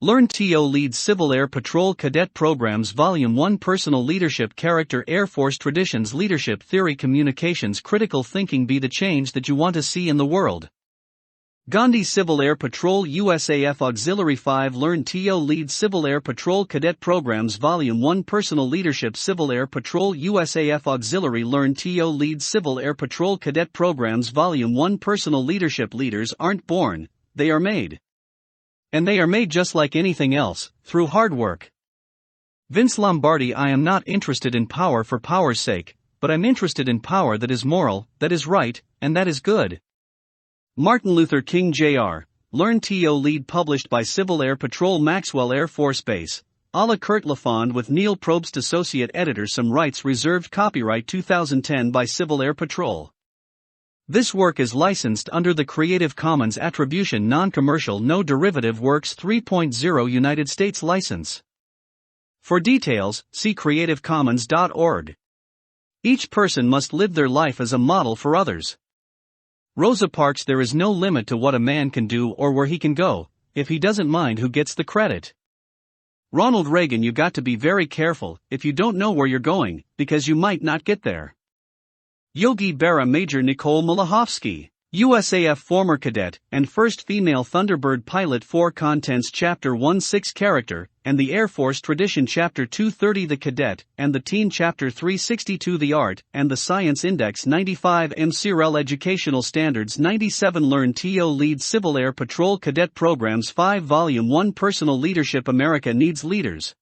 Learn TO Lead Civil Air Patrol Cadet Programs Volume 1 Personal Leadership Character Air Force Traditions Leadership Theory Communications Critical Thinking Be the change that you want to see in the world. Gandhi Civil Air Patrol USAF Auxiliary 5 Learn TO Lead Civil Air Patrol Cadet Programs Volume 1 Personal Leadership Civil Air Patrol USAF Auxiliary Learn TO Lead Civil Air Patrol Cadet Programs Volume 1 Personal Leadership Leaders aren't born, they are made. And they are made just like anything else, through hard work. Vince Lombardi I am not interested in power for power's sake, but I'm interested in power that is moral, that is right, and that is good. Martin Luther King Jr., Learn TO Lead published by Civil Air Patrol Maxwell Air Force Base, a la Kurt Lafond with Neil Probst Associate Editor Some rights reserved Copyright 2010 by Civil Air Patrol. This work is licensed under the Creative Commons Attribution Non-Commercial No Derivative Works 3.0 United States license. For details, see creativecommons.org. Each person must live their life as a model for others. Rosa Parks There is no limit to what a man can do or where he can go, if he doesn't mind who gets the credit. Ronald Reagan You got to be very careful if you don't know where you're going, because you might not get there. Yogi Berra Major Nicole Malahovsky, USAF former cadet and first female Thunderbird pilot 4 Contents Chapter 1-6 Character, and the Air Force Tradition Chapter 230 The Cadet, and the Teen Chapter 362 The Art, and the Science Index 95 MCRL Educational Standards 97 Learn TO Lead Civil Air Patrol Cadet Programs 5 Volume 1 Personal Leadership America needs leaders.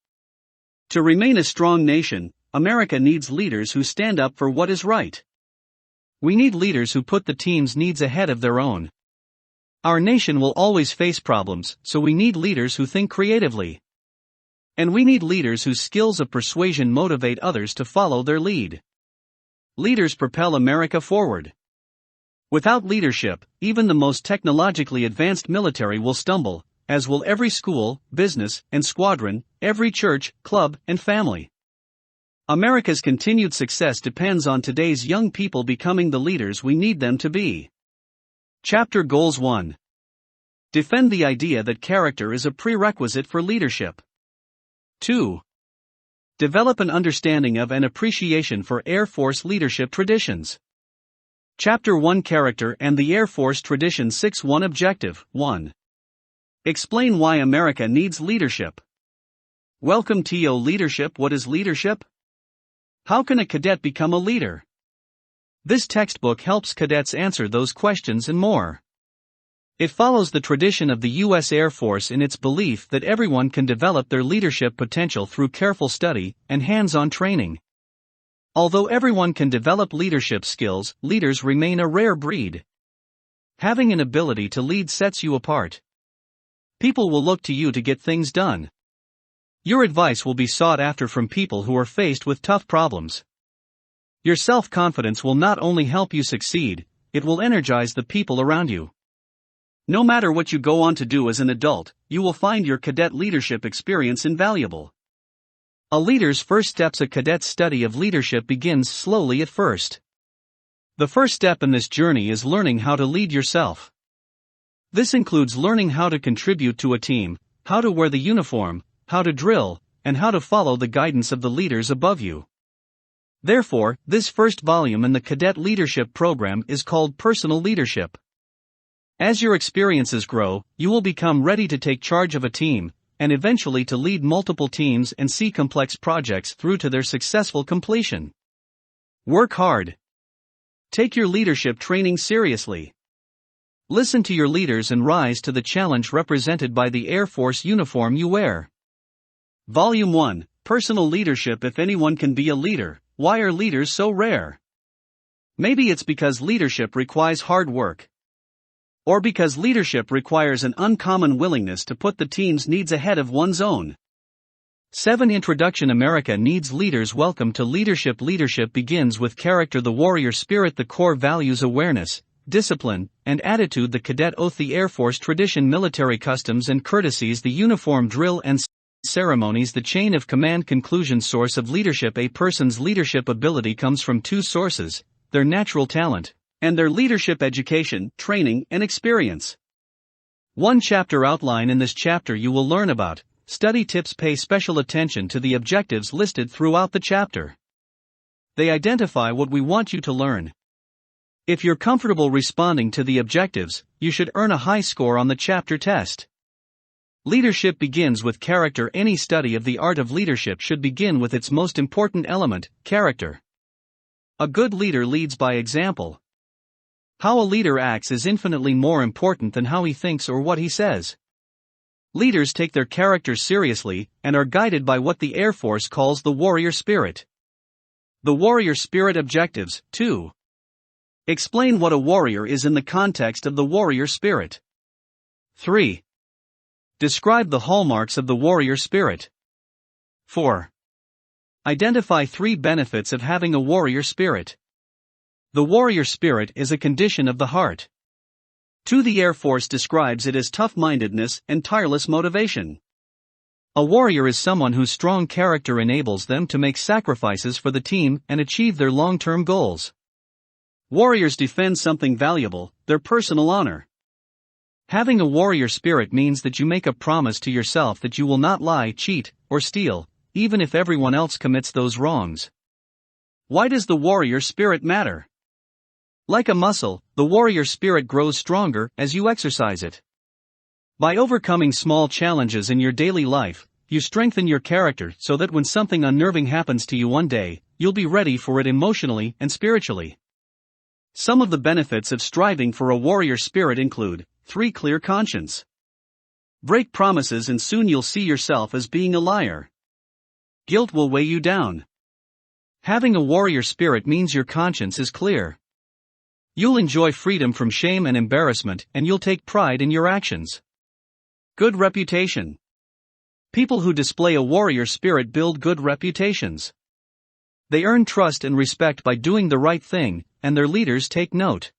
To remain a strong nation, America needs leaders who stand up for what is right. We need leaders who put the team's needs ahead of their own. Our nation will always face problems, so we need leaders who think creatively. And we need leaders whose skills of persuasion motivate others to follow their lead. Leaders propel America forward. Without leadership, even the most technologically advanced military will stumble, as will every school, business, and squadron, every church, club, and family. America's continued success depends on today's young people becoming the leaders we need them to be. Chapter Goals 1. Defend the idea that character is a prerequisite for leadership. 2. Develop an understanding of and appreciation for Air Force leadership traditions. Chapter 1 Character and the Air Force Tradition 6-1 Objective 1. Explain why America needs leadership. Welcome TO Leadership. What is leadership? How can a cadet become a leader? This textbook helps cadets answer those questions and more. It follows the tradition of the U.S. Air Force in its belief that everyone can develop their leadership potential through careful study and hands-on training. Although everyone can develop leadership skills, leaders remain a rare breed. Having an ability to lead sets you apart. People will look to you to get things done. Your advice will be sought after from people who are faced with tough problems. Your self-confidence will not only help you succeed, it will energize the people around you. No matter what you go on to do as an adult, you will find your cadet leadership experience invaluable. A leader's first steps. A cadet's study of leadership begins slowly at first. The first step in this journey is learning how to lead yourself. This includes learning how to contribute to a team, how to wear the uniform, how to drill, and how to follow the guidance of the leaders above you. Therefore, this first volume in the Cadet Leadership Program is called Personal Leadership. As your experiences grow, you will become ready to take charge of a team, and eventually to lead multiple teams and see complex projects through to their successful completion. Work hard. Take your leadership training seriously. Listen to your leaders and rise to the challenge represented by the Air Force uniform you wear. Volume 1, Personal Leadership. If anyone can be a leader, why are leaders so rare? Maybe it's because leadership requires hard work. Or because leadership requires an uncommon willingness to put the team's needs ahead of one's own. 7. Introduction. America needs leaders. Welcome to leadership. Leadership begins with character, the warrior spirit, the core values, awareness, discipline, and attitude, the cadet oath, the Air Force tradition, military customs and courtesies, the uniform drill and ceremonies, the chain of command. Conclusion. Source of leadership. A person's leadership ability comes from two sources: their natural talent and their leadership education, training, and experience. One chapter outline. In this chapter you will learn about study tips. Pay special attention to the objectives listed throughout the chapter. They identify what we want you to learn. If you're comfortable responding to the objectives, you should earn a high score on the chapter test. Leadership begins with character. Any study of the art of leadership should begin with its most important element, character. A good leader leads by example. How a leader acts is infinitely more important than how he thinks or what he says. Leaders take their character seriously and are guided by what the Air Force calls the warrior spirit. The warrior spirit objectives, 2. Explain what a warrior is in the context of the warrior spirit. 3. Describe the hallmarks of the warrior spirit. 4. Identify 3 benefits of having a warrior spirit. The warrior spirit is a condition of the heart. 2. The Air Force describes it as tough-mindedness and tireless motivation. A warrior is someone whose strong character enables them to make sacrifices for the team and achieve their long-term goals. Warriors defend something valuable, their personal honor. Having a warrior spirit means that you make a promise to yourself that you will not lie, cheat, or steal, even if everyone else commits those wrongs. Why does the warrior spirit matter? Like a muscle, the warrior spirit grows stronger as you exercise it. By overcoming small challenges in your daily life, you strengthen your character so that when something unnerving happens to you one day, you'll be ready for it emotionally and spiritually. Some of the benefits of striving for a warrior spirit include 3. Clear conscience. Break promises and soon you'll see yourself as being a liar. Guilt will weigh you down. Having a warrior spirit means your conscience is clear. You'll enjoy freedom from shame and embarrassment, and you'll take pride in your actions. Good reputation. People who display a warrior spirit build good reputations. They earn trust and respect by doing the right thing, and their leaders take note.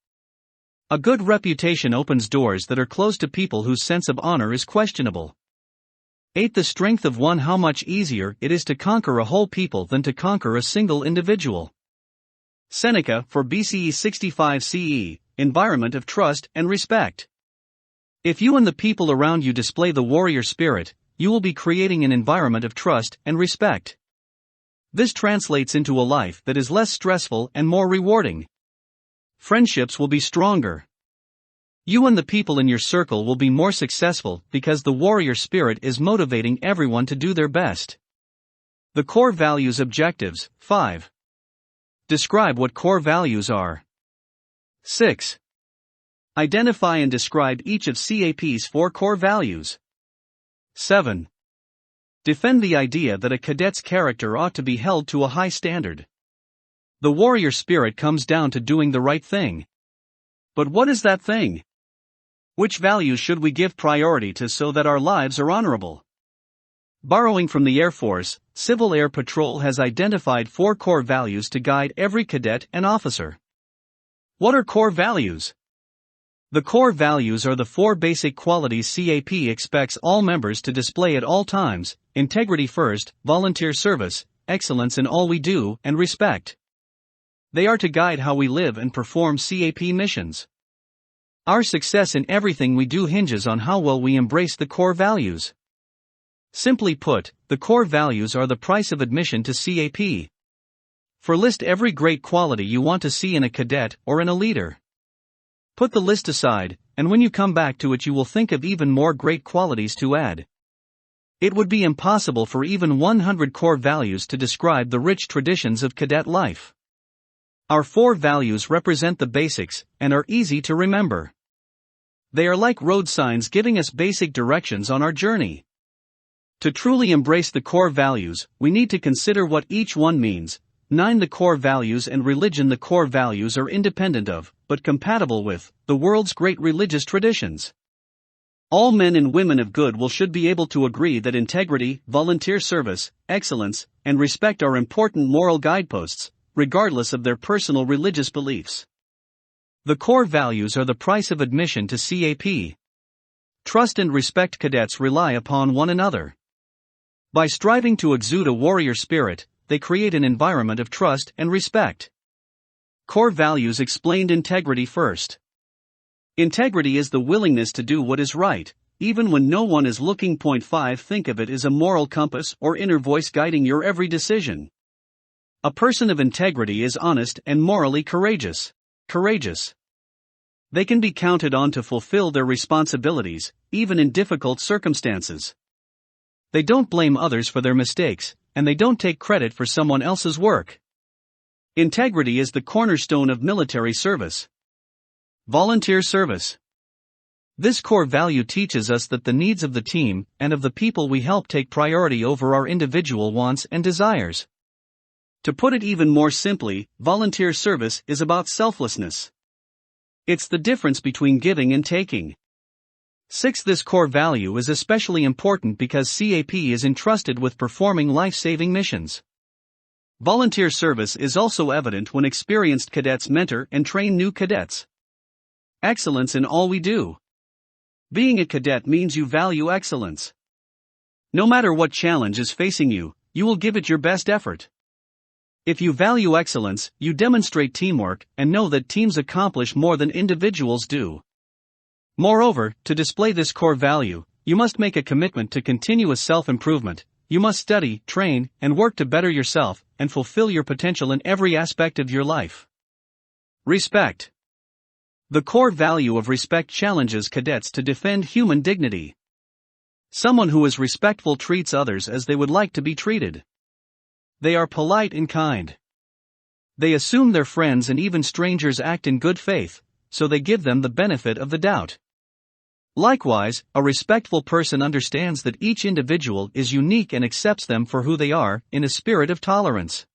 A good reputation opens doors that are closed to people whose sense of honor is questionable. 8. The strength of one. How much easier it is to conquer a whole people than to conquer a single individual. Seneca, for BCE 65 CE, environment of trust and respect. If you and the people around you display the warrior spirit, you will be creating an environment of trust and respect. This translates into a life that is less stressful and more rewarding. Friendships will be stronger. You and the people in your circle will be more successful because the warrior spirit is motivating everyone to do their best. The core values objectives, 5. Describe what core values are. 6. Identify and describe each of CAP's 4 core values. 7. Defend the idea that a cadet's character ought to be held to a high standard. The warrior spirit comes down to doing the right thing. But what is that thing? Which values should we give priority to so that our lives are honorable? Borrowing from the Air Force, Civil Air Patrol has identified 4 core values to guide every cadet and officer. What are core values? The core values are the 4 basic qualities CAP expects all members to display at all times: integrity first, volunteer service, excellence in all we do, and respect. They are to guide how we live and perform CAP missions. Our success in everything we do hinges on how well we embrace the core values. Simply put, the core values are the price of admission to CAP. List every great quality you want to see in a cadet or in a leader. Put the list aside, and when you come back to it you will think of even more great qualities to add. It would be impossible for even 100 core values to describe the rich traditions of cadet life. Our 4 values represent the basics, and are easy to remember. They are like road signs giving us basic directions on our journey. To truly embrace the core values, we need to consider what each one means. 9. The core values and religion. The core values are independent of, but compatible with, the world's great religious traditions. All men and women of good will should be able to agree that integrity, volunteer service, excellence, and respect are important moral guideposts, regardless of their personal religious beliefs. The core values are the price of admission to CAP. Trust and respect. Cadets rely upon one another. By striving to exude a warrior spirit, they create an environment of trust and respect. Core values explained. Integrity first. Integrity is the willingness to do what is right, even when no one is looking. 5. Think of it as a moral compass or inner voice guiding your every decision. A person of integrity is honest and morally courageous. They can be counted on to fulfill their responsibilities, even in difficult circumstances. They don't blame others for their mistakes, and they don't take credit for someone else's work. Integrity is the cornerstone of military service. Volunteer service. This core value teaches us that the needs of the team and of the people we help take priority over our individual wants and desires. To put it even more simply, volunteer service is about selflessness. It's the difference between giving and taking. 6. This core value is especially important because CAP is entrusted with performing life-saving missions. Volunteer service is also evident when experienced cadets mentor and train new cadets. Excellence in all we do. Being a cadet means you value excellence. No matter what challenge is facing you, you will give it your best effort. If you value excellence, you demonstrate teamwork and know that teams accomplish more than individuals do. Moreover, to display this core value, you must make a commitment to continuous self-improvement. You must study, train, and work to better yourself and fulfill your potential in every aspect of your life. Respect. The core value of respect challenges cadets to defend human dignity. Someone who is respectful treats others as they would like to be treated. They are polite and kind. They assume their friends and even strangers act in good faith, so they give them the benefit of the doubt. Likewise, a respectful person understands that each individual is unique and accepts them for who they are, in a spirit of tolerance.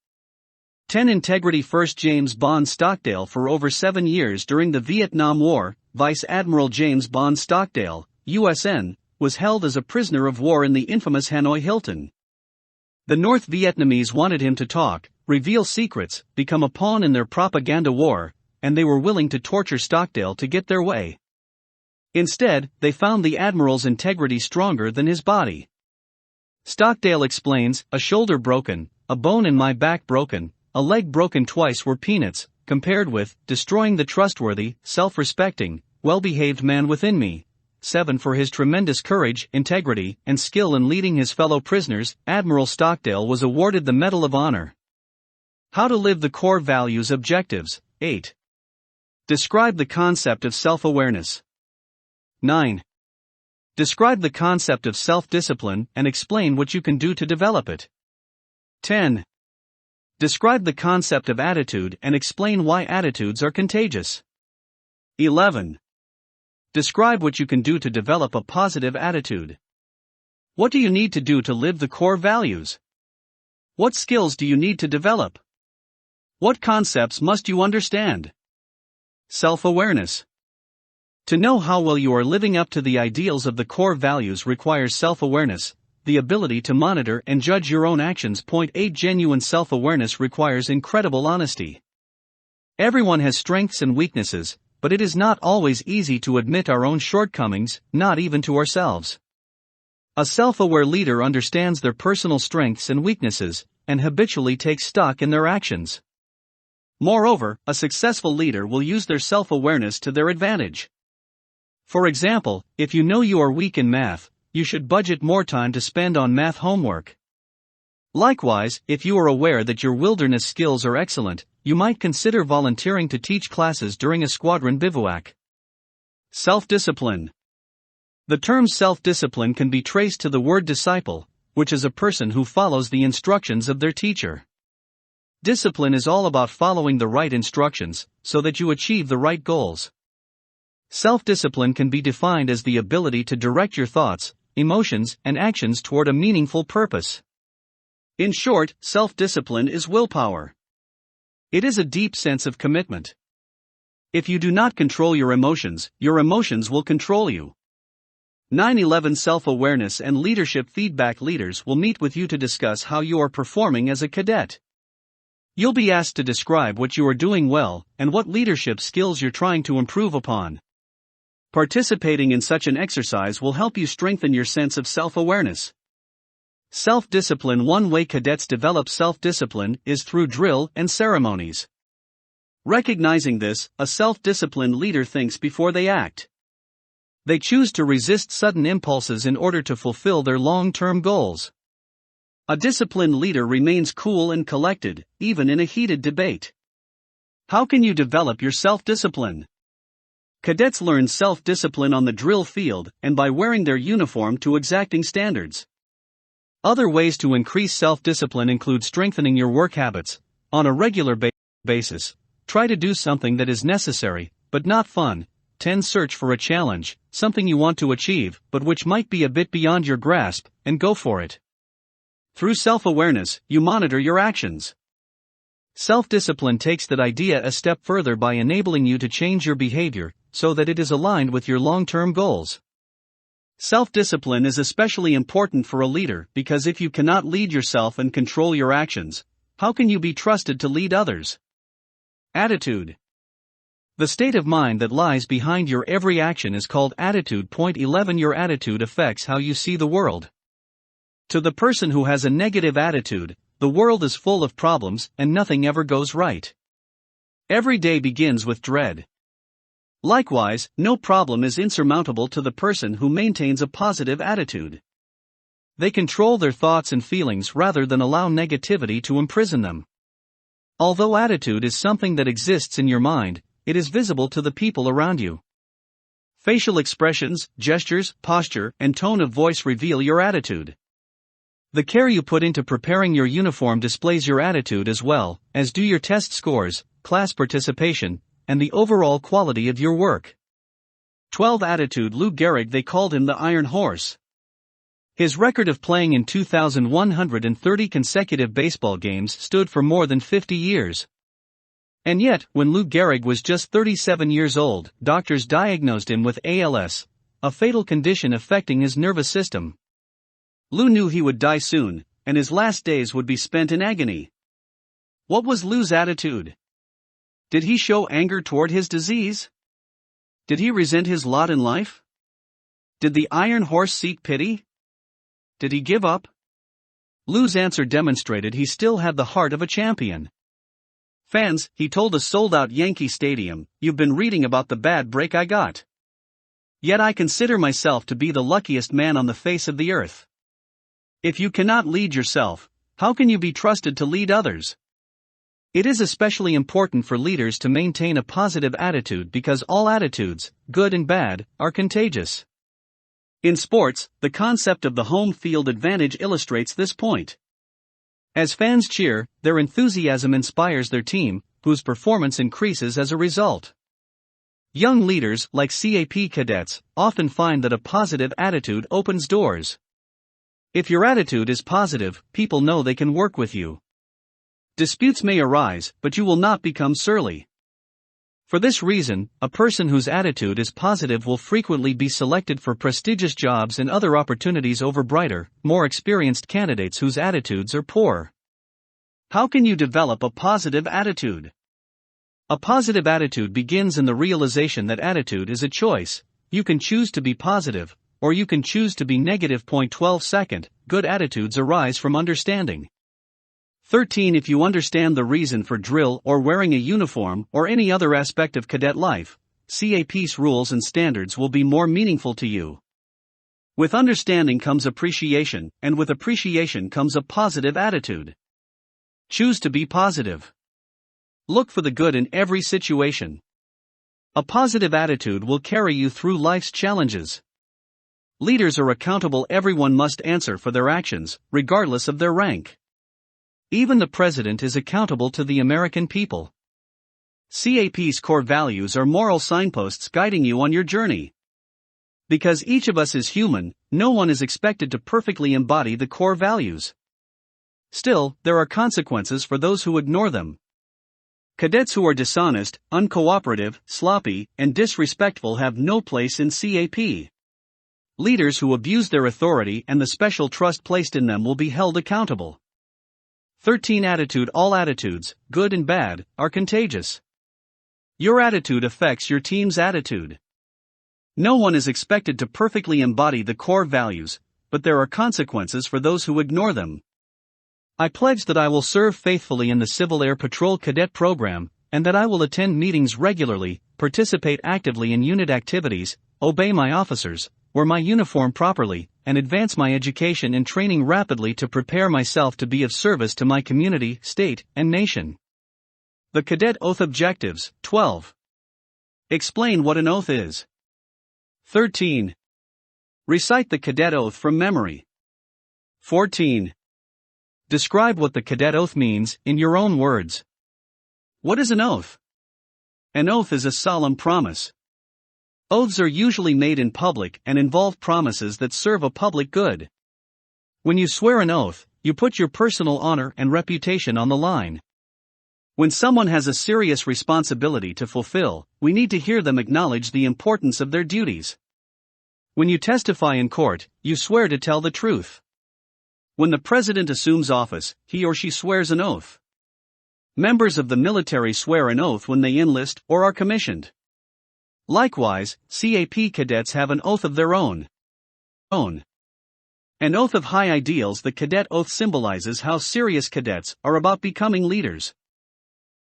10. Integrity. 1 James Bond Stockdale. For over 7 years during the Vietnam War, Vice Admiral James Bond Stockdale, USN, was held as a prisoner of war in the infamous Hanoi Hilton. The North Vietnamese wanted him to talk, reveal secrets, become a pawn in their propaganda war, and they were willing to torture Stockdale to get their way. Instead, they found the admiral's integrity stronger than his body. Stockdale explains, "A shoulder broken, a bone in my back broken, a leg broken twice were peanuts, compared with destroying the trustworthy, self-respecting, well-behaved man within me." 7. For his tremendous courage, integrity, and skill in leading his fellow prisoners, Admiral Stockdale was awarded the Medal of Honor. How to live the core values. Objectives. 8. Describe the concept of self-awareness. 9. Describe the concept of self-discipline and explain what you can do to develop it. 10. Describe the concept of attitude and explain why attitudes are contagious. 11. Describe what you can do to develop a positive attitude. What do you need to do to live the core values? What skills do you need to develop? What concepts must you understand? Self-awareness. To know how well you are living up to the ideals of the core values requires self-awareness, the ability to monitor and judge your own actions. 8. Genuine self-awareness requires incredible honesty. Everyone has strengths and weaknesses, but it is not always easy to admit our own shortcomings, not even to ourselves. A self-aware leader understands their personal strengths and weaknesses, and habitually takes stock in their actions. Moreover, a successful leader will use their self-awareness to their advantage. For example, if you know you are weak in math, you should budget more time to spend on math homework. Likewise, if you are aware that your wilderness skills are excellent, you might consider volunteering to teach classes during a squadron bivouac. Self-discipline. The term self-discipline can be traced to the word disciple, which is a person who follows the instructions of their teacher. Discipline is all about following the right instructions, so that you achieve the right goals. Self-discipline can be defined as the ability to direct your thoughts, emotions, and actions toward a meaningful purpose. In short, self-discipline is willpower. It is a deep sense of commitment. If you do not control your emotions will control you. 9/11 Self-awareness and leadership feedback. Leaders will meet with you to discuss how you are performing as a cadet. You'll be asked to describe what you are doing well and what leadership skills you're trying to improve upon. Participating in such an exercise will help you strengthen your sense of self-awareness. Self-discipline. One way cadets develop self-discipline is through drill and ceremonies. Recognizing this, a self-disciplined leader thinks before they act. They choose to resist sudden impulses in order to fulfill their long-term goals. A disciplined leader remains cool and collected, even in a heated debate. How can you develop your self-discipline? Cadets learn self-discipline on the drill field and by wearing their uniform to exacting standards. Other ways to increase self-discipline include strengthening your work habits. On a regular basis, try to do something that is necessary, but not fun. 10. Search for a challenge, something you want to achieve, but which might be a bit beyond your grasp, and go for it. Through self-awareness, you monitor your actions. Self-discipline takes that idea a step further by enabling you to change your behavior, so that it is aligned with your long-term goals. Self-discipline is especially important for a leader because if you cannot lead yourself and control your actions, how can you be trusted to lead others? Attitude. The state of mind that lies behind your every action is called attitude. Point 11. Your attitude affects how you see the world. To the person who has a negative attitude, the world is full of problems and nothing ever goes right. Every day begins with dread. Likewise, no problem is insurmountable to the person who maintains a positive attitude. They control their thoughts and feelings rather than allow negativity to imprison them. Although attitude is something that exists in your mind, it is visible to the people around you. Facial expressions, gestures, posture, and tone of voice reveal your attitude. The care you put into preparing your uniform displays your attitude as well, as do your test scores, class participation, and the overall quality of your work. 12. Attitude. Lou Gehrig, they called him the Iron Horse. His record of playing in 2,130 consecutive baseball games stood for more than 50 years. And yet, when Lou Gehrig was just 37 years old, doctors diagnosed him with ALS, a fatal condition affecting his nervous system. Lou knew he would die soon, and his last days would be spent in agony. What was Lou's attitude? Did he show anger toward his disease? Did he resent his lot in life? Did the Iron Horse seek pity? Did he give up? Lou's answer demonstrated he still had the heart of a champion. Fans, he told a sold-out Yankee Stadium, "You've been reading about the bad break I got. Yet I consider myself to be the luckiest man on the face of the earth." If you cannot lead yourself, how can you be trusted to lead others? It is especially important for leaders to maintain a positive attitude because all attitudes, good and bad, are contagious. In sports, the concept of the home field advantage illustrates this point. As fans cheer, their enthusiasm inspires their team, whose performance increases as a result. Young leaders, like CAP cadets, often find that a positive attitude opens doors. If your attitude is positive, people know they can work with you. Disputes may arise, but you will not become surly. For this reason, a person whose attitude is positive will frequently be selected for prestigious jobs and other opportunities over brighter, more experienced candidates whose attitudes are poor. How can you develop a positive attitude? A positive attitude begins in the realization that attitude is a choice. You can choose to be positive, or you can choose to be negative. 12. Good attitudes arise from understanding. 13. If you understand the reason for drill or wearing a uniform or any other aspect of cadet life, CAP's rules and standards will be more meaningful to you. With understanding comes appreciation, and with appreciation comes a positive attitude. Choose to be positive. Look for the good in every situation. A positive attitude will carry you through life's challenges. Leaders are accountable. Everyone must answer for their actions, regardless of their rank. Even the president is accountable to the American people. CAP's core values are moral signposts guiding you on your journey. Because each of us is human, no one is expected to perfectly embody the core values. Still, there are consequences for those who ignore them. Cadets who are dishonest, uncooperative, sloppy, and disrespectful have no place in CAP. Leaders who abuse their authority and the special trust placed in them will be held accountable. 13. Attitude. All attitudes, good and bad, are contagious. Your attitude affects your team's attitude. No one is expected to perfectly embody the core values, but there are consequences for those who ignore them. I pledge that I will serve faithfully in the Civil Air Patrol Cadet Program, and that I will attend meetings regularly, participate actively in unit activities, obey my officers, wear my uniform properly, and advance my education and training rapidly to prepare myself to be of service to my community, state, and nation. The Cadet Oath Objectives. 12. Explain what an oath is. 13. Recite the Cadet Oath from memory. 14. Describe what the Cadet Oath means, in your own words. What is an oath? An oath is a solemn promise. Oaths are usually made in public and involve promises that serve a public good. When you swear an oath, you put your personal honor and reputation on the line. When someone has a serious responsibility to fulfill, we need to hear them acknowledge the importance of their duties. When you testify in court, you swear to tell the truth. When the president assumes office, he or she swears an oath. Members of the military swear an oath when they enlist or are commissioned. Likewise, CAP cadets have an oath of their own. An oath of high ideals. The Cadet Oath symbolizes how serious cadets are about becoming leaders.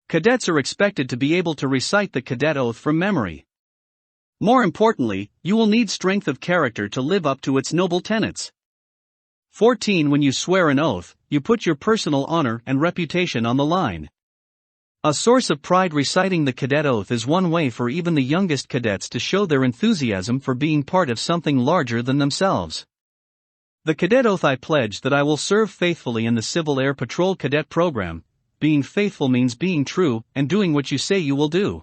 Cadets are expected to be able to recite the Cadet Oath from memory. More importantly, you will need strength of character to live up to its noble tenets. 14. When you swear an oath, you put your personal honor and reputation on the line. A source of pride. Reciting the Cadet Oath is one way for even the youngest cadets to show their enthusiasm for being part of something larger than themselves. The Cadet Oath. I pledge that I will serve faithfully in the Civil Air Patrol Cadet Program. Being faithful means being true and doing what you say you will do.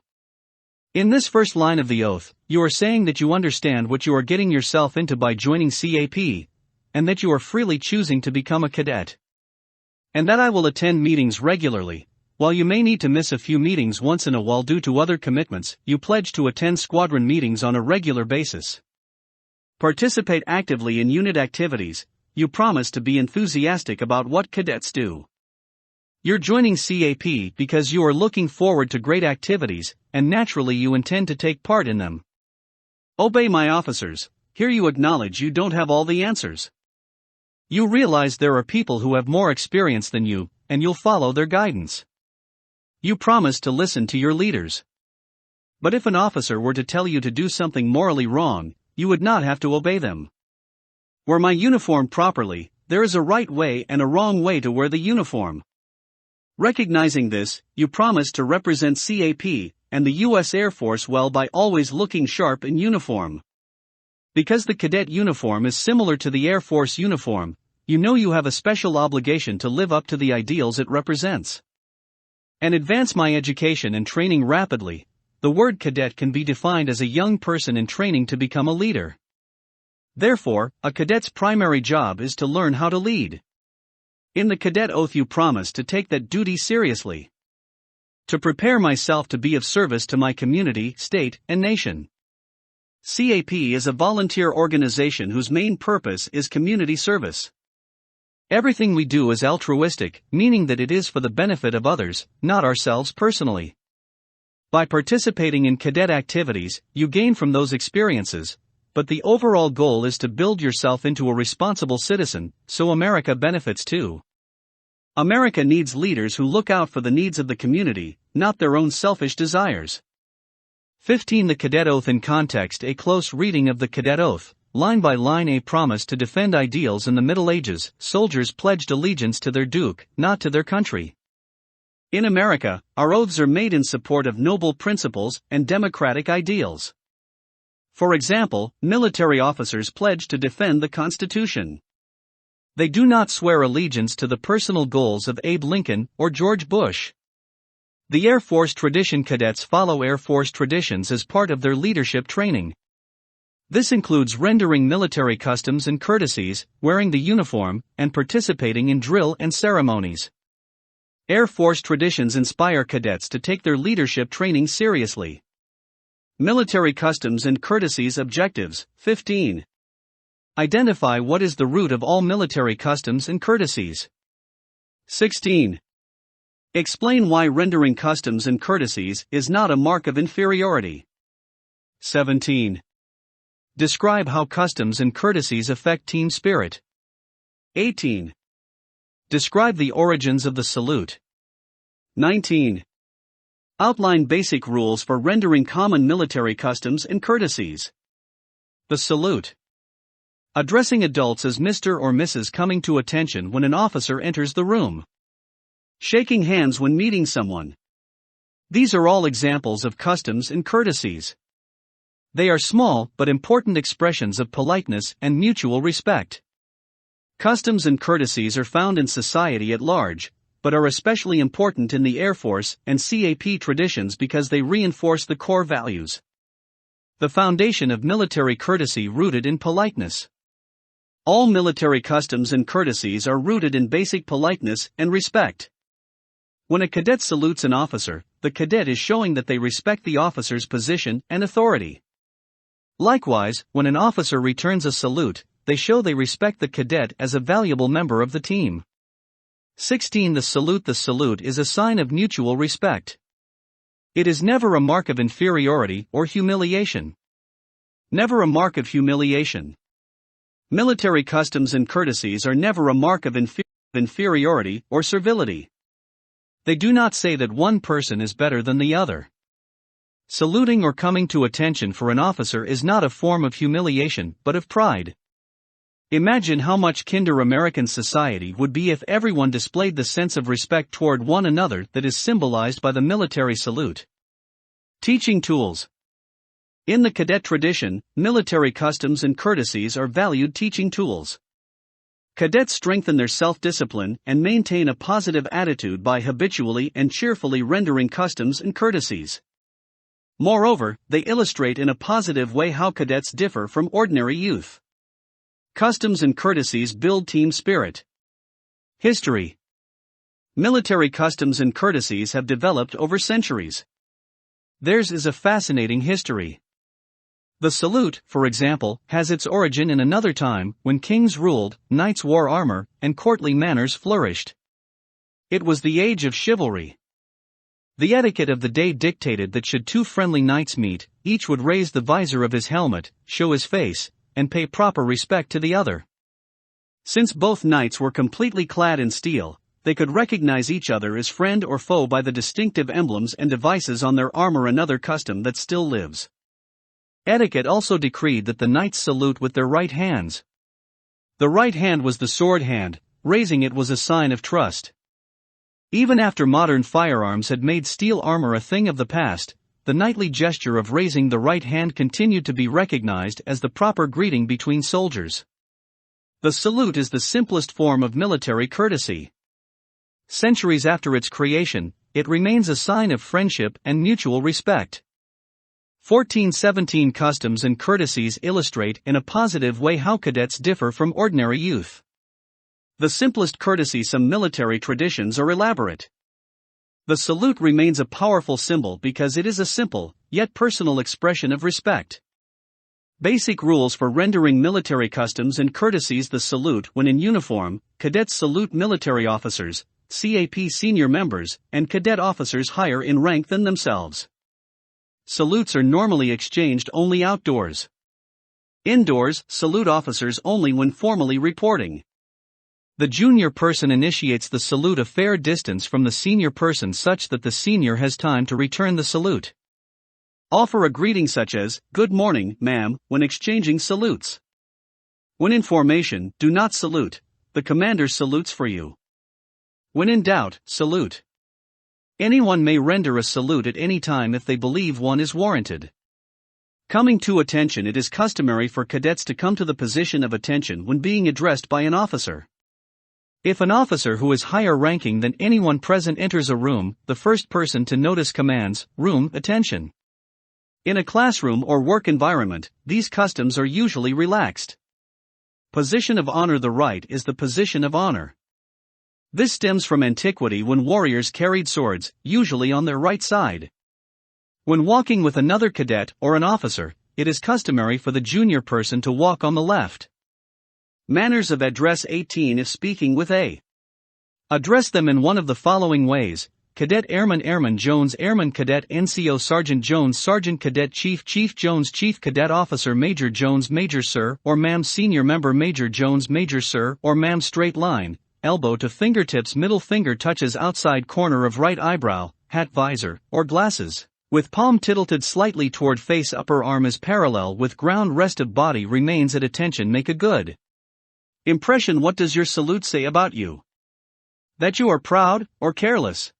In this first line of the oath, you are saying that you understand what you are getting yourself into by joining CAP, and that you are freely choosing to become a cadet. And that I will attend meetings regularly. While you may need to miss a few meetings once in a while due to other commitments, you pledge to attend squadron meetings on a regular basis. Participate actively in unit activities. You promise to be enthusiastic about what cadets do. You're joining CAP because you are looking forward to great activities, and naturally you intend to take part in them. Obey my officers. Here you acknowledge you don't have all the answers. You realize there are people who have more experience than you, and you'll follow their guidance. You promise to listen to your leaders. But if an officer were to tell you to do something morally wrong, you would not have to obey them. Wear my uniform properly. There is a right way and a wrong way to wear the uniform. Recognizing this, you promise to represent CAP and the U.S. Air Force well by always looking sharp in uniform. Because the cadet uniform is similar to the Air Force uniform, you know you have a special obligation to live up to the ideals it represents. And advance my education and training rapidly. The word cadet can be defined as a young person in training to become a leader. Therefore, a cadet's primary job is to learn how to lead. In the Cadet Oath you promise to take that duty seriously. To prepare myself to be of service to my community, state, and nation. CAP is a volunteer organization whose main purpose is community service. Everything we do is altruistic, meaning that it is for the benefit of others, not ourselves personally. By participating in cadet activities, you gain from those experiences, but the overall goal is to build yourself into a responsible citizen, so America benefits too. America needs leaders who look out for the needs of the community, not their own selfish desires. 15. The Cadet Oath in context. A close reading of the Cadet Oath, line by line. A promise to defend ideals. In the Middle Ages, soldiers pledged allegiance to their duke, not to their country. In America, our oaths are made in support of noble principles and democratic ideals. For example, military officers pledge to defend the Constitution. They do not swear allegiance to the personal goals of Abe Lincoln or George Bush. The Air Force tradition. Cadets follow Air Force traditions as part of their leadership training. This includes rendering military customs and courtesies, wearing the uniform, and participating in drill and ceremonies. Air Force traditions inspire cadets to take their leadership training seriously. Military customs and courtesies. Objectives. 15. Identify what is the root of all military customs and courtesies. 16. Explain why rendering customs and courtesies is not a mark of inferiority. 17. Describe how customs and courtesies affect team spirit. 18. Describe the origins of the salute. 19. Outline basic rules for rendering common military customs and courtesies. The salute. Addressing adults as Mr. or Mrs. coming to attention when an officer enters the room. Shaking hands when meeting someone. These are all examples of customs and courtesies. They are small but important expressions of politeness and mutual respect. Customs and courtesies are found in society at large, but are especially important in the Air Force and CAP traditions because they reinforce the core values. The foundation of military courtesy rooted in politeness. All military customs and courtesies are rooted in basic politeness and respect. When a cadet salutes an officer, the cadet is showing that they respect the officer's position and authority. Likewise, when an officer returns a salute, they show they respect the cadet as a valuable member of the team. 16. The salute is a sign of mutual respect. It is never a mark of inferiority or humiliation. Never a mark of humiliation. Military customs and courtesies are never a mark of inferiority or servility. They do not say that one person is better than the other. Saluting or coming to attention for an officer is not a form of humiliation but of pride. Imagine how much kinder American society would be if everyone displayed the sense of respect toward one another that is symbolized by the military salute. Teaching tools. In the cadet tradition, military customs and courtesies are valued teaching tools. Cadets strengthen their self-discipline and maintain a positive attitude by habitually and cheerfully rendering customs and courtesies. Moreover, they illustrate in a positive way how cadets differ from ordinary youth. Customs and courtesies build team spirit. History. Military customs and courtesies have developed over centuries. Theirs is a fascinating history. The salute, for example, has its origin in another time, when kings ruled, knights wore armor, and courtly manners flourished. It was the age of chivalry. The etiquette of the day dictated that should two friendly knights meet, each would raise the visor of his helmet, show his face, and pay proper respect to the other. Since both knights were completely clad in steel, they could recognize each other as friend or foe by the distinctive emblems and devices on their armor, another custom that still lives. Etiquette also decreed that the knights salute with their right hands. The right hand was the sword hand, raising it was a sign of trust. Even after modern firearms had made steel armor a thing of the past, the knightly gesture of raising the right hand continued to be recognized as the proper greeting between soldiers. The salute is the simplest form of military courtesy. Centuries after its creation, it remains a sign of friendship and mutual respect. 1417 Customs and courtesies illustrate in a positive way how cadets differ from ordinary youth. The simplest courtesy. Some military traditions are elaborate. The salute remains a powerful symbol because it is a simple, yet personal expression of respect. Basic rules for rendering military customs and courtesies. The salute when in uniform, cadets salute military officers, CAP senior members, and cadet officers higher in rank than themselves. Salutes are normally exchanged only outdoors. Indoors, salute officers only when formally reporting. The junior person initiates the salute a fair distance from the senior person such that the senior has time to return the salute. Offer a greeting such as, "Good morning, ma'am," when exchanging salutes. When in formation, do not salute. The commander salutes for you. When in doubt, salute. Anyone may render a salute at any time if they believe one is warranted. Coming to attention. It is customary for cadets to come to the position of attention when being addressed by an officer. If an officer who is higher ranking than anyone present enters a room, the first person to notice commands, "Room, attention." In a classroom or work environment, these customs are usually relaxed. Position of honor. The right is the position of honor. This stems from antiquity when warriors carried swords, usually on their right side. When walking with another cadet or an officer, it is customary for the junior person to walk on the left. Manners of address. 18 If speaking with a, address them in one of the following ways: Cadet Airman, Airman Jones, Airman Cadet NCO, Sergeant Jones, Sergeant Cadet Chief, Chief Jones, Chief Cadet Officer, Major Jones, Major Sir or Ma'am, Senior Member, Major Jones, Major Sir or Ma'am. Straight line, elbow to fingertips, middle finger touches outside corner of right eyebrow, hat visor, or glasses. With palm tilted slightly toward face, upper arm is parallel with ground, rest of body remains at attention. Make a good impression. What does your salute say about you? That you are proud or careless?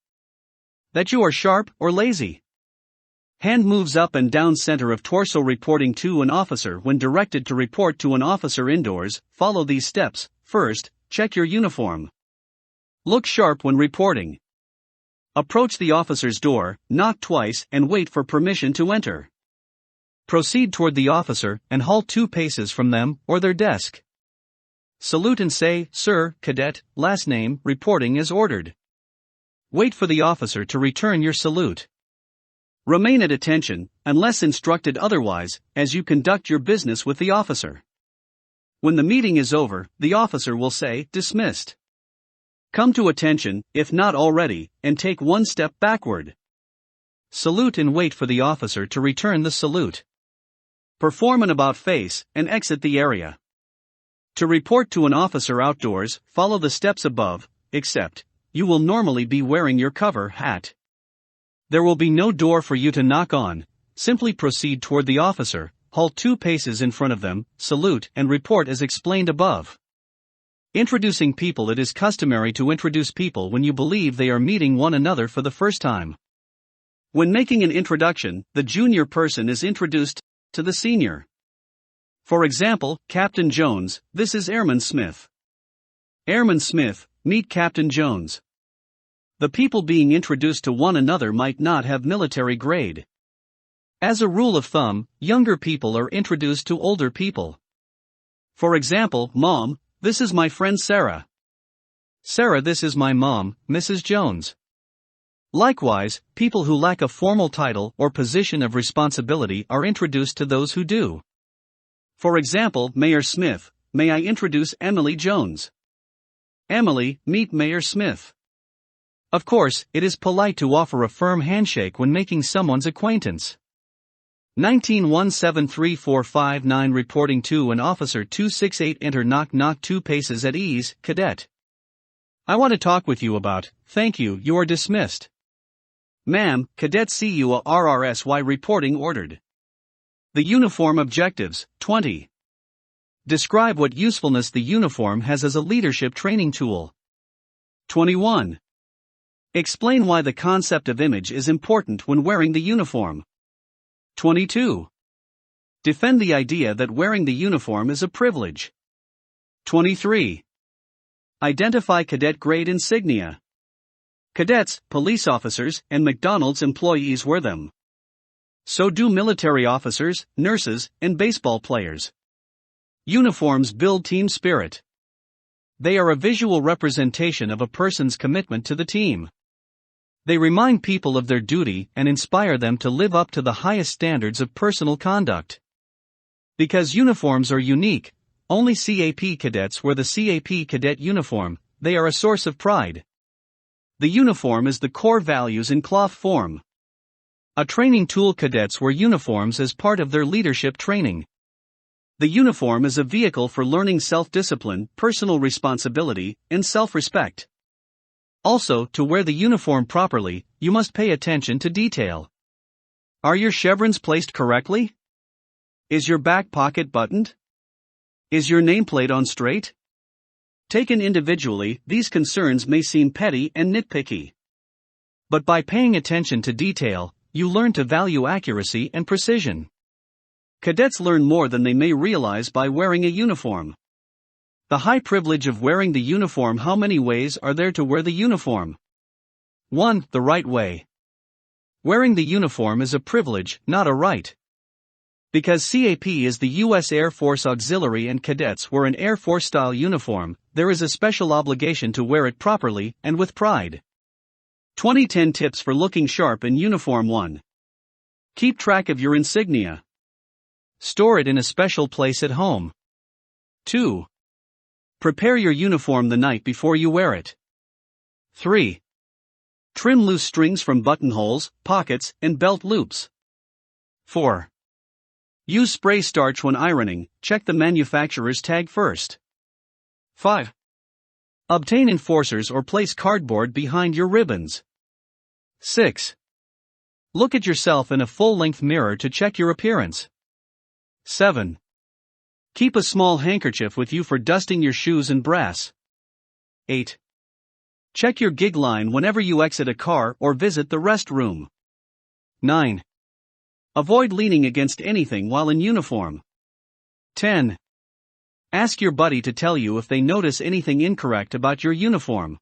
That you are sharp or lazy? Hand moves up and down center of torso, reporting to an officer. When directed to report to an officer indoors, follow these steps. First, check your uniform. Look sharp when reporting. Approach the officer's door, knock twice, and wait for permission to enter. Proceed toward the officer and halt 2 paces from them or their desk. Salute and say, "Sir, Cadet, last name, reporting as ordered." Wait for the officer to return your salute. Remain at attention, unless instructed otherwise, as you conduct your business with the officer. When the meeting is over, the officer will say, "Dismissed." Come to attention, if not already, and take 1 step backward. Salute and wait for the officer to return the salute. Perform an about face, and exit the area. To report to an officer outdoors, follow the steps above, except, you will normally be wearing your cover hat. There will be no door for you to knock on. Simply proceed toward the officer, halt 2 paces in front of them, salute, and report as explained above. Introducing people. It is customary to introduce people when you believe they are meeting one another for the first time. When making an introduction, the junior person is introduced to the senior. For example, Captain Jones, this is Airman Smith. Airman Smith, meet Captain Jones. The people being introduced to one another might not have military grade. As a rule of thumb, younger people are introduced to older people. For example, Mom, this is my friend Sarah. Sarah, this is my mom, Mrs. Jones. Likewise, people who lack a formal title or position of responsibility are introduced to those who do. For example, Mayor Smith, may I introduce Emily Jones? Emily, meet Mayor Smith. Of course, it is polite to offer a firm handshake when making someone's acquaintance. 19173459 reporting to an officer 268 enter knock knock 2 paces at ease, Cadet. I want to talk with you about, thank you, you are dismissed. Ma'am, Cadet CU RRSY reporting ordered. The uniform objectives, 20. Describe what usefulness the uniform has as a leadership training tool. 21. Explain why the concept of image is important when wearing the uniform. 22. Defend the idea that wearing the uniform is a privilege. 23. Identify cadet grade insignia. Cadets, police officers, and McDonald's employees wear them. So do military officers, nurses, and baseball players. Uniforms build team spirit. They are a visual representation of a person's commitment to the team. They remind people of their duty and inspire them to live up to the highest standards of personal conduct. Because uniforms are unique, only CAP cadets wear the CAP cadet uniform, they are a source of pride. The uniform is the core values in cloth form. A training tool. Cadets wear uniforms as part of their leadership training. The uniform is a vehicle for learning self-discipline, personal responsibility, and self-respect. Also, to wear the uniform properly, you must pay attention to detail. Are your chevrons placed correctly? Is your back pocket buttoned? Is your nameplate on straight? Taken individually, these concerns may seem petty and nitpicky. But by paying attention to detail, you learn to value accuracy and precision. Cadets learn more than they may realize by wearing a uniform. The high privilege of wearing the uniform. How many ways are there to wear the uniform? 1. The right way. Wearing the uniform is a privilege, not a right. Because CAP is the U.S. Air Force Auxiliary and cadets wear an Air Force-style uniform, there is a special obligation to wear it properly and with pride. 2010 tips for looking sharp in uniform. 1. Keep track of your insignia. Store it in a special place at home. 2. Prepare your uniform the night before you wear it. 3. Trim loose strings from buttonholes, pockets, and belt loops. 4. Use spray starch when ironing, check the manufacturer's tag first. 5. Obtain enforcers or place cardboard behind your ribbons. 6. Look at yourself in a full-length mirror to check your appearance. 7. Keep a small handkerchief with you for dusting your shoes and brass. 8. Check your gig line whenever you exit a car or visit the restroom. 9. Avoid leaning against anything while in uniform. 10. Ask your buddy to tell you if they notice anything incorrect about your uniform.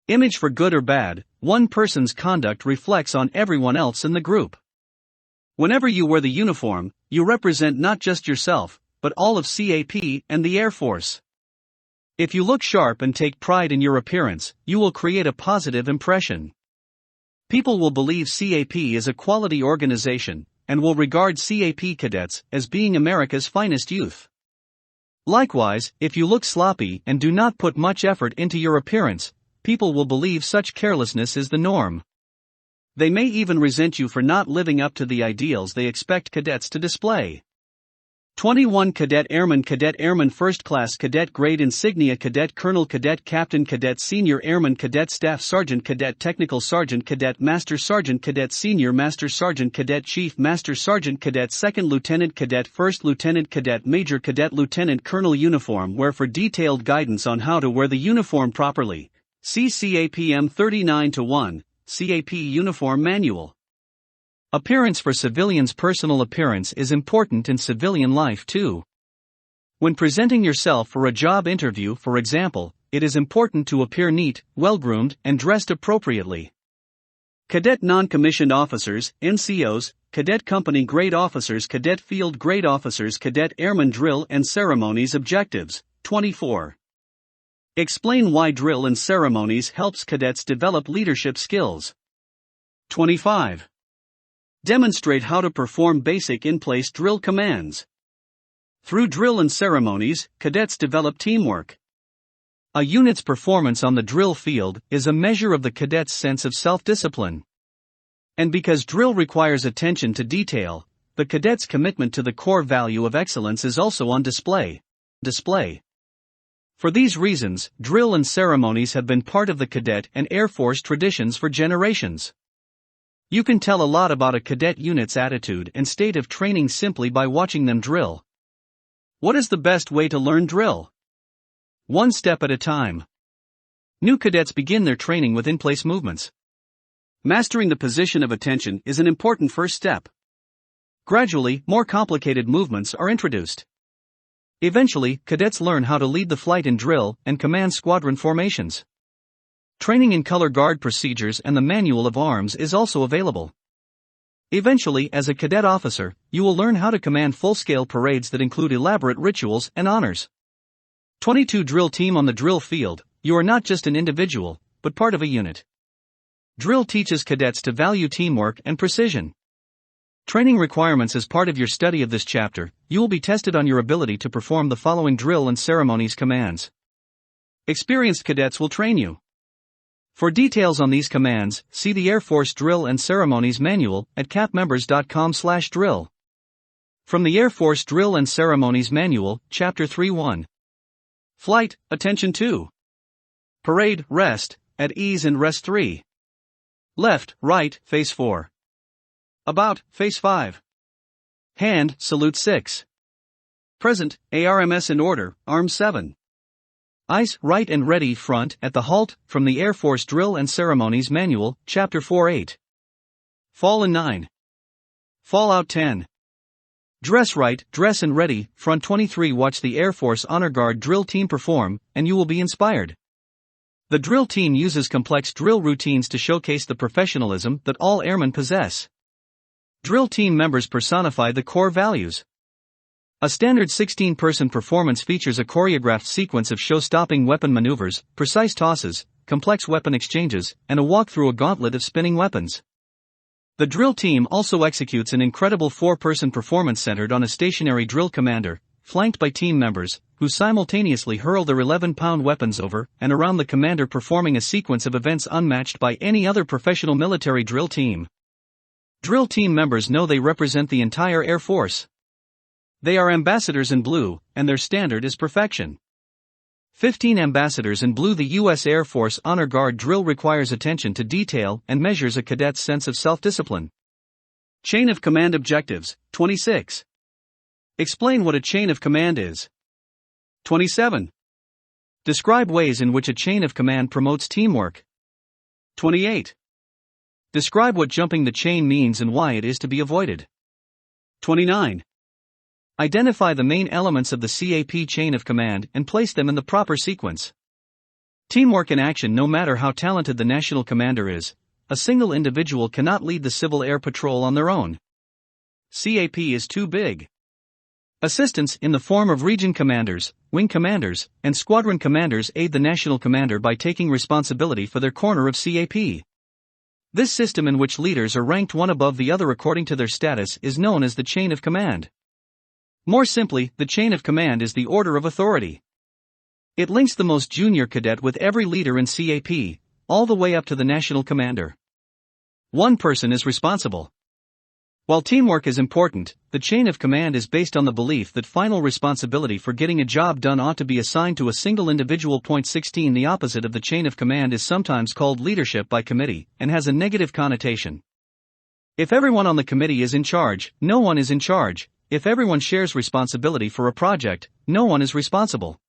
Image: for good or bad, one person's conduct reflects on everyone else in the group. Whenever you wear the uniform, you represent not just yourself, but all of CAP and the Air Force. If you look sharp and take pride in your appearance, you will create a positive impression. People will believe CAP is a quality organization, and will regard CAP cadets as being America's finest youth. Likewise, if you look sloppy and do not put much effort into your appearance, people will believe such carelessness is the norm. They may even resent you for not living up to the ideals they expect cadets to display. 21 Cadet Airman First Class Cadet Grade Insignia Cadet Colonel Cadet Captain Cadet Senior Airman Cadet Staff Sergeant Cadet Technical Sergeant Cadet Master Sergeant Cadet Senior Master Sergeant Cadet Chief Master Sergeant Cadet Second Lieutenant Cadet First Lieutenant Cadet Major Cadet Lieutenant Colonel Uniform wear. For detailed guidance on how to wear the uniform properly, see CAPM 39-1, CAP Uniform Manual. Appearance for civilians. Personal appearance is important in civilian life too. When presenting yourself for a job interview, for example, it is important to appear neat, well-groomed, and dressed appropriately. Cadet Non-Commissioned Officers, NCOs, Cadet Company Grade Officers, Cadet Field Grade Officers, Cadet Airman Drill and Ceremonies Objectives. 24. Explain why drill and ceremonies helps cadets develop leadership skills. 25. Demonstrate how to perform basic in-place drill commands. Through drill and ceremonies, cadets develop teamwork. A unit's performance on the drill field is a measure of the cadet's sense of self-discipline. And because drill requires attention to detail, the cadet's commitment to the core value of excellence is also on display. For these reasons, drill and ceremonies have been part of the cadet and Air Force traditions for generations. You can tell a lot about a cadet unit's attitude and state of training simply by watching them drill. What is the best way to learn drill? One step at a time. New cadets begin their training with in-place movements. Mastering the position of attention is an important first step. Gradually, more complicated movements are introduced. Eventually, cadets learn how to lead the flight in drill and command squadron formations. Training in color guard procedures and the manual of arms is also available. Eventually, as a cadet officer, you will learn how to command full-scale parades that include elaborate rituals and honors. 22 Drill team. On the drill field, you are not just an individual, but part of a unit. Drill teaches cadets to value teamwork and precision. Training requirements. As part of your study of this chapter, you will be tested on your ability to perform the following drill and ceremonies commands. Experienced cadets will train you. For details on these commands, see the Air Force Drill and Ceremonies Manual at capmembers.com/drill. From the Air Force Drill and Ceremonies Manual, Chapter 3-1. Flight, Attention 2. Parade, Rest, at Ease and Rest 3. Left, Right, Face 4. About, Face 5. Hand, Salute 6. Present, ARMS in order, Arm 7. Ice, Right and Ready, Front, at the Halt, from the Air Force Drill and Ceremonies Manual, Chapter 4-8. Fall in 9. Fall out 10. Dress Right, Dress and Ready, Front 23. Watch the Air Force Honor Guard drill team perform, and you will be inspired. The drill team uses complex drill routines to showcase the professionalism that all airmen possess. Drill team members personify the core values. A standard 16-person performance features a choreographed sequence of show-stopping weapon maneuvers, precise tosses, complex weapon exchanges, and a walk through a gauntlet of spinning weapons. The drill team also executes an incredible 4-person performance centered on a stationary drill commander, flanked by team members, who simultaneously hurl their 11-pound weapons over and around the commander, performing a sequence of events unmatched by any other professional military drill team. Drill team members know they represent the entire Air Force. They are ambassadors in blue, and their standard is perfection. 15 Ambassadors in Blue. The U.S. Air Force Honor Guard drill requires attention to detail and measures a cadet's sense of self-discipline. Chain of command objectives. 26. Explain what a chain of command is. 27. Describe ways in which a chain of command promotes teamwork. 28. Describe what jumping the chain means and why it is to be avoided. 29. Identify the main elements of the CAP chain of command and place them in the proper sequence. Teamwork in action. No matter how talented the national commander is, a single individual cannot lead the Civil Air Patrol on their own. CAP is too big. Assistants in the form of region commanders, wing commanders, and squadron commanders aid the national commander by taking responsibility for their corner of CAP. This system, in which leaders are ranked one above the other according to their status, is known as the chain of command. More simply, the chain of command is the order of authority. It links the most junior cadet with every leader in CAP, all the way up to the national commander. One person is responsible. While teamwork is important, the chain of command is based on the belief that final responsibility for getting a job done ought to be assigned to a single individual. 16. The opposite of the chain of command is sometimes called leadership by committee, and has a negative connotation. If everyone on the committee is in charge, no one is in charge. If everyone shares responsibility for a project, no one is responsible.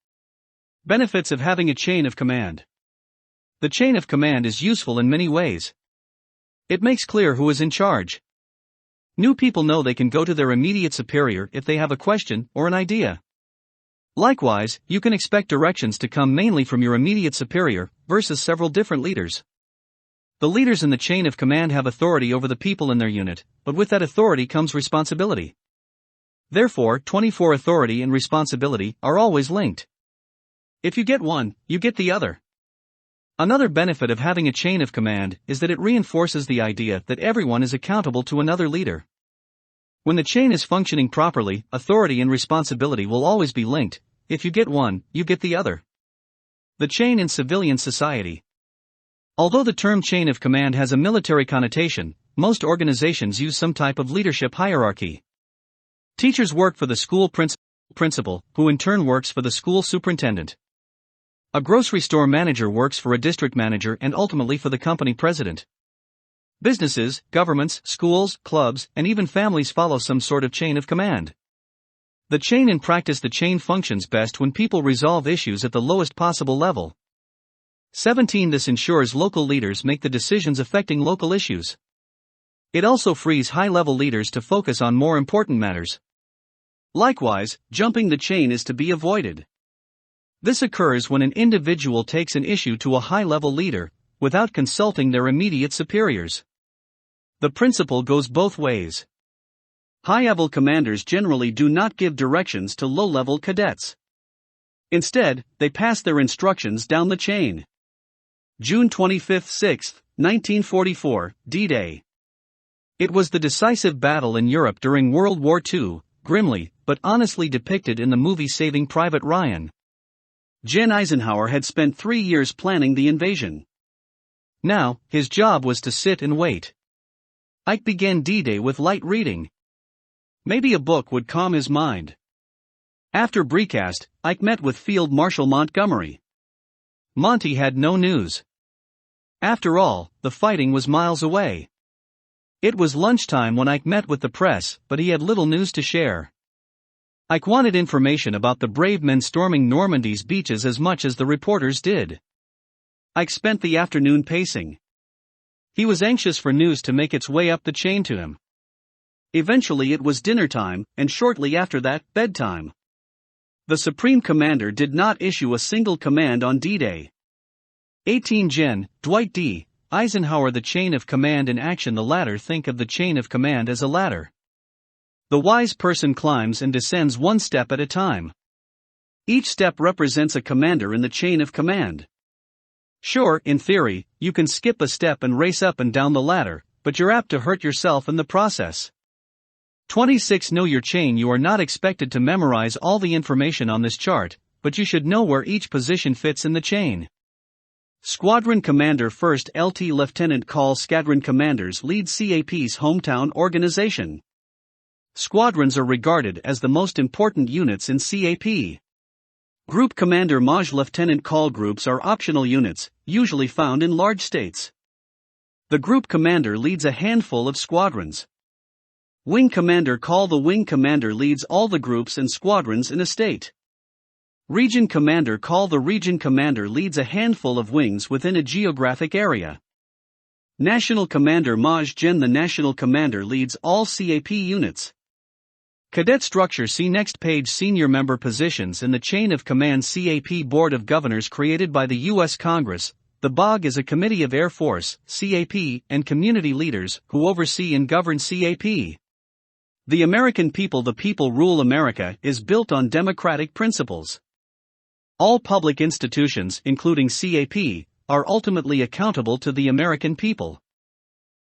Benefits of having a chain of command. The chain of command is useful in many ways. It makes clear who is in charge. New people know they can go to their immediate superior if they have a question or an idea. Likewise, you can expect directions to come mainly from your immediate superior, versus several different leaders. The leaders in the chain of command have authority over the people in their unit, but with that authority comes responsibility. Therefore, 24 authority and responsibility are always linked. If you get one, you get the other. Another benefit of having a chain of command is that it reinforces the idea that everyone is accountable to another leader. When the chain is functioning properly, authority and responsibility will always be linked. If you get one, you get the other. The chain in civilian society. Although the term chain of command has a military connotation, most organizations use some type of leadership hierarchy. Teachers work for the school principal, who in turn works for the school superintendent. A grocery store manager works for a district manager and ultimately for the company president. Businesses, governments, schools, clubs, and even families follow some sort of chain of command. The chain in practice. The chain functions best when people resolve issues at the lowest possible level. 17. This ensures local leaders make the decisions affecting local issues. It also frees high-level leaders to focus on more important matters. Likewise, jumping the chain is to be avoided. This occurs when an individual takes an issue to a high-level leader, without consulting their immediate superiors. The principle goes both ways. High-level commanders generally do not give directions to low-level cadets. Instead, they pass their instructions down the chain. June 25-6, 1944, D-Day. It was the decisive battle in Europe during World War II, grimly, but honestly depicted in the movie Saving Private Ryan. Jen Eisenhower had spent 3 years planning the invasion. Now, his job was to sit and wait. Ike began D-Day with light reading. Maybe a book would calm his mind. After Breakast, Ike met with Field Marshal Montgomery. Monty had no news. After all, the fighting was miles away. It was lunchtime when Ike met with the press, but he had little news to share. Ike wanted information about the brave men storming Normandy's beaches as much as the reporters did. Ike spent the afternoon pacing. He was anxious for news to make its way up the chain to him. Eventually it was dinner time, and shortly after that, bedtime. The Supreme Commander did not issue a single command on D-Day. 18 Gen. Dwight D. Eisenhower. The chain of command in action. The latter. Think of the chain of command as a ladder. The wise person climbs and descends one step at a time. Each step represents a commander in the chain of command. Sure, in theory, you can skip a step and race up and down the ladder, but you're apt to hurt yourself in the process. 26 Know your chain. You are not expected to memorize all the information on this chart, but you should know where each position fits in the chain. Squadron Commander. First LT Lieutenant Call. Squadron Commanders lead CAP's hometown organization. Squadrons are regarded as the most important units in CAP. Group Commander Maj Lieutenant Call groups are optional units, usually found in large states. The group commander leads a handful of squadrons. Wing Commander Call. The wing commander leads all the groups and squadrons in a state. Region Commander Call. The region commander leads a handful of wings within a geographic area. National Commander Maj Gen. The national commander leads all CAP units. Cadet structure. See next page. Senior member positions in the chain of command. CAP Board of Governors created by the U.S. Congress. The BOG is a committee of Air Force, CAP, and community leaders who oversee and govern CAP. The American people. The people rule America is built on democratic principles. All public institutions, including CAP, are ultimately accountable to the American people.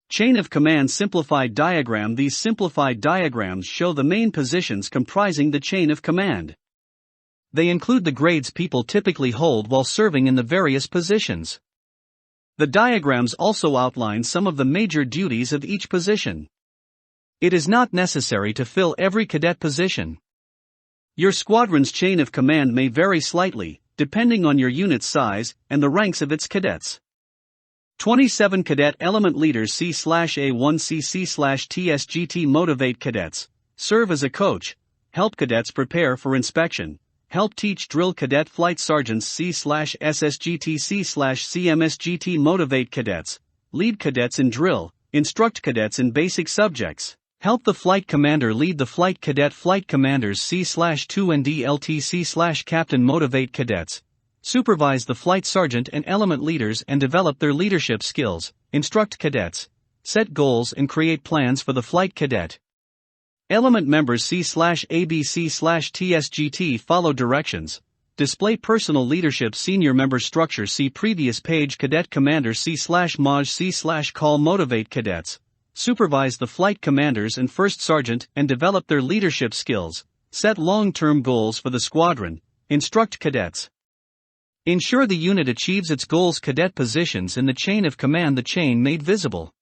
Chain of command simplified diagram. These simplified diagrams show the main positions comprising the chain of command. They include the grades people typically hold while serving in the various positions. The diagrams also outline some of the major duties of each position. It is not necessary to fill every cadet position. Your squadron's chain of command may vary slightly, depending on your unit's size and the ranks of its cadets. 27 Cadet Element Leaders. C/A1CC/TSGT Motivate cadets. Serve as a coach. Help cadets prepare for inspection. Help teach drill. Cadet Flight Sergeants. C/SSGT/CMSGT Motivate cadets. Lead cadets in drill. Instruct cadets in basic subjects. Help the flight commander lead the flight cadet. Flight commanders. C/2NDLTC/Captain Motivate cadets. Supervise the flight sergeant and element leaders and develop their leadership skills. Instruct cadets. Set goals and create plans for the flight cadet. Element members. C/ABC/TSGT follow directions. Display personal leadership. Senior member structure. See previous page. Cadet commander. C/Maj. C/Call Motivate cadets. Supervise the flight commanders and first sergeant and develop their leadership skills. Set long-term goals for the squadron. Instruct cadets. Ensure the unit achieves its goals. Cadet positions in the chain of command. The chain made visible.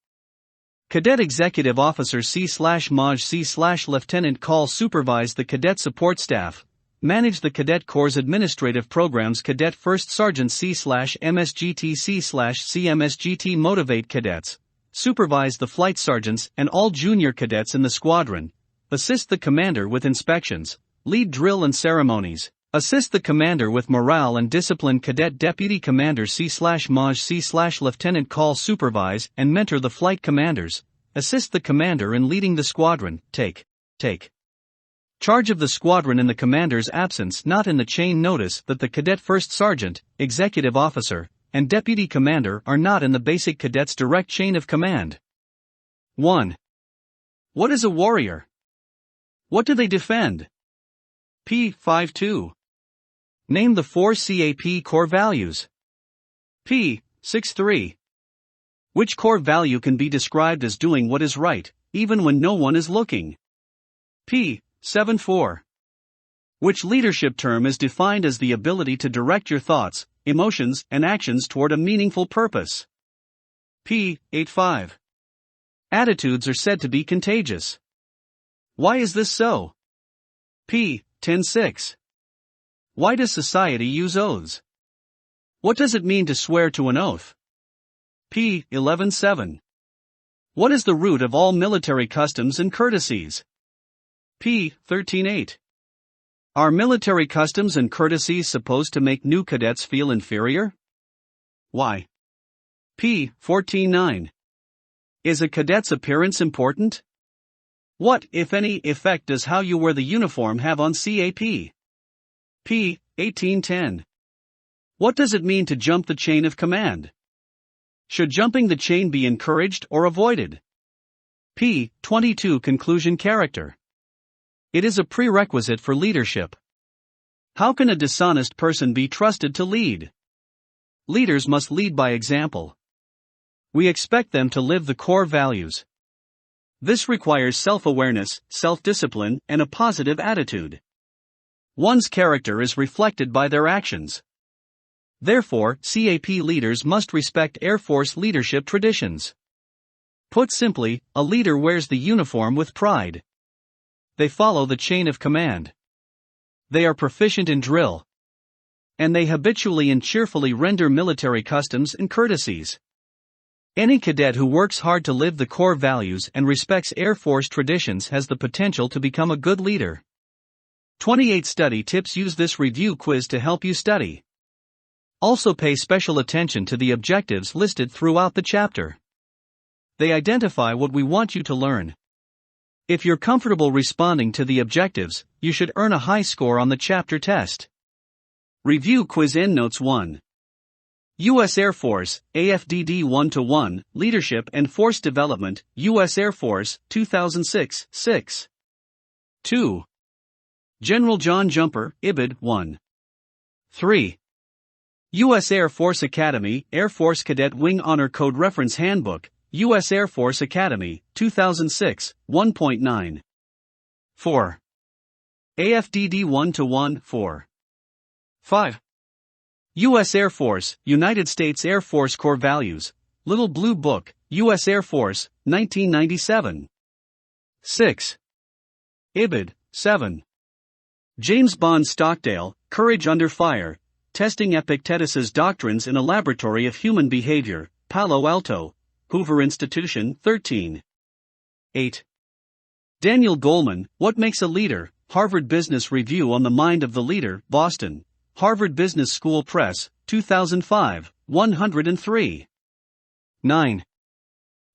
Cadet Executive Officer. C/Maj. C/Lieutenant Call. Supervise the cadet support staff. Manage the Cadet Corps' administrative programs. Cadet First Sergeant. C/MSGT. C/CMSGT Motivate cadets. Supervise the flight sergeants and all junior cadets in the squadron. Assist the commander with inspections. Lead drill and ceremonies. Assist the commander with morale and discipline. Cadet Deputy Commander. C/Maj. C/Lieutenant Call. Supervise and mentor the flight commanders. Assist the commander in leading the squadron. Take charge of the squadron in the commander's absence. Not in the chain. Notice that the cadet first sergeant, executive officer, and deputy commander are not in the basic cadet's direct chain of command. 1. What is a warrior? What do they defend? P. 5.2. Name the 4 CAP core values. P. 6.3. Which core value can be described as doing what is right, even when no one is looking? P. 7.4. Which leadership term is defined as the ability to direct your thoughts, emotions, and actions toward a meaningful purpose? P. 8.5. Attitudes are said to be contagious. Why is this so? P. 10.6. Why does society use oaths? What does it mean to swear to an oath? P. 11.7. What is the root of all military customs and courtesies? P. 13.8. Are military customs and courtesies supposed to make new cadets feel inferior? Why? P. 14.9. Is a cadet's appearance important? What, if any, effect does how you wear the uniform have on CAP? P. 18.10. What does it mean to jump the chain of command? Should jumping the chain be encouraged or avoided? P. 22. Conclusion. Character. It is a prerequisite for leadership. How can a dishonest person be trusted to lead? Leaders must lead by example. We expect them to live the core values. This requires self-awareness, self-discipline, and a positive attitude. One's character is reflected by their actions. Therefore, CAP leaders must respect Air Force leadership traditions. Put simply, a leader wears the uniform with pride. They follow the chain of command. They are proficient in drill. and they habitually and cheerfully render military customs and courtesies. Any cadet who works hard to live the core values and respects Air Force traditions has the potential to become a good leader. 28 study tips. Use this review quiz to help you study. Also pay special attention to the objectives listed throughout the chapter. They identify what we want you to learn. If you're comfortable responding to the objectives, you should earn a high score on the chapter test. Review quiz. Endnotes 1. U.S. Air Force, AFDD 1-1, Leadership and Force Development, U.S. Air Force, 2006, 6. 2. General John Jumper, IBID 1. 3. U.S. Air Force Academy, Air Force Cadet Wing Honor Code Reference Handbook, U.S. Air Force Academy, 2006, 1.9. 4. AFDD 1-1, 4. 5. U.S. Air Force, United States Air Force Core Values, Little Blue Book, U.S. Air Force, 1997. 6. IBID 7. James Bond Stockdale, Courage Under Fire, Testing Epictetus's Doctrines in a Laboratory of Human Behavior, Palo Alto, Hoover Institution, 13. 8. Daniel Goleman, What Makes a Leader, Harvard Business Review on the Mind of the Leader, Boston, Harvard Business School Press, 2005, 103. 9.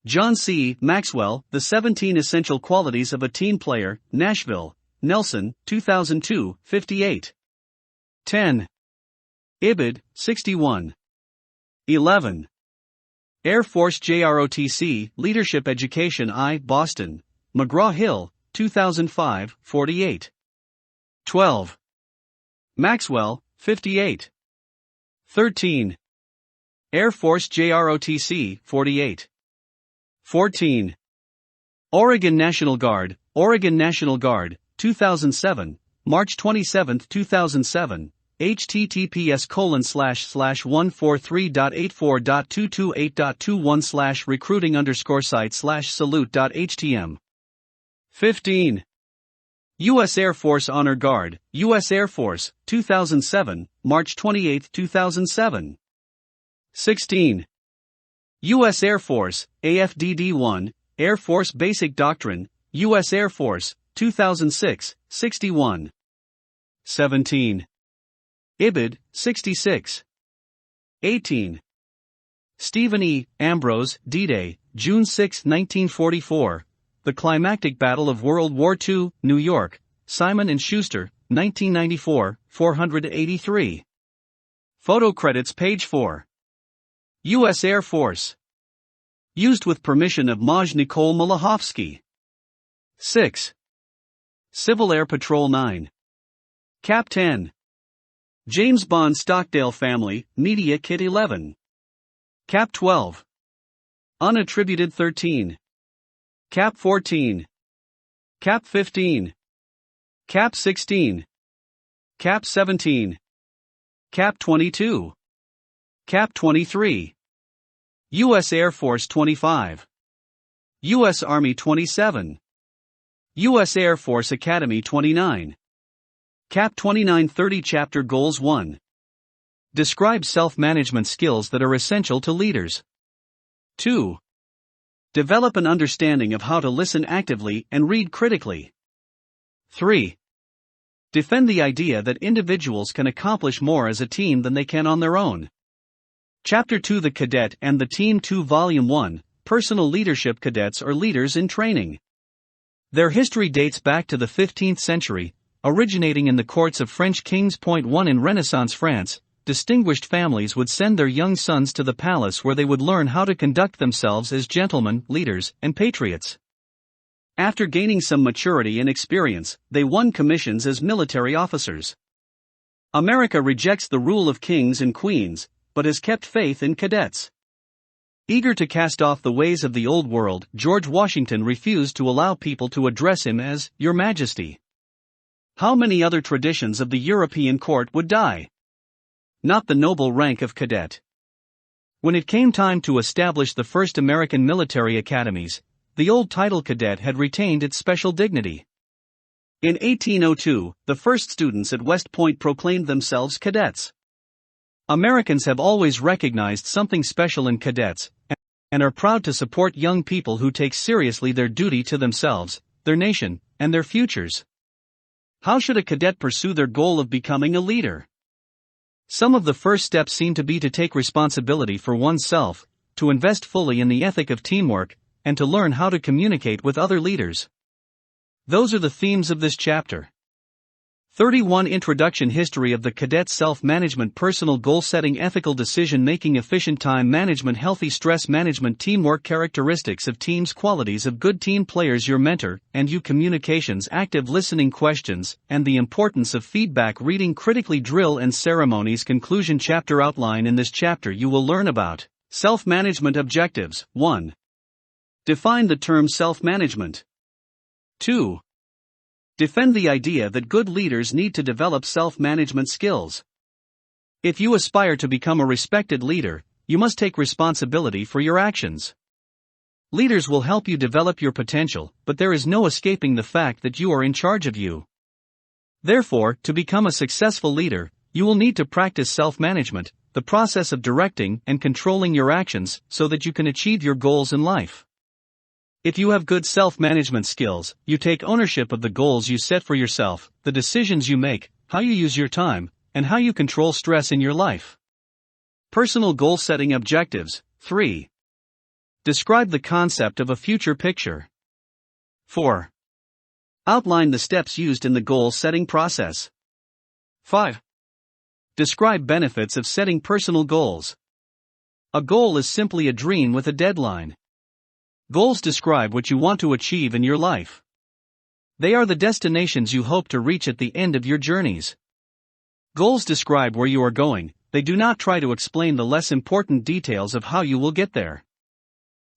John C. Maxwell, The 17 Essential Qualities of a Team Player, Nashville, Nelson, 2002, 58. 10. IBID 61. 11. Air Force JROTC, Leadership Education I, Boston, McGraw-Hill, 2005, 48. 12. Maxwell, 58. 13. Air Force JROTC, 48. 14. Oregon National Guard, 2007, March 27, 2007, https://143.84.228.21/recruiting_site/salute.htm. 15. U.S. Air Force Honor Guard, U.S. Air Force, 2007, March 28, 2007. 16. U.S. Air Force, AFDD-1, Air Force Basic Doctrine, U.S. Air Force, 2006, 61. 17. IBID 66. 18. Stephen E. Ambrose, D-Day, June 6, 1944. The Climactic Battle of World War II, New York, Simon & Schuster, 1994, 483. Photo credits. Page 4. U.S. Air Force. Used with permission of Maj Nicole Malahovsky. 6. Civil Air Patrol 9. Cap 10. James Bond Stockdale Family, Media Kit 11. Cap 12. Unattributed 13. Cap 14. Cap 15. Cap 16. Cap 17. Cap 22. Cap 23. U.S. Air Force 25. U.S. Army 27. U.S. Air Force Academy 29. Cap 2930. Chapter Goals 1. Describe self-management skills that are essential to leaders. 2. Develop an understanding of how to listen actively and read critically. 3. Defend the idea that individuals can accomplish more as a team than they can on their own. Chapter 2. The Cadet and the Team 2. Volume 1. Personal Leadership. Cadets are leaders in training. Their history dates back to the 15th century, originating in the courts of French kings. 1. In Renaissance France, distinguished families would send their young sons to the palace where they would learn how to conduct themselves as gentlemen, leaders, and patriots. After gaining some maturity and experience, they won commissions as military officers. America rejects the rule of kings and queens, but has kept faith in cadets. Eager to cast off the ways of the old world, George Washington refused to allow people to address him as Your Majesty. How many other traditions of the European court would die? Not the noble rank of cadet. When it came time to establish the first American military academies, the old title cadet had retained its special dignity. In 1802, the first students at West Point proclaimed themselves cadets. Americans have always recognized something special in cadets, and are proud to support young people who take seriously their duty to themselves, their nation, and their futures. How should a cadet pursue their goal of becoming a leader? Some of the first steps seem to be to take responsibility for oneself, to invest fully in the ethic of teamwork, and to learn how to communicate with other leaders. Those are the themes of this chapter. 31 Introduction History of the Cadet Self-Management Personal Goal-Setting Ethical Decision-Making Efficient Time Management Healthy Stress Management Teamwork Characteristics of Teams Qualities of Good Team Players Your Mentor and You Communications Active Listening Questions and the Importance of Feedback Reading Critically Drill and Ceremonies Conclusion Chapter Outline In this chapter you will learn about self-management objectives. 1. Define the term self-management. 2. Defend the idea that good leaders need to develop self-management skills. If you aspire to become a respected leader, you must take responsibility for your actions. Leaders will help you develop your potential, but there is no escaping the fact that you are in charge of you. Therefore, to become a successful leader, you will need to practice self-management, the process of directing and controlling your actions so that you can achieve your goals in life. If you have good self-management skills, you take ownership of the goals you set for yourself, the decisions you make, how you use your time, and how you control stress in your life. Personal goal setting objectives. 3. Describe the concept of a future picture. 4. Outline the steps used in the goal setting process. 5. Describe benefits of setting personal goals. A goal is simply a dream with a deadline. Goals describe what you want to achieve in your life. They are the destinations you hope to reach at the end of your journeys. Goals describe where you are going, they do not try to explain the less important details of how you will get there.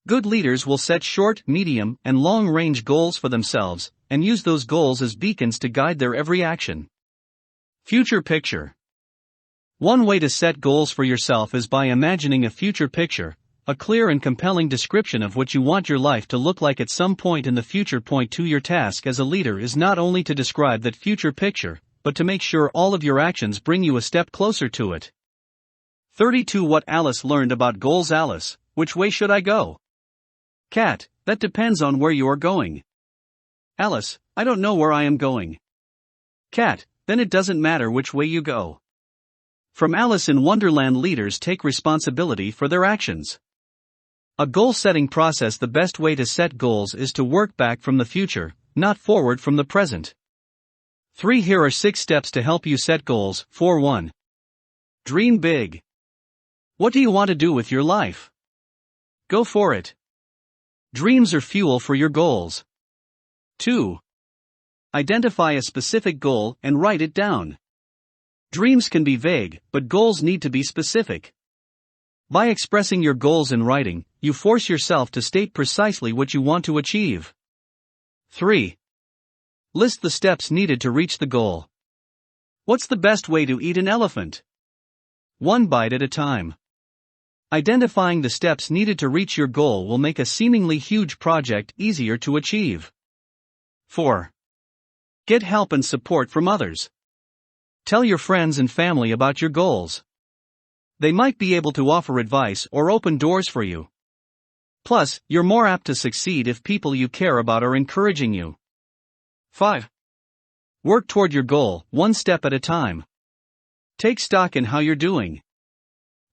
Good leaders will set short, medium, and long-range goals for themselves, and use those goals as beacons to guide their every action. Future picture. One way to set goals for yourself is by imagining a future picture, a clear and compelling description of what you want your life to look like at some point in the future. Point 2 Your task as a leader is not only to describe that future picture, but to make sure all of your actions bring you a step closer to it. 32 What Alice learned about goals. Alice, which way should I go? Cat, that depends on where you are going. Alice, I don't know where I am going. Cat, then it doesn't matter which way you go. From Alice in Wonderland, leaders take responsibility for their actions. A goal-setting process. The best way to set goals is to work back from the future, not forward from the present. 3 Here are 6 steps to help you set goals. 1. Dream big. What do you want to do with your life? Go for it. Dreams are fuel for your goals. 2. Identify a specific goal and write it down. Dreams can be vague, but goals need to be specific. By expressing your goals in writing, you force yourself to state precisely what you want to achieve. 3. List the steps needed to reach the goal. What's the best way to eat an elephant? 1 bite at a time. Identifying the steps needed to reach your goal will make a seemingly huge project easier to achieve. 4. Get help and support from others. Tell your friends and family about your goals. They might be able to offer advice or open doors for you. Plus, you're more apt to succeed if people you care about are encouraging you. 5. Work toward your goal, 1 step at a time. Take stock in how you're doing.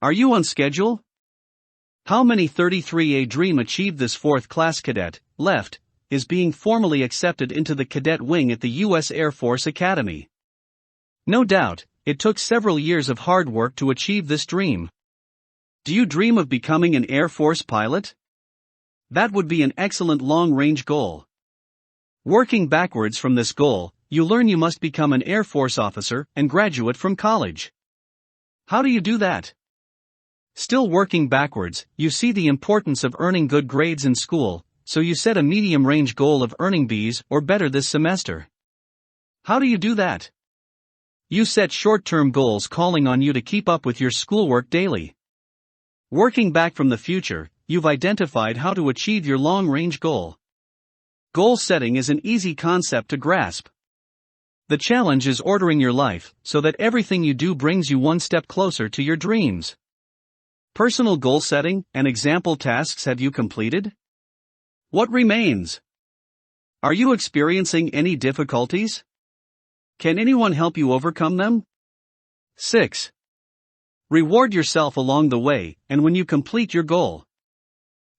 Are you on schedule? How many 33A Dream achieved? This 4th class cadet, left, is being formally accepted into the cadet wing at the U.S. Air Force Academy. No doubt, it took several years of hard work to achieve this dream. Do you dream of becoming an Air Force pilot? That would be an excellent long-range goal. Working backwards from this goal, you learn you must become an Air Force officer and graduate from college. How do you do that? Still working backwards, you see the importance of earning good grades in school, so you set a medium-range goal of earning B's or better this semester. How do you do that? You set short-term goals calling on you to keep up with your schoolwork daily. Working back from the future, you've identified how to achieve your long-range goal. Goal setting is an easy concept to grasp. The challenge is ordering your life so that everything you do brings you one step closer to your dreams. Personal goal setting and example tasks have you completed? What remains? Are you experiencing any difficulties? Can anyone help you overcome them? 6. Reward yourself along the way and when you complete your goal.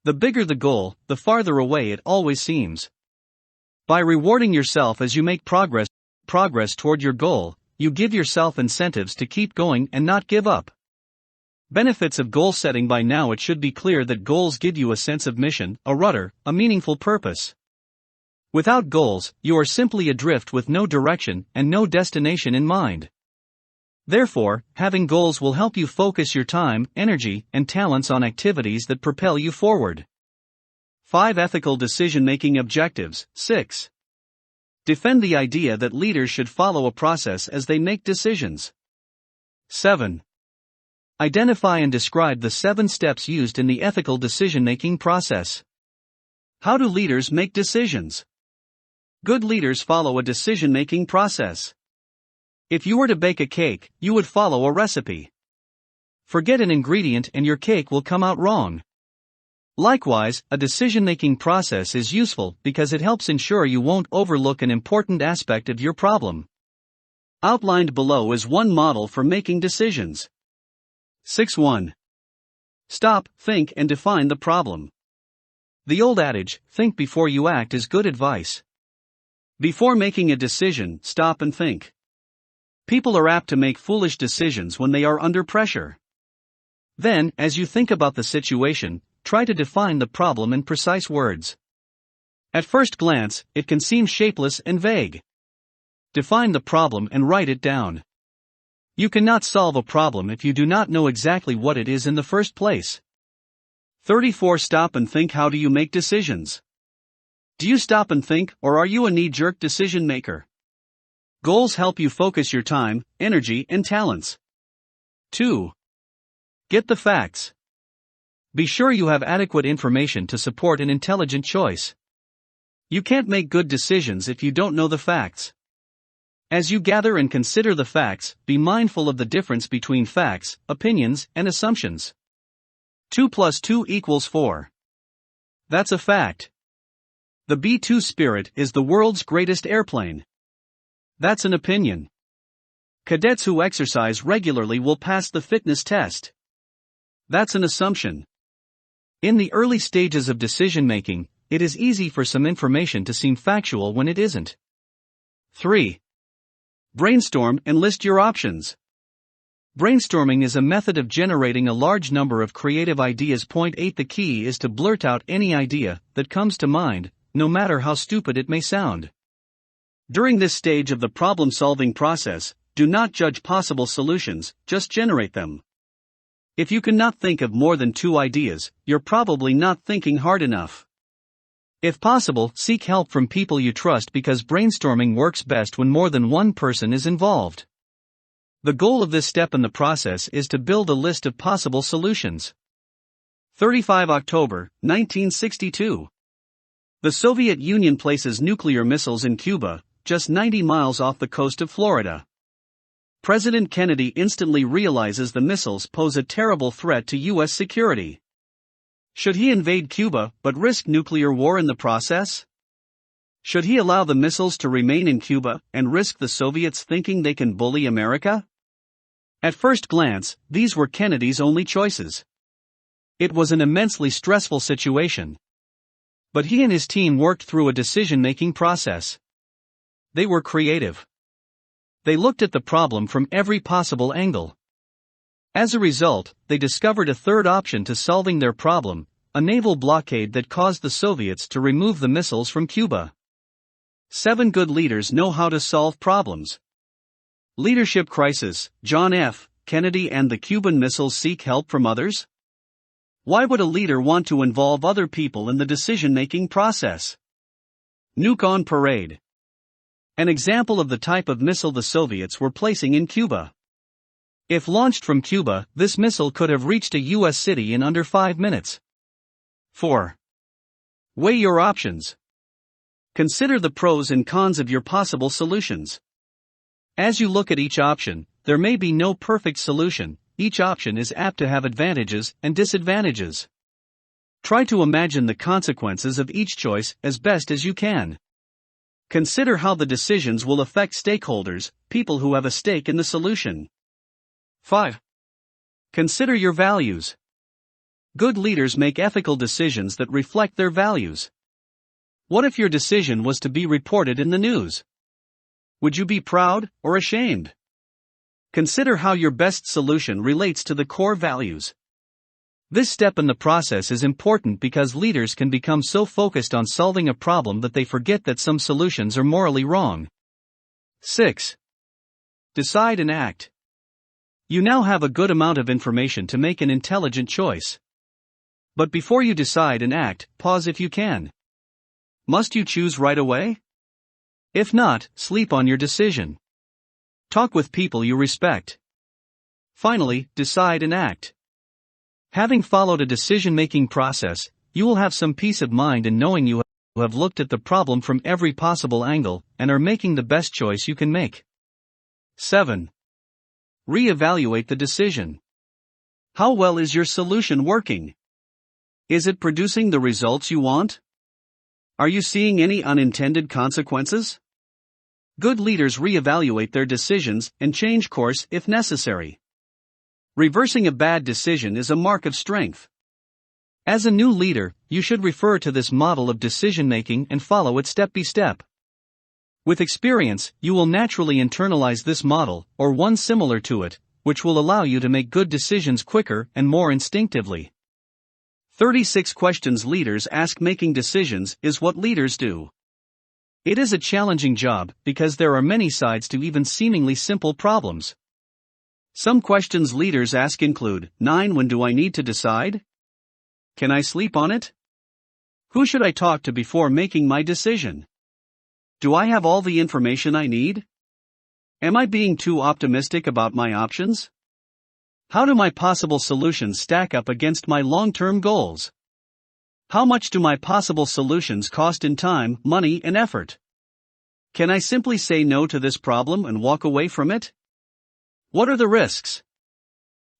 The bigger the goal, the farther away it always seems. By rewarding yourself as you make progress toward your goal, you give yourself incentives to keep going and not give up. Benefits of goal setting. By now it should be clear that goals give you a sense of mission, a rudder, a meaningful purpose. Without goals, you are simply adrift with no direction and no destination in mind. Therefore, having goals will help you focus your time, energy, and talents on activities that propel you forward. 5 Ethical decision-making objectives. 6. Defend the idea that leaders should follow a process as they make decisions. 7. Identify and describe the 7 steps used in the ethical decision-making process. How do leaders make decisions? Good leaders follow a decision-making process. If you were to bake a cake, you would follow a recipe. Forget an ingredient and your cake will come out wrong. Likewise, a decision-making process is useful because it helps ensure you won't overlook an important aspect of your problem. Outlined below is one model for making decisions. 6.1. Stop, think and define the problem. The old adage, think before you act, is good advice. Before making a decision, stop and think. People are apt to make foolish decisions when they are under pressure. Then, as you think about the situation, try to define the problem in precise words. At first glance, it can seem shapeless and vague. Define the problem and write it down. You cannot solve a problem if you do not know exactly what it is in the first place. 34 Stop and think. How do you make decisions? Do you stop and think, or are you a knee-jerk decision maker? Goals help you focus your time, energy, and talents. 2. Get the facts. Be sure you have adequate information to support an intelligent choice. You can't make good decisions if you don't know the facts. As you gather and consider the facts, be mindful of the difference between facts, opinions, and assumptions. 2 + 2 = 4. That's a fact. The B-2 Spirit is the world's greatest airplane. That's an opinion. Cadets who exercise regularly will pass the fitness test. That's an assumption. In the early stages of decision-making, it is easy for some information to seem factual when it isn't. 3. Brainstorm and list your options. Brainstorming is a method of generating a large number of creative ideas. 8. The key is to blurt out any idea that comes to mind, no matter how stupid it may sound. During this stage of the problem-solving process, do not judge possible solutions, just generate them. If you cannot think of more than 2 ideas, you're probably not thinking hard enough. If possible, seek help from people you trust because brainstorming works best when more than one person is involved. The goal of this step in the process is to build a list of possible solutions. 35 October, 1962. The Soviet Union places nuclear missiles in Cuba, just 90 miles off the coast of Florida. President Kennedy instantly realizes the missiles pose a terrible threat to U.S. security. Should he invade Cuba but risk nuclear war in the process? Should he allow the missiles to remain in Cuba and risk the Soviets thinking they can bully America? At first glance, these were Kennedy's only choices. It was an immensely stressful situation. But he and his team worked through a decision-making process. They were creative. They looked at the problem from every possible angle. As a result, they discovered a third option to solving their problem, a naval blockade that caused the Soviets to remove the missiles from Cuba. 7 Good leaders know how to solve problems. Leadership crisis. John F. Kennedy and the Cuban missiles seek help from others? Why would a leader want to involve other people in the decision-making process? Nuke on parade. An example of the type of missile the Soviets were placing in Cuba. If launched from Cuba, this missile could have reached a U.S. city in under 5 minutes. 4. Weigh your options. Consider the pros and cons of your possible solutions. As you look at each option, there may be no perfect solution. Each option is apt to have advantages and disadvantages. Try to imagine the consequences of each choice as best as you can. Consider how the decisions will affect stakeholders, people who have a stake in the solution. 5. Consider your values. Good leaders make ethical decisions that reflect their values. What if your decision was to be reported in the news? Would you be proud or ashamed? Consider how your best solution relates to the core values. This step in the process is important because leaders can become so focused on solving a problem that they forget that some solutions are morally wrong. 6. Decide and act. You now have a good amount of information to make an intelligent choice. But before you decide and act, pause if you can. Must you choose right away? If not, sleep on your decision. Talk with people you respect. Finally, decide and act. Having followed a decision-making process, you will have some peace of mind in knowing you have looked at the problem from every possible angle and are making the best choice you can make. 7. Re-evaluate the decision. How well is your solution working? Is it producing the results you want? Are you seeing any unintended consequences? Good leaders re-evaluate their decisions and change course if necessary. Reversing a bad decision is a mark of strength. As a new leader, you should refer to this model of decision-making and follow it step by step. With experience, you will naturally internalize this model, or one similar to it, which will allow you to make good decisions quicker and more instinctively. 36 questions leaders ask making decisions is what leaders do. It is a challenging job because there are many sides to even seemingly simple problems. Some questions leaders ask include: 9. When do I need to decide? Can I sleep on it? Who should I talk to before making my decision? Do I have all the information I need? Am I being too optimistic about my options? How do my possible solutions stack up against my long-term goals? How much do my possible solutions cost in time, money, and effort? Can I simply say no to this problem and walk away from it? What are the risks?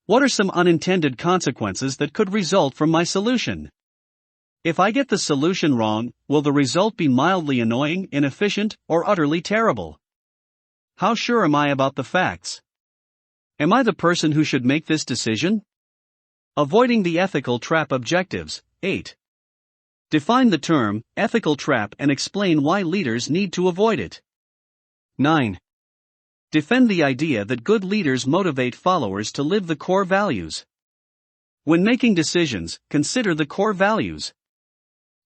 What are some unintended consequences that could result from my solution? If I get the solution wrong, will the result be mildly annoying, inefficient, or utterly terrible? How sure am I about the facts? Am I the person who should make this decision? Avoiding the ethical trap objectives. 8. Define the term, ethical trap, and explain why leaders need to avoid it. 9. Defend the idea that good leaders motivate followers to live the core values. When making decisions, consider the core values.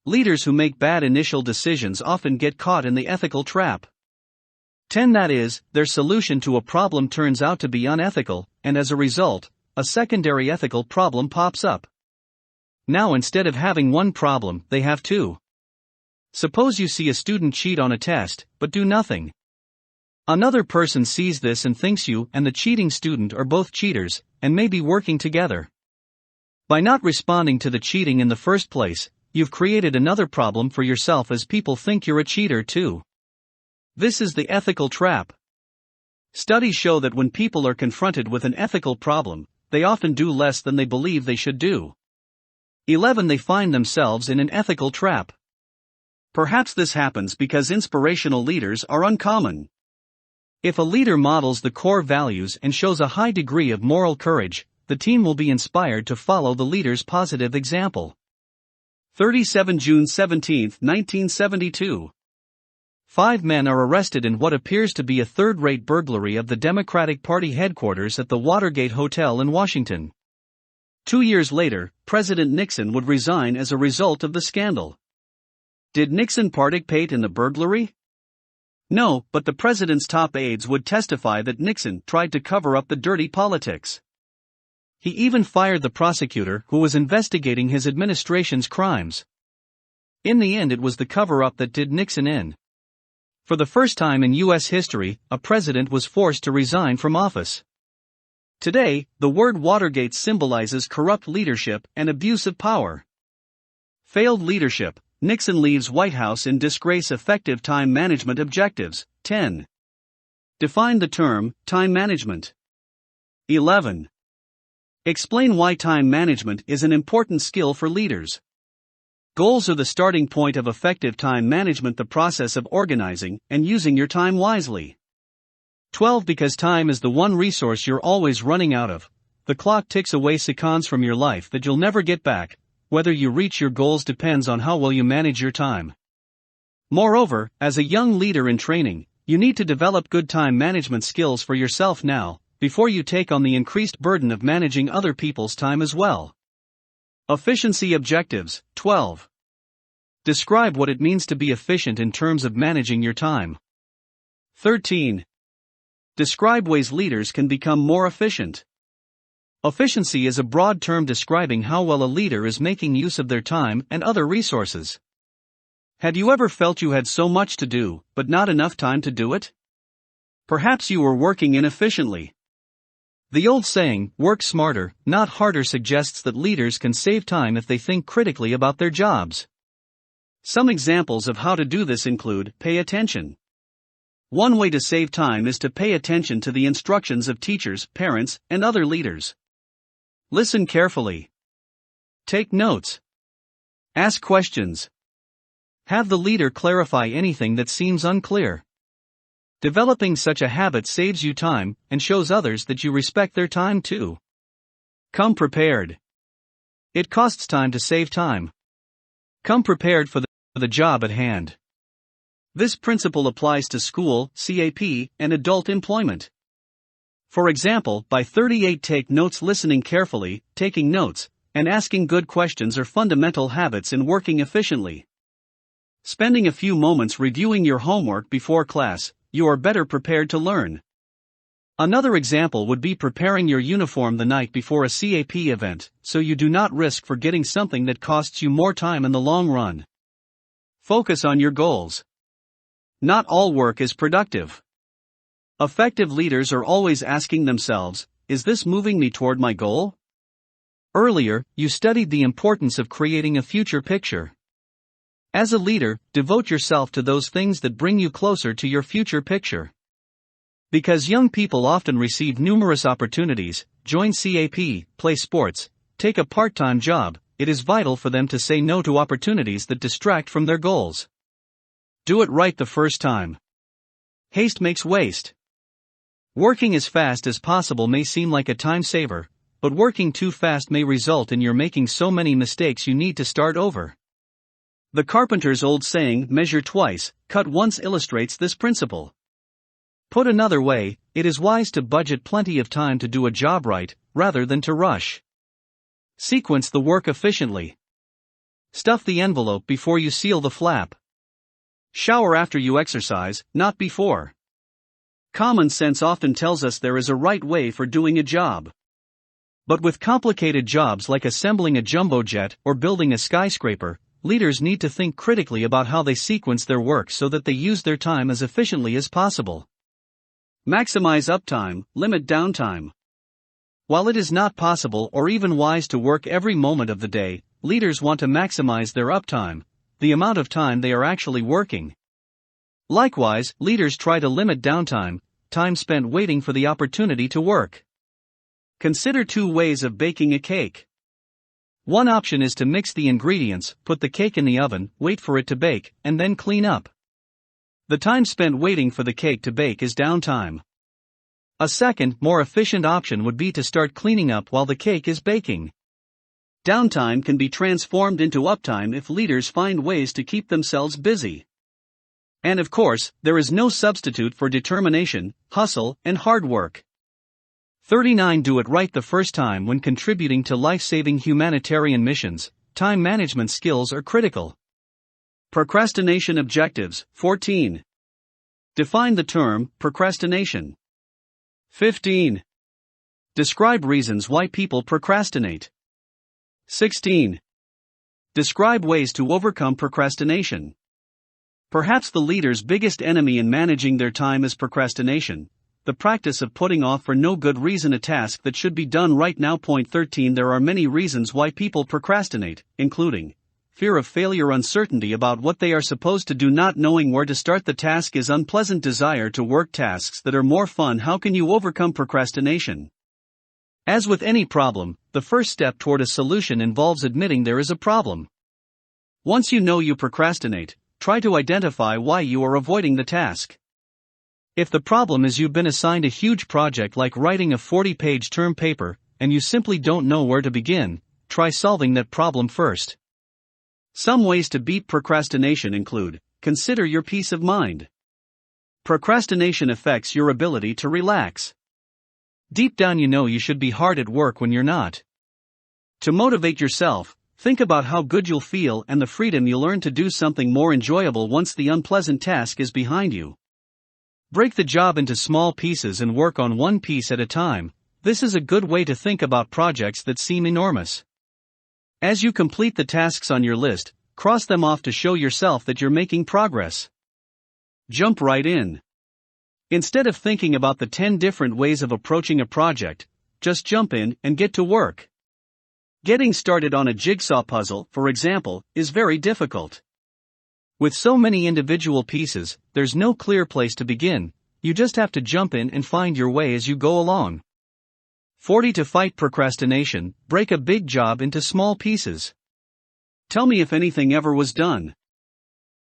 Leaders who make bad initial decisions often get caught in the ethical trap. 10. That is, their solution to a problem turns out to be unethical, and as a result, a secondary ethical problem pops up. Now instead of having one problem, they have two. Suppose you see a student cheat on a test, but do nothing. Another person sees this and thinks you and the cheating student are both cheaters, and may be working together. By not responding to the cheating in the first place, you've created another problem for yourself as people think you're a cheater too. This is the ethical trap. Studies show that when people are confronted with an ethical problem, they often do less than they believe they should do. 11. They find themselves in an ethical trap. Perhaps this happens because inspirational leaders are uncommon. If a leader models the core values and shows a high degree of moral courage, the team will be inspired to follow the leader's positive example. 37 June 17, 1972. 5 men are arrested in what appears to be a third-rate burglary of the Democratic Party headquarters at the Watergate Hotel in Washington. 2 years later, President Nixon would resign as a result of the scandal. Did Nixon participate in the burglary? No, but the president's top aides would testify that Nixon tried to cover up the dirty politics. He even fired the prosecutor who was investigating his administration's crimes. In the end, it was the cover-up that did Nixon in. For the first time in U.S. history, a president was forced to resign from office. Today, the word Watergate symbolizes corrupt leadership and abuse of power. Failed leadership. Nixon leaves White House in disgrace. Effective time management objectives. 10. Define the term, time management. 11. Explain why time management is an important skill for leaders. Goals are the starting point of effective time management, the process of organizing and using your time wisely. 12. Because time is the one resource you're always running out of. The clock ticks away seconds from your life that you'll never get back. Whether you reach your goals depends on how well you manage your time. Moreover, as a young leader in training, you need to develop good time management skills for yourself now, before you take on the increased burden of managing other people's time as well. Efficiency objectives. 12. Describe what it means to be efficient in terms of managing your time. 13. Describe ways leaders can become more efficient. Efficiency is a broad term describing how well a leader is making use of their time and other resources. Had you ever felt you had so much to do, but not enough time to do it? Perhaps you were working inefficiently. The old saying, work smarter, not harder, suggests that leaders can save time if they think critically about their jobs. Some examples of how to do this include, pay attention. One way to save time is to pay attention to the instructions of teachers, parents, and other leaders. Listen carefully. Take notes. Ask questions. Have the leader clarify anything that seems unclear. Developing such a habit saves you time and shows others that you respect their time too. Come prepared. It costs time to save time. Come prepared for the job at hand. This principle applies to school, CAP, and adult employment. For example, by 38, take notes. Listening carefully, taking notes, and asking good questions are fundamental habits in working efficiently. Spending a few moments reviewing your homework before class, you are better prepared to learn. Another example would be preparing your uniform the night before a CAP event, so you do not risk forgetting something that costs you more time in the long run. Focus on your goals. Not all work is productive. Effective leaders are always asking themselves, is this moving me toward my goal? Earlier, you studied the importance of creating a future picture. As a leader, devote yourself to those things that bring you closer to your future picture. Because young people often receive numerous opportunities, join CAP, play sports, take a part-time job, it is vital for them to say no to opportunities that distract from their goals. Do it right the first time. Haste makes waste. Working as fast as possible may seem like a time saver, but working too fast may result in your making so many mistakes you need to start over. The carpenter's old saying, measure twice, cut once, illustrates this principle. Put another way, it is wise to budget plenty of time to do a job right, rather than to rush. Sequence the work efficiently. Stuff the envelope before you seal the flap. Shower after you exercise, not before. Common sense often tells us there is a right way for doing a job. But with complicated jobs like assembling a jumbo jet or building a skyscraper, leaders need to think critically about how they sequence their work so that they use their time as efficiently as possible. Maximize uptime, limit downtime. While it is not possible or even wise to work every moment of the day, leaders want to maximize their uptime, the amount of time they are actually working. Likewise, leaders try to limit downtime, time spent waiting for the opportunity to work. Consider two ways of baking a cake. One option is to mix the ingredients, put the cake in the oven, wait for it to bake, and then clean up. The time spent waiting for the cake to bake is downtime. A second, more efficient option would be to start cleaning up while the cake is baking. Downtime can be transformed into uptime if leaders find ways to keep themselves busy. And of course, there is no substitute for determination, hustle, and hard work. 39. Do it right the first time. When contributing to life-saving humanitarian missions, time management skills are critical. Procrastination objectives. 14. Define the term, procrastination. 15. Describe reasons why people procrastinate. 16. Describe ways to overcome procrastination. Perhaps the leader's biggest enemy in managing their time is procrastination, the practice of putting off for no good reason a task that should be done right now. Point 13. There are many reasons why people procrastinate, including fear of failure, uncertainty about what they are supposed to do, not knowing where to start the task is unpleasant, desire to work tasks that are more fun. How can you overcome procrastination? As with any problem, the first step toward a solution involves admitting there is a problem. Once you know you procrastinate, try to identify why you are avoiding the task. If the problem is you've been assigned a huge project like writing a 40-page term paper, and you simply don't know where to begin, try solving that problem first. Some ways to beat procrastination include: consider your peace of mind. Procrastination affects your ability to relax. Deep down you know you should be hard at work when you're not. To motivate yourself, think about how good you'll feel and the freedom you'll earn to do something more enjoyable once the unpleasant task is behind you. Break the job into small pieces and work on one piece at a time. This is a good way to think about projects that seem enormous. As you complete the tasks on your list, cross them off to show yourself that you're making progress. Jump right in. Instead of thinking about the 10 different ways of approaching a project, just jump in and get to work. Getting started on a jigsaw puzzle, for example, is very difficult. With so many individual pieces, there's no clear place to begin. You just have to jump in and find your way as you go along. 40 To fight procrastination, break a big job into small pieces. Tell me if anything ever was done.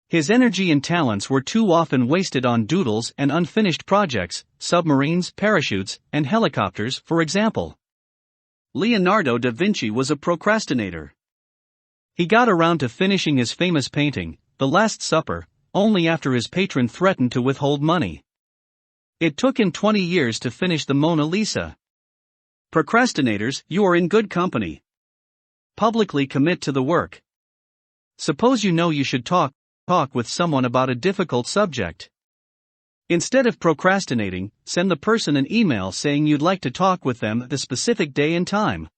His energy and talents were too often wasted on doodles and unfinished projects, submarines, parachutes, and helicopters, for example. Leonardo da Vinci was a procrastinator. He got around to finishing his famous painting, The Last Supper, only after his patron threatened to withhold money. It took him 20 years to finish the Mona Lisa. Procrastinators, you are in good company. Publicly commit to the work. Suppose you know you should talk with someone about a difficult subject. Instead of procrastinating, send the person an email saying you'd like to talk with them at a specific day and time.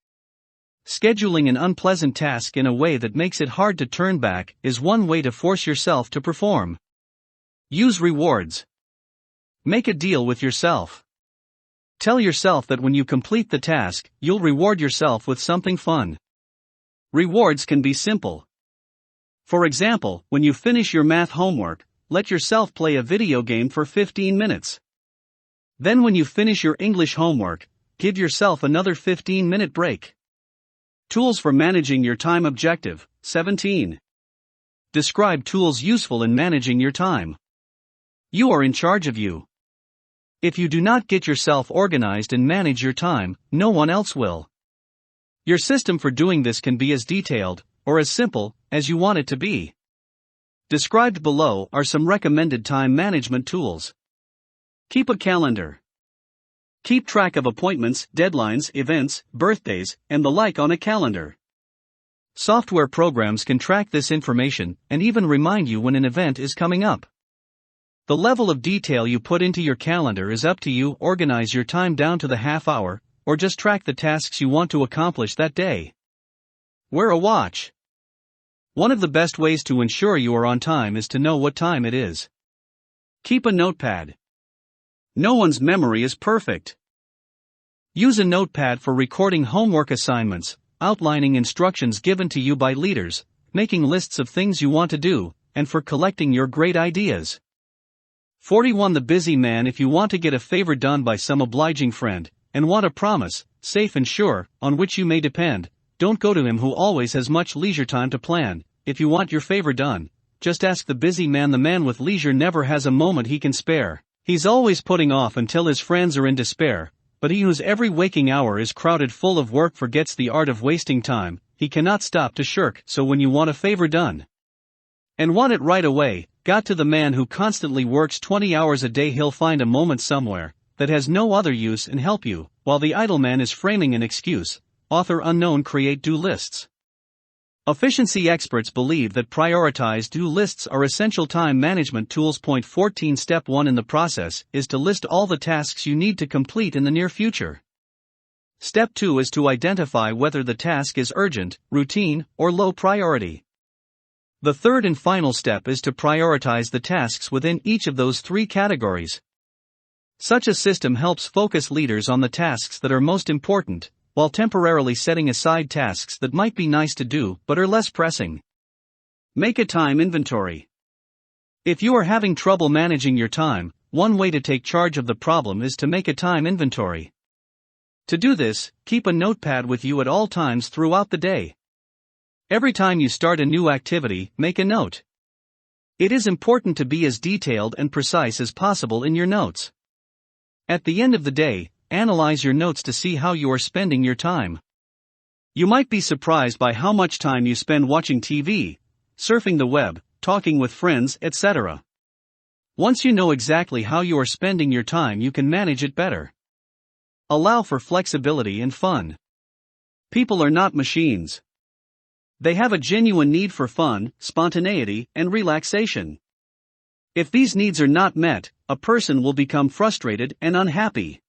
Scheduling an unpleasant task in a way that makes it hard to turn back is one way to force yourself to perform. Use rewards. Make a deal with yourself. Tell yourself that when you complete the task, you'll reward yourself with something fun. Rewards can be simple. For example, when you finish your math homework, let yourself play a video game for 15 minutes. Then when you finish your English homework, give yourself another 15-minute break. Tools for managing your time. Objective 17. Describe tools useful in managing your time. You are in charge of you. If you do not get yourself organized and manage your time, no one else will. Your system for doing this can be as detailed, or as simple, as you want it to be. Described below are some recommended time management tools. Keep a calendar. Keep track of appointments, deadlines, events, birthdays, and the like on a calendar. Software programs can track this information and even remind you when an event is coming up. The level of detail you put into your calendar is up to you. Organize your time down to the half hour, or just track the tasks you want to accomplish that day. Wear a watch. One of the best ways to ensure you are on time is to know what time it is. Keep a notepad. No one's memory is perfect. Use a notepad for recording homework assignments, outlining instructions given to you by leaders, making lists of things you want to do, and for collecting your great ideas. 41 The busy man. If you want to get a favor done by some obliging friend, and want a promise, safe and sure, on which you may depend, don't go to him who always has much leisure time to plan. If you want your favor done, just ask the busy man. The man with leisure never has a moment he can spare. He's always putting off until his friends are in despair, but he whose every waking hour is crowded full of work forgets the art of wasting time. He cannot stop to shirk. So when you want a favor done, and want it right away, got to the man who constantly works 20 hours a day. He'll find a moment somewhere that has no other use and help you, while the idle man is framing an excuse. Author unknown. Create do lists. Efficiency experts believe that prioritized do lists are essential time management tools. Point 14 Step 1 in the process is to list all the tasks you need to complete in the near future. Step 2 is to identify whether the task is urgent, routine, or low priority. The third and final step is to prioritize the tasks within each of those three categories. Such a system helps focus leaders on the tasks that are most important, while temporarily setting aside tasks that might be nice to do but are less pressing. Make a time inventory. If you are having trouble managing your time, one way to take charge of the problem is to make a time inventory. To do this, keep a notepad with you at all times throughout the day. Every time you start a new activity, make a note. It is important to be as detailed and precise as possible in your notes. At the end of the day, analyze your notes to see how you are spending your time. You might be surprised by how much time you spend watching TV, surfing the web, talking with friends, etc. Once you know exactly how you are spending your time, you can manage it better. Allow for flexibility and fun. People are not machines. They have a genuine need for fun, spontaneity, and relaxation. If these needs are not met, a person will become frustrated and unhappy.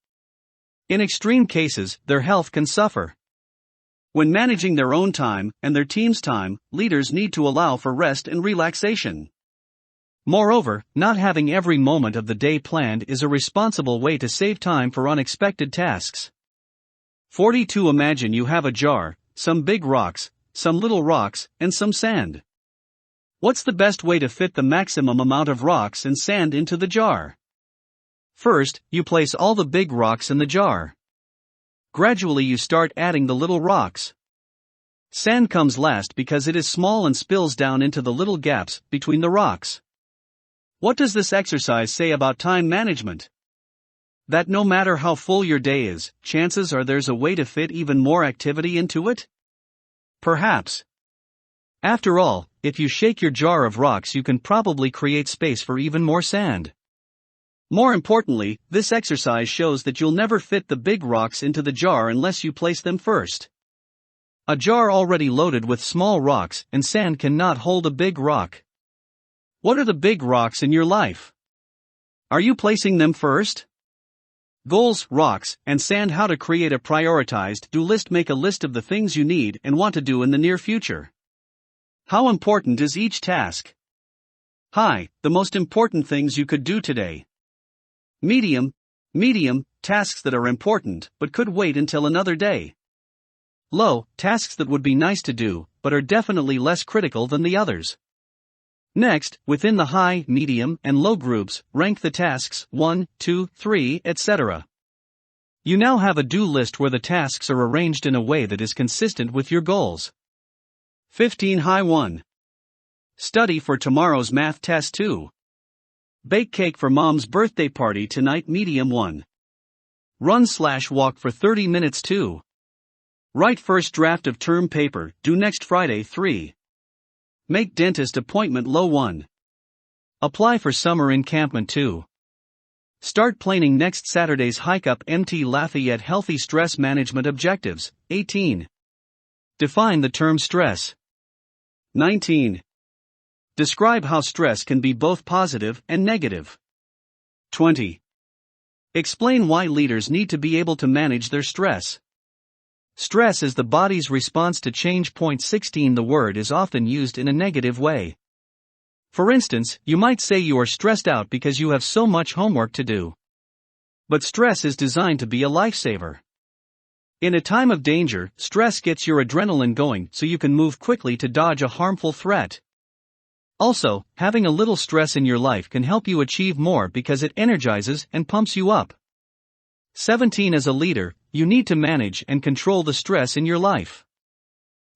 In extreme cases, their health can suffer. When managing their own time and their team's time, leaders need to allow for rest and relaxation. Moreover, not having every moment of the day planned is a responsible way to save time for unexpected tasks. 42. Imagine you have a jar, some big rocks, some little rocks, and some sand. What's the best way to fit the maximum amount of rocks and sand into the jar? First, you place all the big rocks in the jar. Gradually you start adding the little rocks. Sand comes last because it is small and spills down into the little gaps between the rocks. What does this exercise say about time management? That no matter how full your day is, chances are there's a way to fit even more activity into it? Perhaps. After all, if you shake your jar of rocks, you can probably create space for even more sand. More importantly, this exercise shows that you'll never fit the big rocks into the jar unless you place them first. A jar already loaded with small rocks and sand cannot hold a big rock. What are the big rocks in your life? Are you placing them first? Goals, rocks, and sand. How to create a prioritized do list. Make a list of the things you need and want to do in the near future. How important is each task? High, the most important things you could do today. Medium, tasks that are important but could wait until another day. Low, tasks that would be nice to do but are definitely less critical than the others. Next, within the high, medium, and low groups, rank the tasks 1, 2, 3, etc. You now have a do list where the tasks are arranged in a way that is consistent with your goals. 15. High 1. Study for tomorrow's math test 2. Bake cake for mom's birthday party tonight. Medium 1. Run/walk for 30 minutes 2. Write first draft of term paper, due next Friday. 3. Make dentist appointment. Low 1. Apply for summer encampment. 2. Start planning next Saturday's hike up Mt. Lafayette. Healthy stress management objectives. 18. Define the term stress. 19. Describe how stress can be both positive and negative. 20. Explain why leaders need to be able to manage their stress. Stress is the body's response to change. 16. The word is often used in a negative way. For instance, you might say you are stressed out because you have so much homework to do. But stress is designed to be a lifesaver. In a time of danger, stress gets your adrenaline going so you can move quickly to dodge a harmful threat. Also, having a little stress in your life can help you achieve more because it energizes and pumps you up. 17. As a leader, you need to manage and control the stress in your life.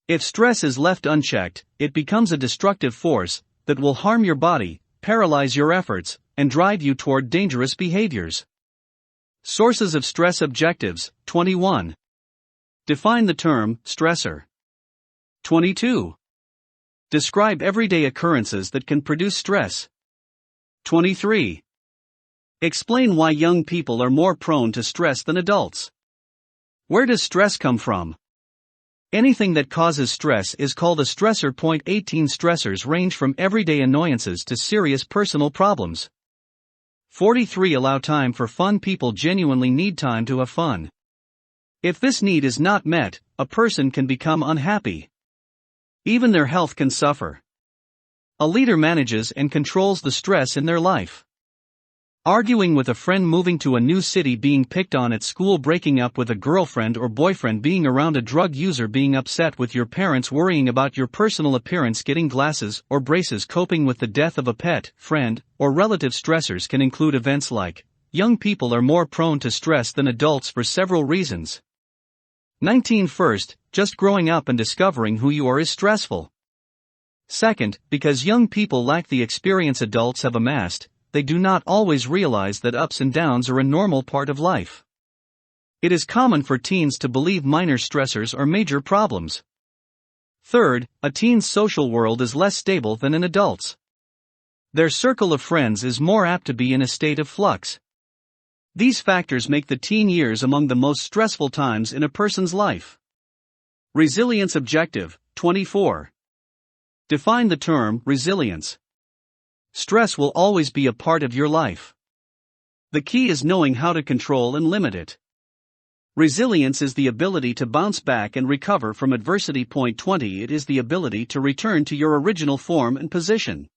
If stress is left unchecked, it becomes a destructive force that will harm your body, paralyze your efforts, and drive you toward dangerous behaviors. Sources of stress. Objectives. 21. Define the term stressor. 22. Describe everyday occurrences that can produce stress. 23. Explain why young people are more prone to stress than adults. Where does stress come from? Anything that causes stress is called a stressor. 18. Stressors range from everyday annoyances to serious personal problems. 43. Allow time for fun. People genuinely need time to have fun. If this need is not met, a person can become unhappy. Even their health can suffer. A leader manages and controls the stress in their life. Arguing with a friend, moving to a new city, being picked on at school, breaking up with a girlfriend or boyfriend, being around a drug user, being upset with your parents, worrying about your personal appearance, getting glasses or braces, coping with the death of a pet, friend, or relative. Stressors can include events like: young people are more prone to stress than adults for several reasons. 19. First, just growing up and discovering who you are is stressful. Second, because young people lack the experience adults have amassed, they do not always realize that ups and downs are a normal part of life. It is common for teens to believe minor stressors are major problems. Third, a teen's social world is less stable than an adult's. Their circle of friends is more apt to be in a state of flux. These factors make the teen years among the most stressful times in a person's life. Resilience objective, 24. Define the term resilience. Stress will always be a part of your life. The key is knowing how to control and limit it. Resilience is the ability to bounce back and recover from adversity. 20. It is the ability to return to your original form and position.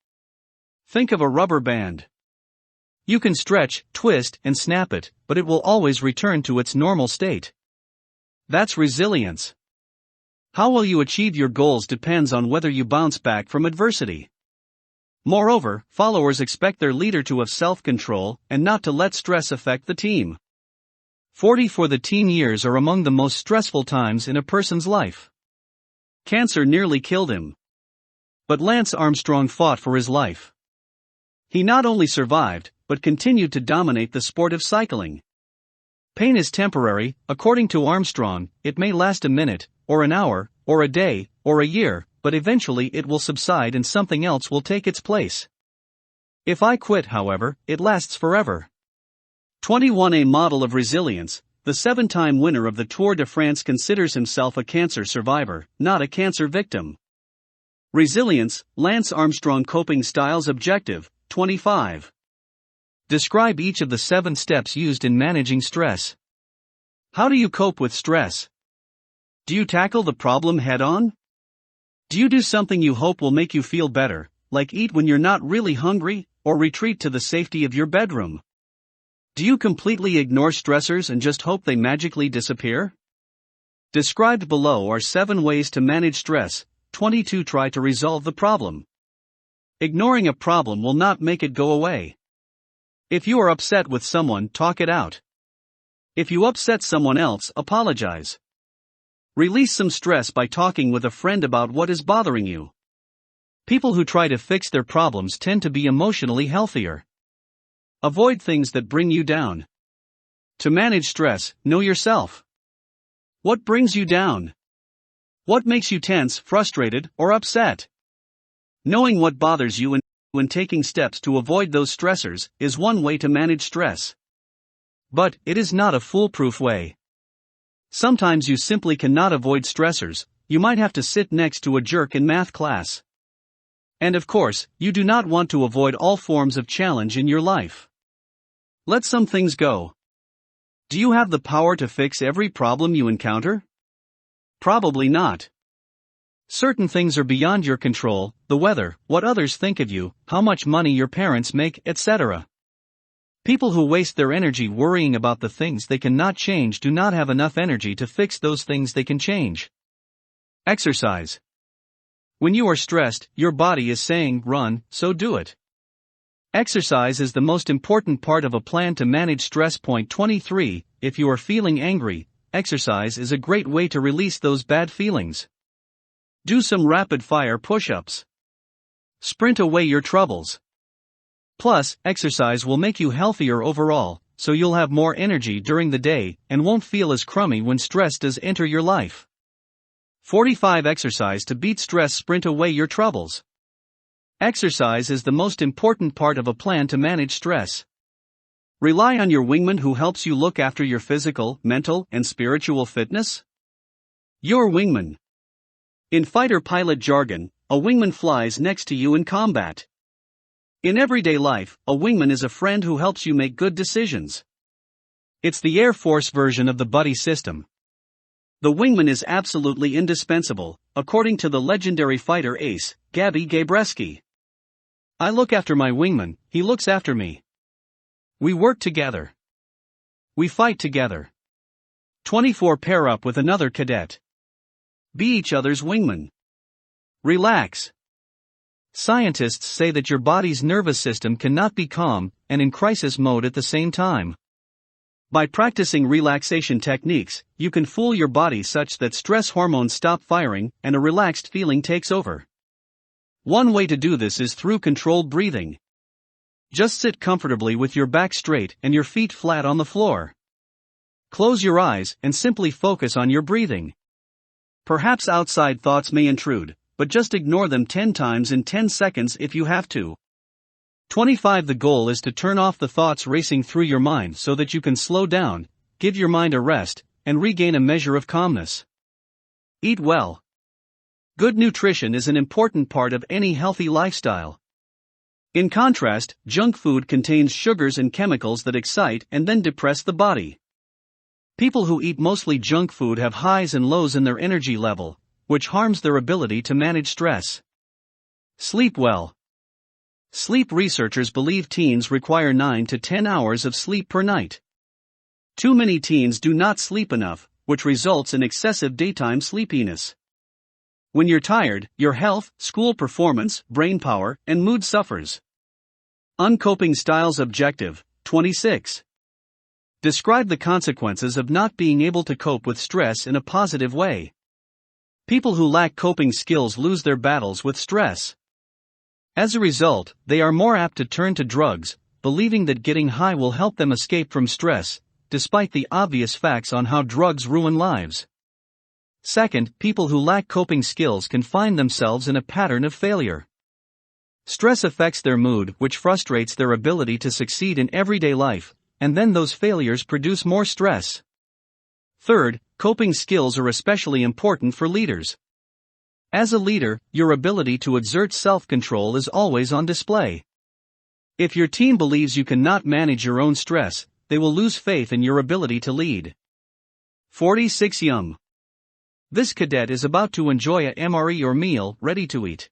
Think of a rubber band. You can stretch, twist, and snap it, but it will always return to its normal state. That's resilience. How will you achieve your goals depends on whether you bounce back from adversity. Moreover, followers expect their leader to have self-control and not to let stress affect the team. 40. For the teen years are among the most stressful times in a person's life. Cancer nearly killed him. But Lance Armstrong fought for his life. He not only survived, but continued to dominate the sport of cycling. Pain is temporary, according to Armstrong. It may last a minute, or an hour, or a day, or a year, but eventually it will subside and something else will take its place. If I quit, however, it lasts forever. 21. A model of resilience. The 7-time winner of the Tour de France considers himself a cancer survivor, not a cancer victim. Resilience, Lance Armstrong coping styles objective, 25. Describe each of the 7 steps used in managing stress. How do you cope with stress? Do you tackle the problem head-on? Do you do something you hope will make you feel better, like eat when you're not really hungry, or retreat to the safety of your bedroom? Do you completely ignore stressors and just hope they magically disappear? Described below are 7 ways to manage stress. 22. Try to resolve the problem. Ignoring a problem will not make it go away. If you are upset with someone, talk it out. If you upset someone else, apologize. Release some stress by talking with a friend about what is bothering you. People who try to fix their problems tend to be emotionally healthier. Avoid things that bring you down. To manage stress, know yourself. What brings you down? What makes you tense, frustrated, or upset? Knowing what bothers you and when taking steps to avoid those stressors is one way to manage stress. But it is not a foolproof way. Sometimes you simply cannot avoid stressors. You might have to sit next to a jerk in math class. And of course, you do not want to avoid all forms of challenge in your life. Let some things go. Do you have the power to fix every problem you encounter? Probably not. Certain things are beyond your control: the weather, what others think of you, how much money your parents make, etc. People who waste their energy worrying about the things they cannot change do not have enough energy to fix those things they can change. Exercise. When you are stressed, your body is saying, run, so do it. Exercise is the most important part of a plan to manage stress. 23. If you are feeling angry, exercise is a great way to release those bad feelings. Do some rapid-fire push-ups. Sprint away your troubles. Plus, exercise will make you healthier overall, so you'll have more energy during the day and won't feel as crummy when stress does enter your life. 45. Exercise to beat stress. Sprint away your troubles. Exercise is the most important part of a plan to manage stress. Rely on your wingman who helps you look after your physical, mental, and spiritual fitness. Your wingman. In fighter pilot jargon, a wingman flies next to you in combat. In everyday life, a wingman is a friend who helps you make good decisions. It's the Air Force version of the buddy system. The wingman is absolutely indispensable, according to the legendary fighter ace, Gabi Gabreski. I look after my wingman, he looks after me. We work together. We fight together. 24. Pair up with another cadet. Be each other's wingman. Relax. Scientists say that your body's nervous system cannot be calm and in crisis mode at the same time. By practicing relaxation techniques, you can fool your body such that stress hormones stop firing and a relaxed feeling takes over. One way to do this is through controlled breathing. Just sit comfortably with your back straight and your feet flat on the floor. Close your eyes and simply focus on your breathing. Perhaps outside thoughts may intrude, but just ignore them 10 times in 10 seconds if you have to. 25. The goal is to turn off the thoughts racing through your mind so that you can slow down, give your mind a rest, and regain a measure of calmness. Eat well. Good nutrition is an important part of any healthy lifestyle. In contrast, junk food contains sugars and chemicals that excite and then depress the body. People who eat mostly junk food have highs and lows in their energy level, which harms their ability to manage stress. Sleep well. Sleep researchers believe teens require 9 to 10 hours of sleep per night. Too many teens do not sleep enough, which results in excessive daytime sleepiness. When you're tired, your health, school performance, brain power, and mood suffers. Uncoping styles. Objective 26. Describe the consequences of not being able to cope with stress in a positive way. People who lack coping skills lose their battles with stress. As a result, they are more apt to turn to drugs, believing that getting high will help them escape from stress, despite the obvious facts on how drugs ruin lives. Second, people who lack coping skills can find themselves in a pattern of failure. Stress affects their mood, which frustrates their ability to succeed in everyday life, and then those failures produce more stress. Third, coping skills are especially important for leaders. As a leader, your ability to exert self-control is always on display. If your team believes you cannot manage your own stress, they will lose faith in your ability to lead. 46. Yum. This cadet is about to enjoy a MRE or meal ready to eat.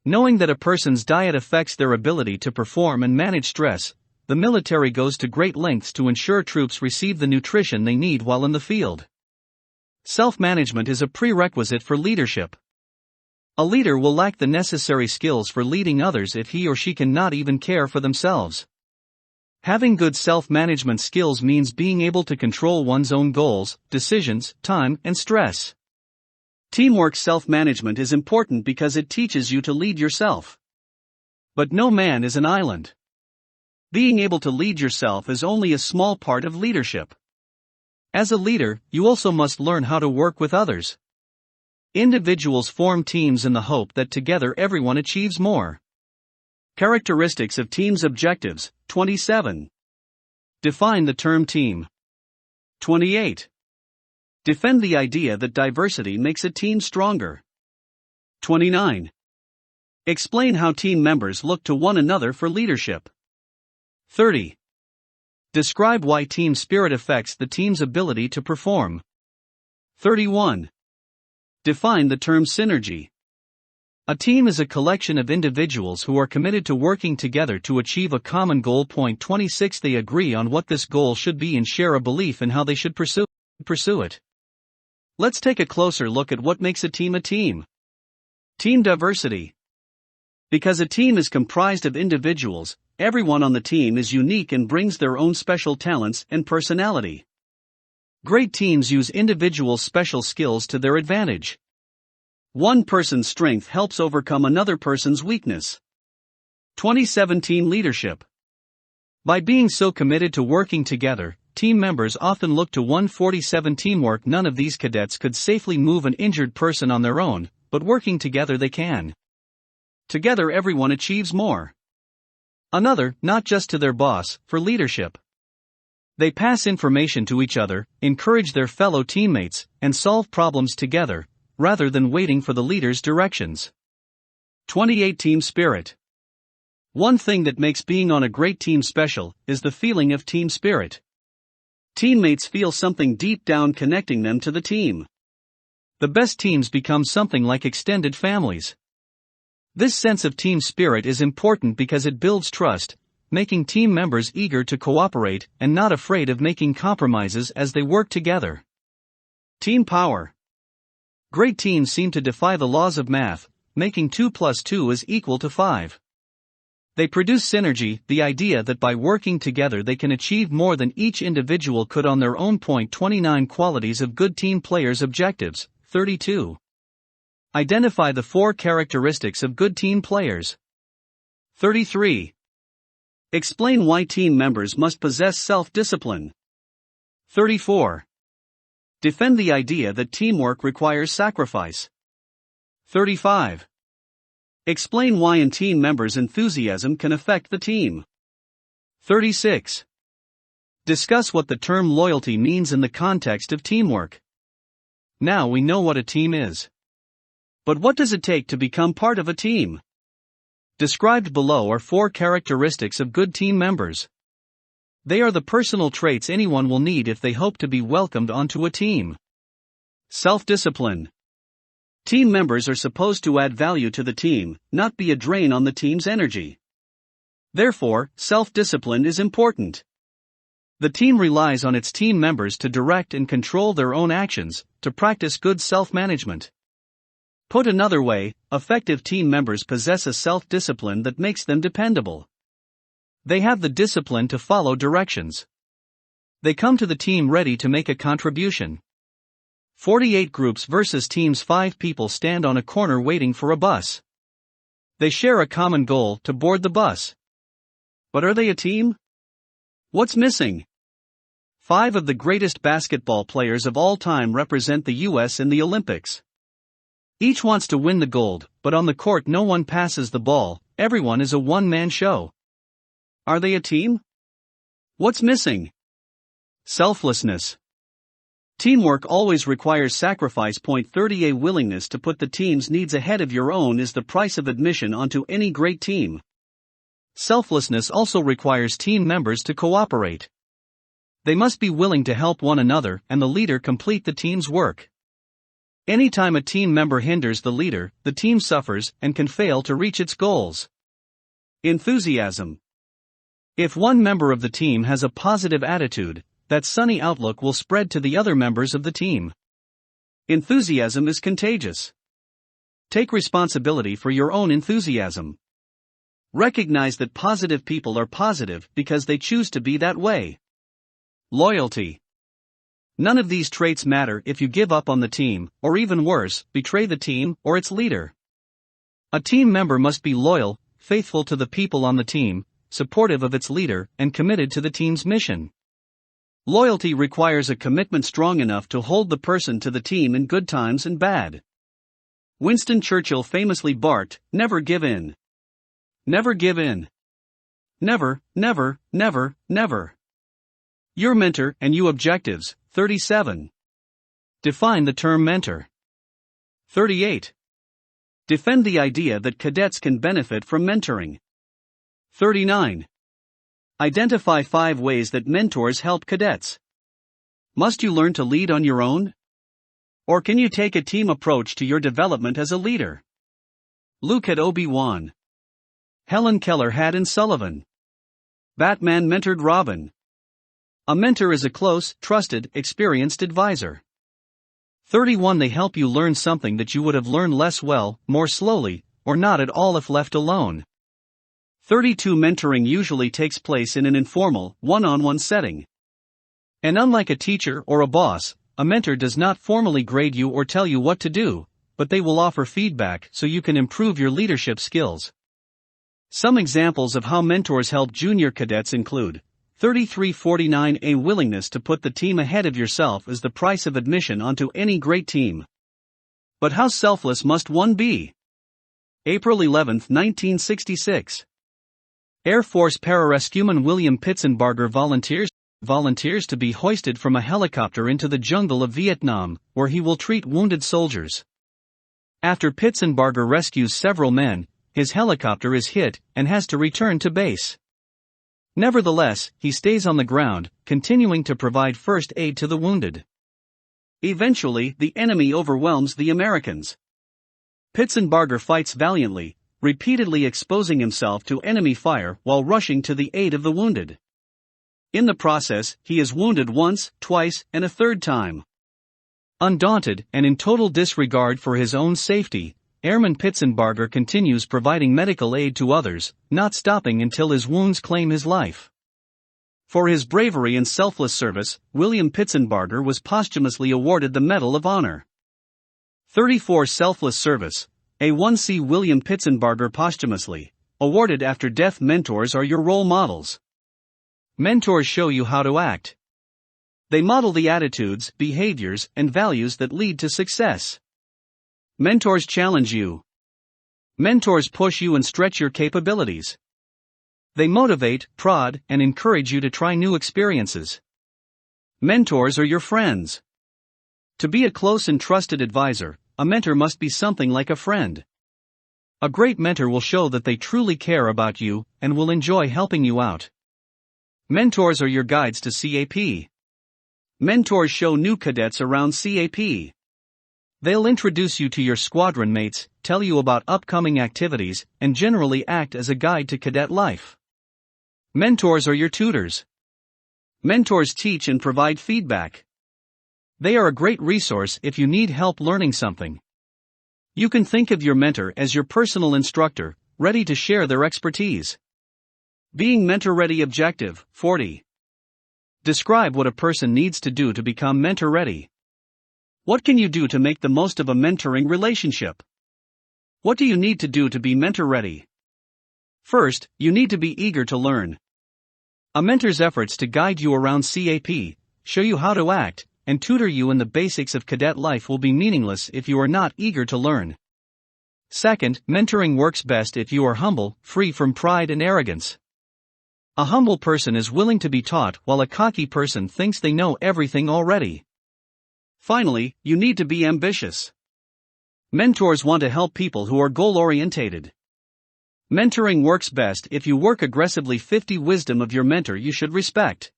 Knowing that a person's diet affects their ability to perform and manage stress, the military goes to great lengths to ensure troops receive the nutrition they need while in the field. Self-management is a prerequisite for leadership. A leader will lack the necessary skills for leading others if he or she cannot even care for themselves. Having good self-management skills means being able to control one's own goals, decisions, time, and stress. Teamwork. Self-management is important because it teaches you to lead yourself. But no man is an island. Being able to lead yourself is only a small part of leadership. As a leader, you also must learn how to work with others. Individuals form teams in the hope that together everyone achieves more. Characteristics of teams. Objectives 27. Define the term team. 28. Defend the idea that diversity makes a team stronger. 29. Explain how team members look to one another for leadership. 30. Describe why team spirit affects the team's ability to perform. 31. Define the term synergy. A team is a collection of individuals who are committed to working together to achieve a common goal. 26. They agree on what this goal should be and share a belief in how they should pursue it. Let's take a closer look at what makes a team a team. Team diversity. Because a team is comprised of individuals, everyone on the team is unique and brings their own special talents and personality. Great teams use individual special skills to their advantage. One person's strength helps overcome another person's weakness. 27. Team leadership. By being so committed to working together, team members often look to 147. Teamwork. None of these cadets could safely move an injured person on their own, but working together they can. Together everyone achieves more. Another, not just to their boss, for leadership. They pass information to each other, encourage their fellow teammates, and solve problems together, rather than waiting for the leader's directions. 28. Team spirit. One thing that makes being on a great team special is the feeling of team spirit. Teammates feel something deep down connecting them to the team. The best teams become something like extended families. This sense of team spirit is important because it builds trust, making team members eager to cooperate and not afraid of making compromises as they work together. Team power. Great teams seem to defy the laws of math, making 2 + 2 is equal to 5. They produce synergy, the idea that by working together they can achieve more than each individual could on their own. 29 Qualities of good team players. Objectives, 32. Identify the 4 characteristics of good team players. 33. Explain why team members must possess self-discipline. 34. Defend the idea that teamwork requires sacrifice. 35. Explain why a team member's enthusiasm can affect the team. 36. Discuss what the term loyalty means in the context of teamwork. Now we know what a team is. But what does it take to become part of a team? Described below are 4 characteristics of good team members. They are the personal traits anyone will need if they hope to be welcomed onto a team. Self-discipline. Team members are supposed to add value to the team, not be a drain on the team's energy. Therefore, self-discipline is important. The team relies on its team members to direct and control their own actions, to practice good self-management. Put another way, effective team members possess a self-discipline that makes them dependable. They have the discipline to follow directions. They come to the team ready to make a contribution. 48 groups versus teams. 5 people stand on a corner waiting for a bus. They share a common goal, to board the bus. But are they a team? What's missing? 5 of the greatest basketball players of all time represent the US in the Olympics. Each wants to win the gold, but on the court no one passes the ball, everyone is a one-man show. Are they a team? What's missing? Selflessness. Teamwork always requires sacrifice. 30. A willingness to put the team's needs ahead of your own is the price of admission onto any great team. Selflessness also requires team members to cooperate. They must be willing to help one another and the leader complete the team's work. Anytime a team member hinders the leader, the team suffers and can fail to reach its goals. Enthusiasm. If one member of the team has a positive attitude, that sunny outlook will spread to the other members of the team. Enthusiasm is contagious. Take responsibility for your own enthusiasm. Recognize that positive people are positive because they choose to be that way. Loyalty. None of these traits matter if you give up on the team, or even worse, betray the team or its leader. A team member must be loyal, faithful to the people on the team, supportive of its leader, and committed to the team's mission. Loyalty requires a commitment strong enough to hold the person to the team in good times and bad. Winston Churchill famously barked, "Never give in. Never give in. Never, never, never, never." Your mentor and you. Objectives, 37. Define the term mentor. 38. Defend the idea that cadets can benefit from mentoring. 39. Identify 5 ways that mentors help cadets. Must you learn to lead on your own? Or can you take a team approach to your development as a leader? Luke had Obi-Wan. Helen Keller had Anne Sullivan. Batman mentored Robin. A mentor is a close, trusted, experienced advisor. 31. They help you learn something that you would have learned less well, more slowly, or not at all if left alone. 32. Mentoring usually takes place in an informal, one-on-one setting. And unlike a teacher or a boss, a mentor does not formally grade you or tell you what to do, but they will offer feedback so you can improve your leadership skills. Some examples of how mentors help junior cadets include 3349. A willingness to put the team ahead of yourself is the price of admission onto any great team. But how selfless must one be? April 11, 1966. Air Force pararescueman William Pitsenbarger volunteers to be hoisted from a helicopter into the jungle of Vietnam, where he will treat wounded soldiers. After Pitsenbarger rescues several men, his helicopter is hit and has to return to base. Nevertheless, he stays on the ground, continuing to provide first aid to the wounded. Eventually, the enemy overwhelms the Americans. Pitsenbarger fights valiantly, repeatedly exposing himself to enemy fire while rushing to the aid of the wounded. In the process, he is wounded once, twice, and a third time. Undaunted and in total disregard for his own safety, Airman Pitsenbarger continues providing medical aid to others, not stopping until his wounds claim his life. For his bravery and selfless service, William Pitsenbarger was posthumously awarded the Medal of Honor. 34 Selfless service. A1C William Pitsenbarger posthumously awarded after death. Mentors are your role models. Mentors show you how to act. They model the attitudes, behaviors, and values that lead to success. Mentors challenge you. Mentors push you and stretch your capabilities. They motivate, prod, and encourage you to try new experiences. Mentors are your friends. To be a close and trusted advisor, a mentor must be something like a friend. A great mentor will show that they truly care about you and will enjoy helping you out. Mentors are your guides to CAP. Mentors show new cadets around CAP. They'll introduce you to your squadron mates, tell you about upcoming activities, and generally act as a guide to cadet life. Mentors are your tutors. Mentors teach and provide feedback. They are a great resource if you need help learning something. You can think of your mentor as your personal instructor, ready to share their expertise. Being mentor-ready. Objective 40. Describe what a person needs to do to become mentor-ready. What can you do to make the most of a mentoring relationship? What do you need to do to be mentor-ready? First, you need to be eager to learn. A mentor's efforts to guide you around CAP, show you how to act, and tutor you in the basics of cadet life will be meaningless if you are not eager to learn. Second, mentoring works best if you are humble, free from pride and arrogance. A humble person is willing to be taught while a cocky person thinks they know everything already. Finally, you need to be ambitious. Mentors want to help people who are goal-orientated. Mentoring works best if you work aggressively. 50 Wisdom of your mentor you should respect.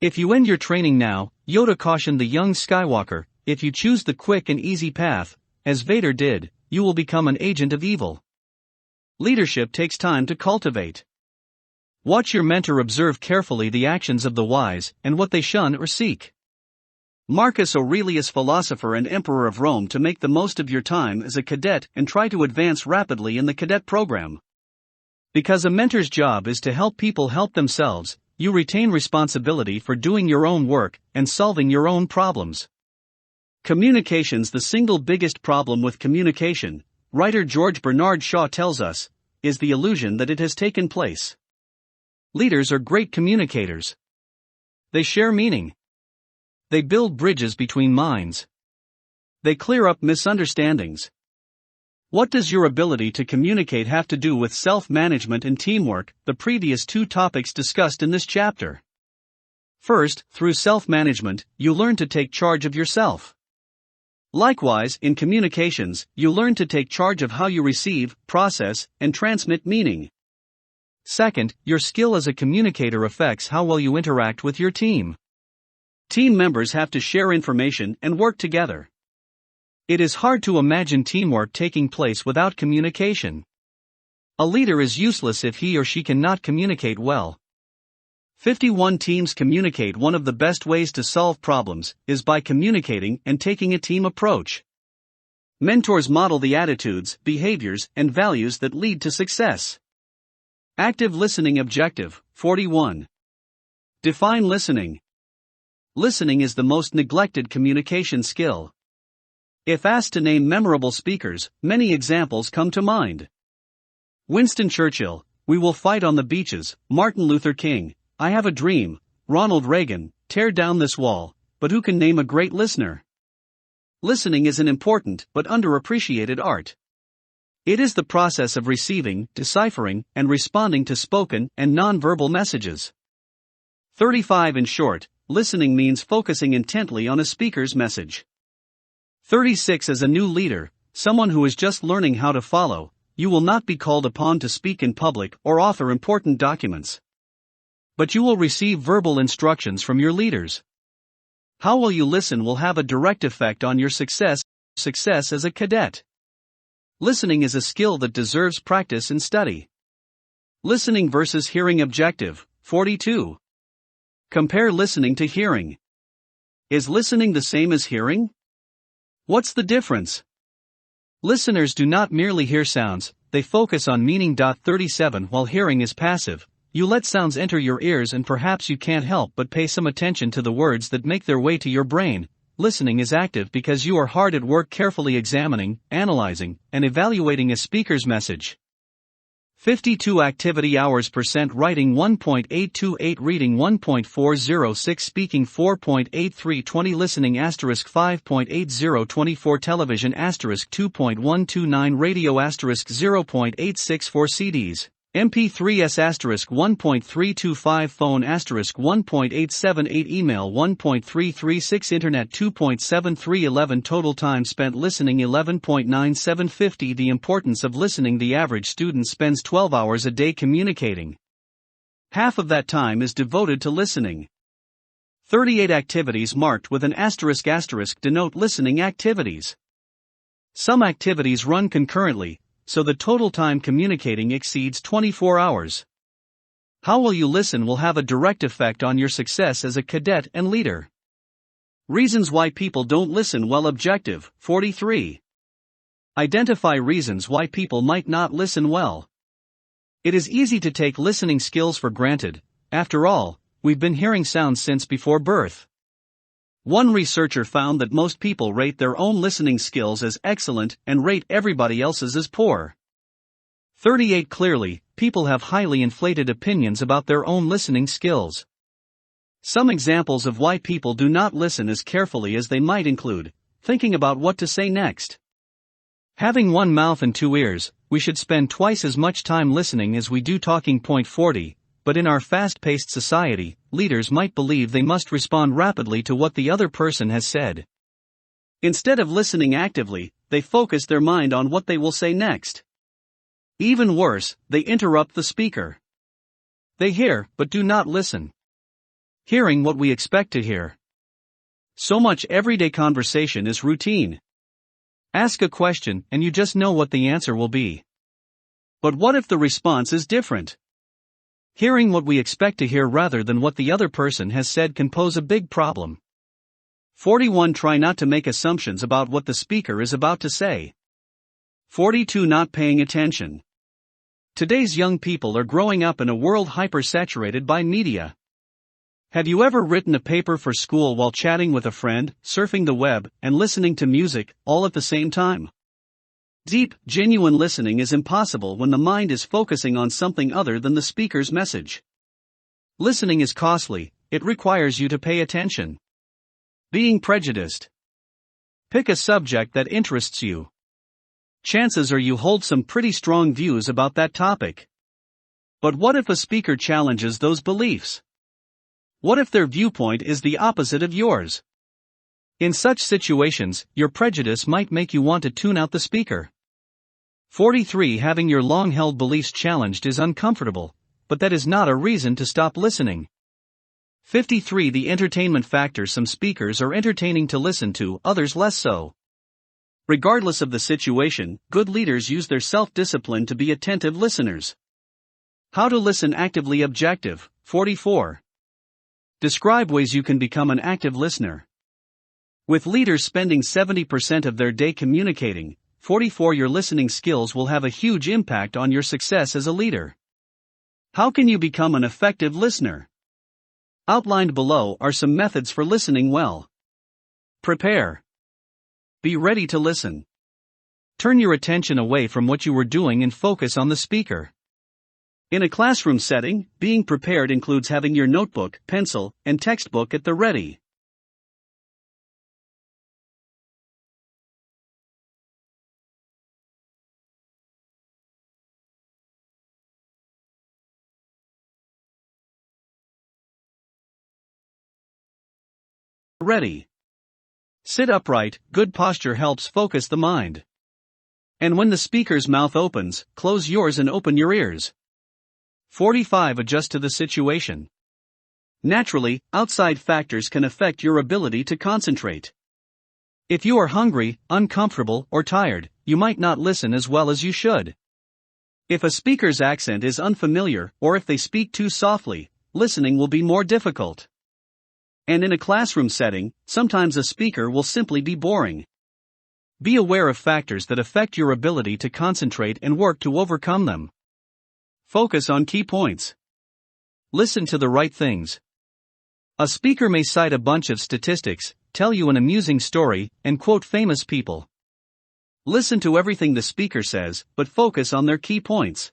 If you end your training now, Yoda cautioned the young Skywalker, if you choose the quick and easy path, as Vader did, you will become an agent of evil. Leadership takes time to cultivate. Watch your mentor. Observe carefully the actions of the wise and what they shun or seek. Marcus Aurelius, philosopher and emperor of Rome. To make the most of your time as a cadet and try to advance rapidly in the cadet program. Because a mentor's job is to help people help themselves, you retain responsibility for doing your own work and solving your own problems. Communications. The single biggest problem with communication, writer George Bernard Shaw tells us, is the illusion that it has taken place. Leaders are great communicators. They share meaning. They build bridges between minds. They clear up misunderstandings. What does your ability to communicate have to do with self-management and teamwork, the previous two topics discussed in this chapter? First, through self-management, you learn to take charge of yourself. Likewise, in communications, you learn to take charge of how you receive, process, and transmit meaning. Second, your skill as a communicator affects how well you interact with your team. Team members have to share information and work together. It is hard to imagine teamwork taking place without communication. A leader is useless if he or she cannot communicate well. 51 Teams communicate. One of the best ways to solve problems is by communicating and taking a team approach. Mentors model the attitudes, behaviors, and values that lead to success. Active listening. Objective 41. Define listening. Listening is the most neglected communication skill. If asked to name memorable speakers, many examples come to mind. Winston Churchill, "We will fight on the beaches," Martin Luther King, "I have a dream," Ronald Reagan, "Tear down this wall," but who can name a great listener? Listening is an important but underappreciated art. It is the process of receiving, deciphering, and responding to spoken and non-verbal messages. 35 In short, listening means focusing intently on a speaker's message. 36 As a new leader, someone who is just learning how to follow, you will not be called upon to speak in public or author important documents. But you will receive verbal instructions from your leaders. How well you listen will have a direct effect on your success as a cadet. Listening is a skill that deserves practice and study. Listening versus hearing objective, 42. Compare listening to hearing. Is listening the same as hearing? What's the difference? Listeners do not merely hear sounds, they focus on meaning. 37 While hearing is passive, you let sounds enter your ears and perhaps you can't help but pay some attention to the words that make their way to your brain. Listening is active because you are hard at work carefully examining, analyzing, and evaluating a speaker's message. 52 Activity hours %. Writing 1.828, reading 1.406, speaking 4.83, 20, listening * 5.80, 24, television * 2.129, radio * 0.864, CDs, MP3s * 1.325, phone * 1.878, email 1.336, internet 2.73, 11 total time spent listening 11.97, 50 The importance of listening. The average student spends 12 hours a day communicating. Half of that time is devoted to listening. 38 activities marked with an * denote listening activities. Some activities run concurrently, so the total time communicating exceeds 24 hours. How will you listen will have a direct effect on your success as a cadet and leader. Reasons why people don't listen well. Objective, 43. Identify reasons why people might not listen well. It is easy to take listening skills for granted. After all, we've been hearing sounds since before birth. One researcher found that most people rate their own listening skills as excellent and rate everybody else's as poor. 38 Clearly, people have highly inflated opinions about their own listening skills. Some examples of why people do not listen as carefully as they might include thinking about what to say next. Having one mouth and two ears, we should spend twice as much time listening as we do talking. 40. But in our fast-paced society, leaders might believe they must respond rapidly to what the other person has said. Instead of listening actively, they focus their mind on what they will say next. Even worse, they interrupt the speaker. They hear, but do not listen. Hearing what we expect to hear. So much everyday conversation is routine. Ask a question and you just know what the answer will be. But what if the response is different? Hearing what we expect to hear rather than what the other person has said can pose a big problem. 41 Try not to make assumptions about what the speaker is about to say. 42 Not paying attention. Today's young people are growing up in a world hyper-saturated by media. Have you ever written a paper for school while chatting with a friend, surfing the web, and listening to music, all at the same time? Deep, genuine listening is impossible when the mind is focusing on something other than the speaker's message. Listening is costly, it requires you to pay attention. Being prejudiced. Pick a subject that interests you. Chances are you hold some pretty strong views about that topic. But what if a speaker challenges those beliefs? What if their viewpoint is the opposite of yours? In such situations, your prejudice might make you want to tune out the speaker. 43 Having your long-held beliefs challenged is uncomfortable, but that is not a reason to stop listening. 53 The entertainment factor. Some speakers are entertaining to listen to, others less so. Regardless of the situation, good leaders use their self-discipline to be attentive listeners. How to listen actively. Objective, 44. Describe ways you can become an active listener. With leaders spending 70% of their day communicating, 44 Your listening skills will have a huge impact on your success as a leader. How can you become an effective listener? Outlined below are some methods for listening well. Prepare. Be ready to listen. Turn your attention away from what you were doing and focus on the speaker. In a classroom setting, being prepared includes having your notebook, pencil, and textbook at the ready. Ready. Sit upright. Good posture helps focus the mind. And when the speaker's mouth opens, close yours and open your ears. 45 Adjust to the situation. Naturally, outside factors can affect your ability to concentrate. If you are hungry, uncomfortable, or tired, you might not listen as well as you should. If a speaker's accent is unfamiliar, or if they speak too softly, listening will be more difficult. And in a classroom setting, sometimes a speaker will simply be boring. Be aware of factors that affect your ability to concentrate and work to overcome them. Focus on key points. Listen to the right things. A speaker may cite a bunch of statistics, tell you an amusing story, and quote famous people. Listen to everything the speaker says, but focus on their key points.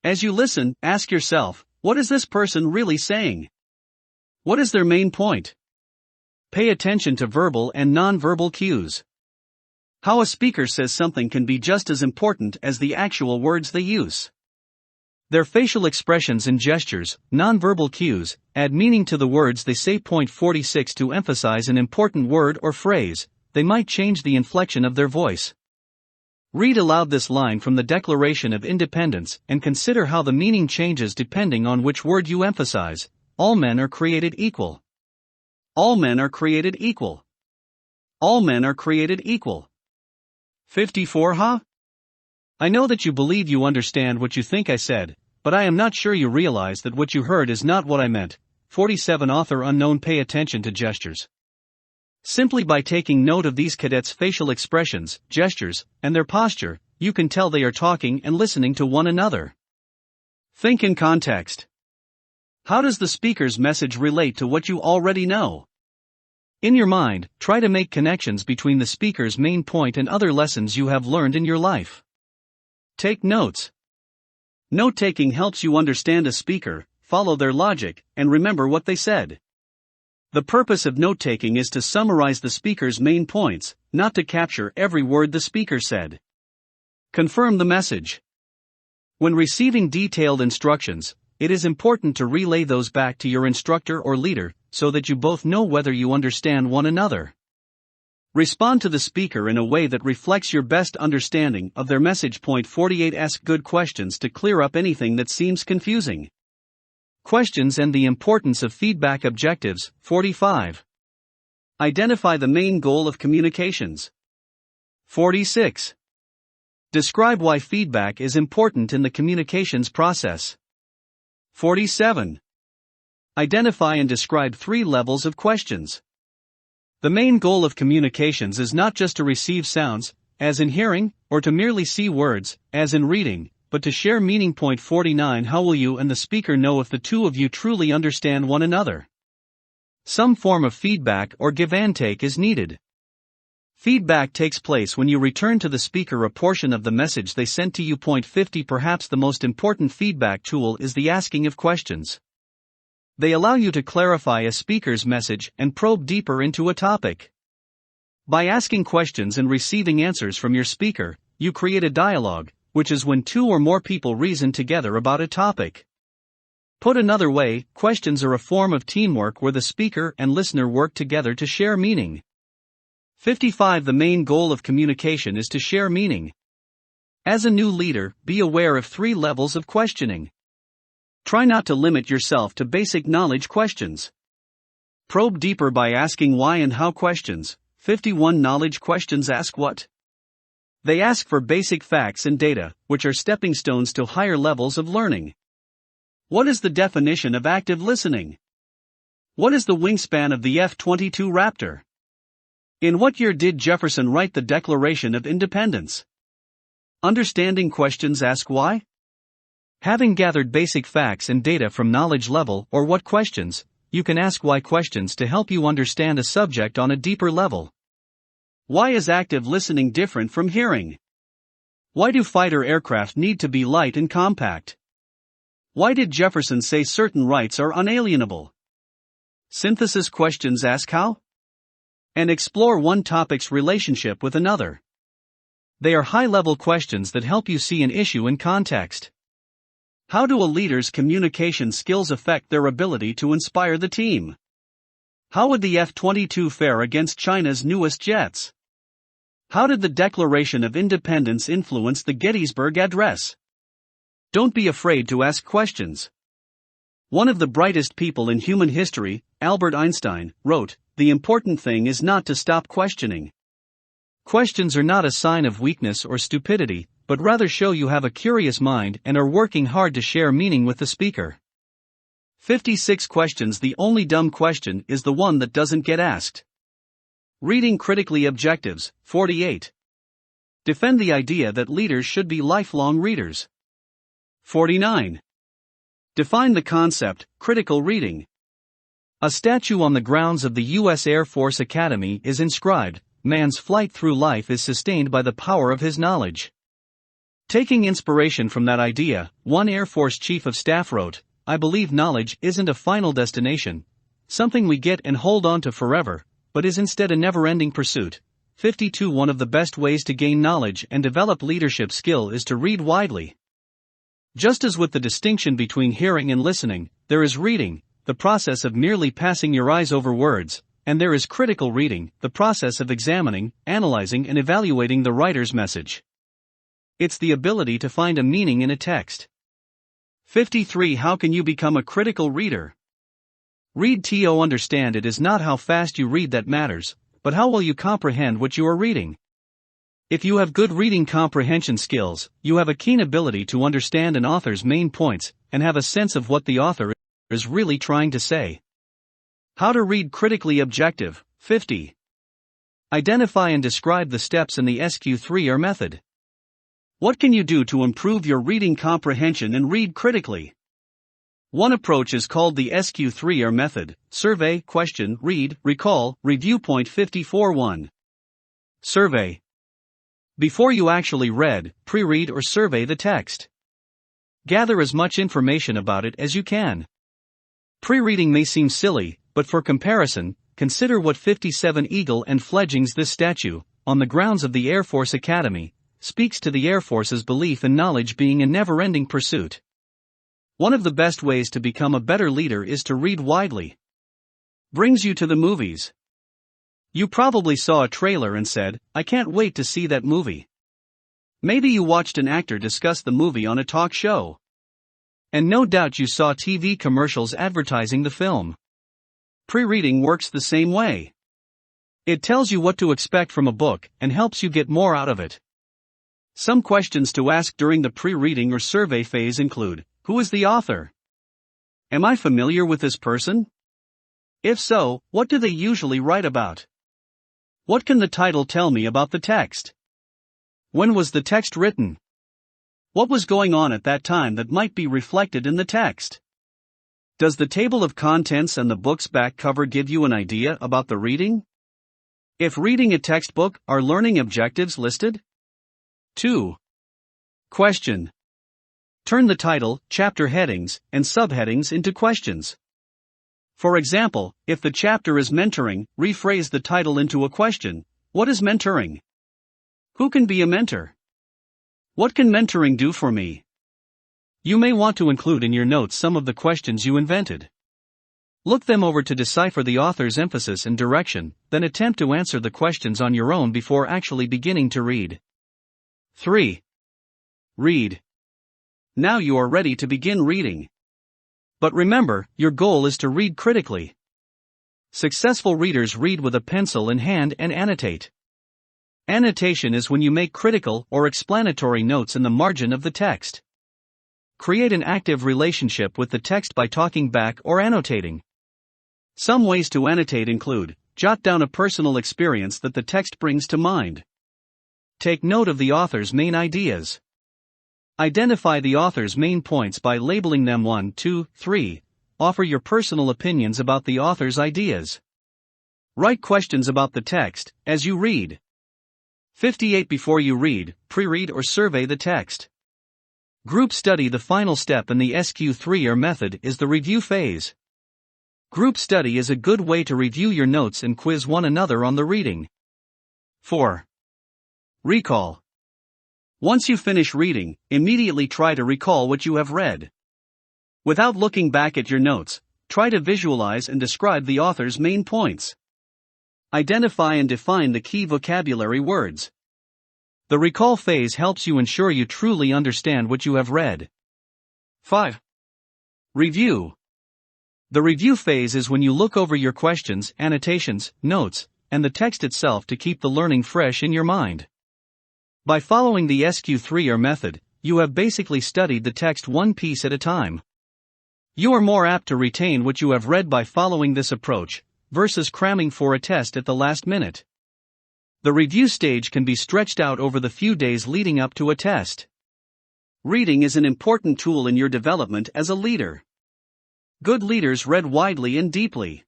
As you listen, ask yourself, what is this person really saying? What is their main point? Pay attention to verbal and non-verbal cues. How a speaker says something can be just as important as the actual words they use. Their facial expressions and gestures, non-verbal cues, add meaning to the words they say. Point 46. To emphasize an important word or phrase, they might change the inflection of their voice. Read aloud this line from the Declaration of Independence and consider how the meaning changes depending on which word you emphasize. All men are created equal. All men are created equal. All men are created equal. 54. Huh? I know that you believe you understand what you think I said, but I am not sure you realize that what you heard is not what I meant. 47. Author unknown. Pay attention to gestures. Simply by taking note of these cadets' facial expressions, gestures, and their posture, you can tell they are talking and listening to one another. Think in context. How does the speaker's message relate to what you already know? In your mind, try to make connections between the speaker's main point and other lessons you have learned in your life. Take notes. Note-taking helps you understand a speaker, follow their logic, and remember what they said. The purpose of note-taking is to summarize the speaker's main points, not to capture every word the speaker said. Confirm the message. When receiving detailed instructions, it is important to relay those back to your instructor or leader, so that you both know whether you understand one another. Respond to the speaker in a way that reflects your best understanding of their message. Point 48. Ask good questions to clear up anything that seems confusing. Questions and the importance of feedback. Objectives. 45. Identify the main goal of communications. 46. Describe why feedback is important in the communications process. 47. Identify and describe 3 levels of questions. The main goal of communications is not just to receive sounds, as in hearing, or to merely see words, as in reading, but to share meaning. Point 49. How will you and the speaker know if the two of you truly understand one another? Some form of feedback or give and take is needed. Feedback takes place when you return to the speaker a portion of the message they sent to you. Point 50. Perhaps the most important feedback tool is the asking of questions. They allow you to clarify a speaker's message and probe deeper into a topic. By asking questions and receiving answers from your speaker, you create a dialogue, which is when 2 or more people reason together about a topic. Put another way, questions are a form of teamwork where the speaker and listener work together to share meaning. 55. The main goal of communication is to share meaning. As a new leader, be aware of 3 levels of questioning. Try not to limit yourself to basic knowledge questions. Probe deeper by asking why and how questions. 51. Knowledge questions ask what? They ask for basic facts and data, which are stepping stones to higher levels of learning. What is the definition of active listening? What is the wingspan of the F-22 Raptor? In what year did Jefferson write the Declaration of Independence? Understanding questions ask why? Having gathered basic facts and data from knowledge level or what questions, you can ask why questions to help you understand a subject on a deeper level. Why is active listening different from hearing? Why do fighter aircraft need to be light and compact? Why did Jefferson say certain rights are unalienable? Synthesis questions ask how? And explore one topic's relationship with another. They are high-level questions that help you see an issue in context. How do a leader's communication skills affect their ability to inspire the team? How would the F-22 fare against China's newest jets? How did the Declaration of Independence influence the Gettysburg Address? Don't be afraid to ask questions. One of the brightest people in human history, Albert Einstein, wrote, "The important thing is not to stop questioning." Questions are not a sign of weakness or stupidity, but rather show you have a curious mind and are working hard to share meaning with the speaker. 56 questions. The only dumb question is the one that doesn't get asked. Reading critically objectives. 48. Defend the idea that leaders should be lifelong readers. 49. Define the concept, critical reading. A statue on the grounds of the U.S. Air Force Academy is inscribed, "Man's flight through life is sustained by the power of his knowledge." Taking inspiration from that idea, one Air Force Chief of Staff wrote, "I believe knowledge isn't a final destination, something we get and hold on to forever, but is instead a never-ending pursuit." 52. One of the best ways to gain knowledge and develop leadership skill is to read widely. Just as with the distinction between hearing and listening, there is reading, the process of merely passing your eyes over words, and there is critical reading, the process of examining, analyzing and evaluating the writer's message. It's the ability to find a meaning in a text. 53. How can you become a critical reader? Read to understand. It is not how fast you read that matters, but how well you comprehend what you are reading. If you have good reading comprehension skills, you have a keen ability to understand an author's main points and have a sense of what the author is really trying to say. How to read critically objective. 50. Identify and describe the steps in the SQ3R method. What can you do to improve your reading comprehension and read critically? One approach is called the SQ3R method: survey, question, read, recall, review. 54.1. Survey. Before you actually read, pre-read or survey the text. Gather as much information about it as you can. Pre-reading may seem silly, but for comparison, consider what 57 Eagle and Fledging's "This statue, on the grounds of the Air Force Academy," speaks to the Air Force's belief in knowledge being a never-ending pursuit. One of the best ways to become a better leader is to read widely. Brings you to the movies. You probably saw a trailer and said, "I can't wait to see that movie." Maybe you watched an actor discuss the movie on a talk show. And no doubt you saw TV commercials advertising the film. Pre-reading works the same way. It tells you what to expect from a book and helps you get more out of it. Some questions to ask during the pre-reading or survey phase include, who is the author? Am I familiar with this person? If so, what do they usually write about? What can the title tell me about the text? When was the text written? What was going on at that time that might be reflected in the text? Does the table of contents and the book's back cover give you an idea about the reading? If reading a textbook, are learning objectives listed? 2. Question. Turn the title, chapter headings, and subheadings into questions. For example, if the chapter is mentoring, rephrase the title into a question. What is mentoring? Who can be a mentor? What can mentoring do for me? You may want to include in your notes some of the questions you invented. Look them over to decipher the author's emphasis and direction, then attempt to answer the questions on your own before actually beginning to read. 3. Read. Now you are ready to begin reading. But remember, your goal is to read critically. Successful readers read with a pencil in hand and annotate. Annotation is when you make critical or explanatory notes in the margin of the text. Create an active relationship with the text by talking back or annotating. Some ways to annotate include, jot down a personal experience that the text brings to mind. Take note of the author's main ideas. Identify the author's main points by labeling them 1, 2, 3. Offer your personal opinions about the author's ideas. Write questions about the text as you read. 58. Before you read, pre-read or survey the text. Group study. The final step in the SQ3R method is the review phase. Group study is a good way to review your notes and quiz one another on the reading. 4. Recall. Once you finish reading, immediately try to recall what you have read. Without looking back at your notes, try to visualize and describe the author's main points. Identify and define the key vocabulary words. The recall phase helps you ensure you truly understand what you have read. 5. Review. The review phase is when you look over your questions, annotations, notes, and the text itself to keep the learning fresh in your mind. By following the SQ3R method, you have basically studied the text one piece at a time. You are more apt to retain what you have read by following this approach, versus cramming for a test at the last minute. The review stage can be stretched out over the few days leading up to a test. Reading is an important tool in your development as a leader. Good leaders read widely and deeply.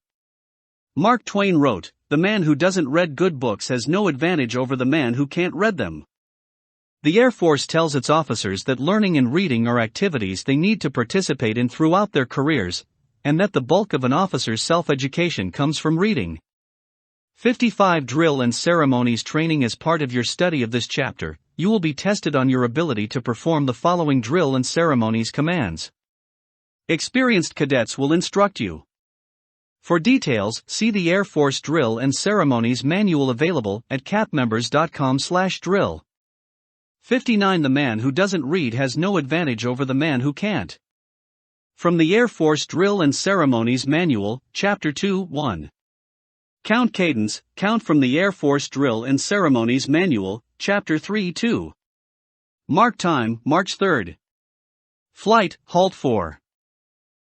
Mark Twain wrote, "The man who doesn't read good books has no advantage over the man who can't read them." The Air Force tells its officers that learning and reading are activities they need to participate in throughout their careers, and that the bulk of an officer's self-education comes from reading. 55 Drill and ceremonies training. As part of your study of this chapter, you will be tested on your ability to perform the following drill and ceremonies commands. Experienced cadets will instruct you. For details, see the Air Force Drill and Ceremonies Manual available at capmembers.com/drill. 59 The man who doesn't read has no advantage over the man who can't. From the Air Force Drill and Ceremonies Manual, Chapter 2:1. Count cadence, count from the Air Force Drill and Ceremonies Manual, Chapter 3:2. Mark time, March 3rd. Flight, halt 4.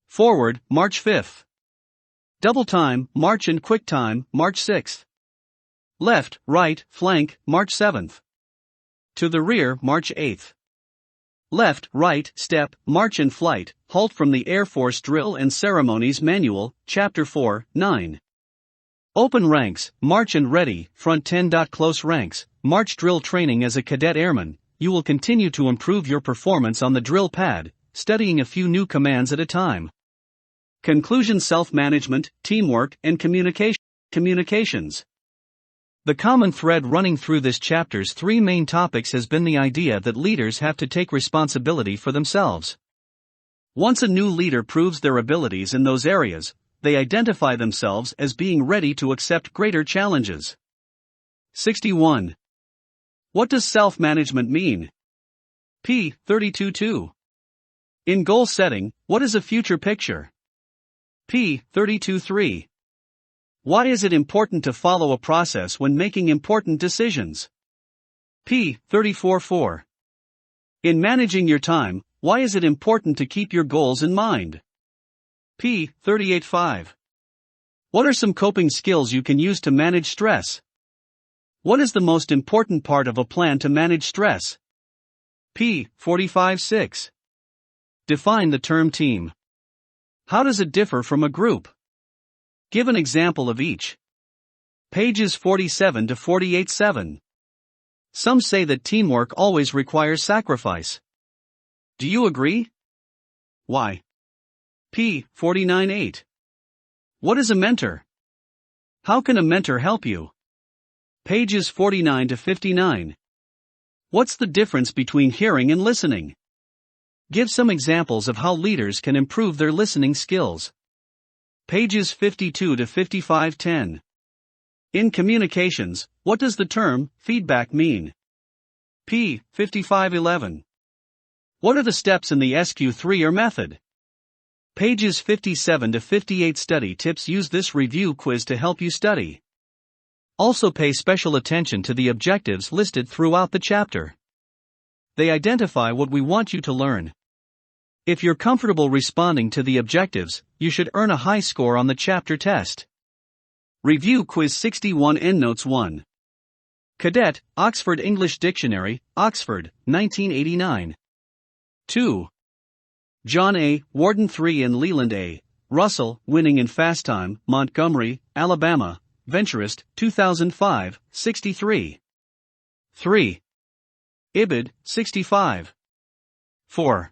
Forward, March 5th. Double time, march and quick time, March 6th. Left, right, flank, March 7th. To the rear, March 8th. Left, right, step, march and flight, halt from the Air Force Drill and Ceremonies Manual, Chapter 4:9. Open ranks, march and ready, front 10. Close ranks, march drill training. As a cadet airman, you will continue to improve your performance on the drill pad, studying a few new commands at a time. Conclusion: self-management, teamwork, and communications. The common thread running through this chapter's three main topics has been the idea that leaders have to take responsibility for themselves. Once a new leader proves their abilities in those areas, they identify themselves as being ready to accept greater challenges. 61. What does self-management mean? p. 32-2. In goal setting, what is a future picture? p. 32-3. Why is it important to follow a process when making important decisions? p. 34-4. In managing your time, why is it important to keep your goals in mind? p. 38-5. What are some coping skills you can use to manage stress? What is the most important part of a plan to manage stress? p. 45-6. Define the term team. How does it differ from a group? Give an example of each. Pages 47 to 48-7. Some say that teamwork always requires sacrifice. Do you agree? Why? p. 49-8. What is a mentor? How can a mentor help you? Pages 49 to 59. What's the difference between hearing and listening? Give some examples of how leaders can improve their listening skills. Pages 52 to 55-10. In communications, what does the term feedback mean? p. 55-11. What are the steps in the SQ3R method? Pages 57 to 58. Study tips. Use this review quiz to help you study. Also pay special attention to the objectives listed throughout the chapter. They identify what we want you to learn. If you're comfortable responding to the objectives, you should earn a high score on the chapter test. Review Quiz 61. Endnotes 1. Cadet, Oxford English Dictionary, Oxford, 1989. 2. John A. Warden 3 and Leland A. Russell, Winning in Fast Time, Montgomery, Alabama, Venturist, 2005, 63. 3. Ibid, 65. 4.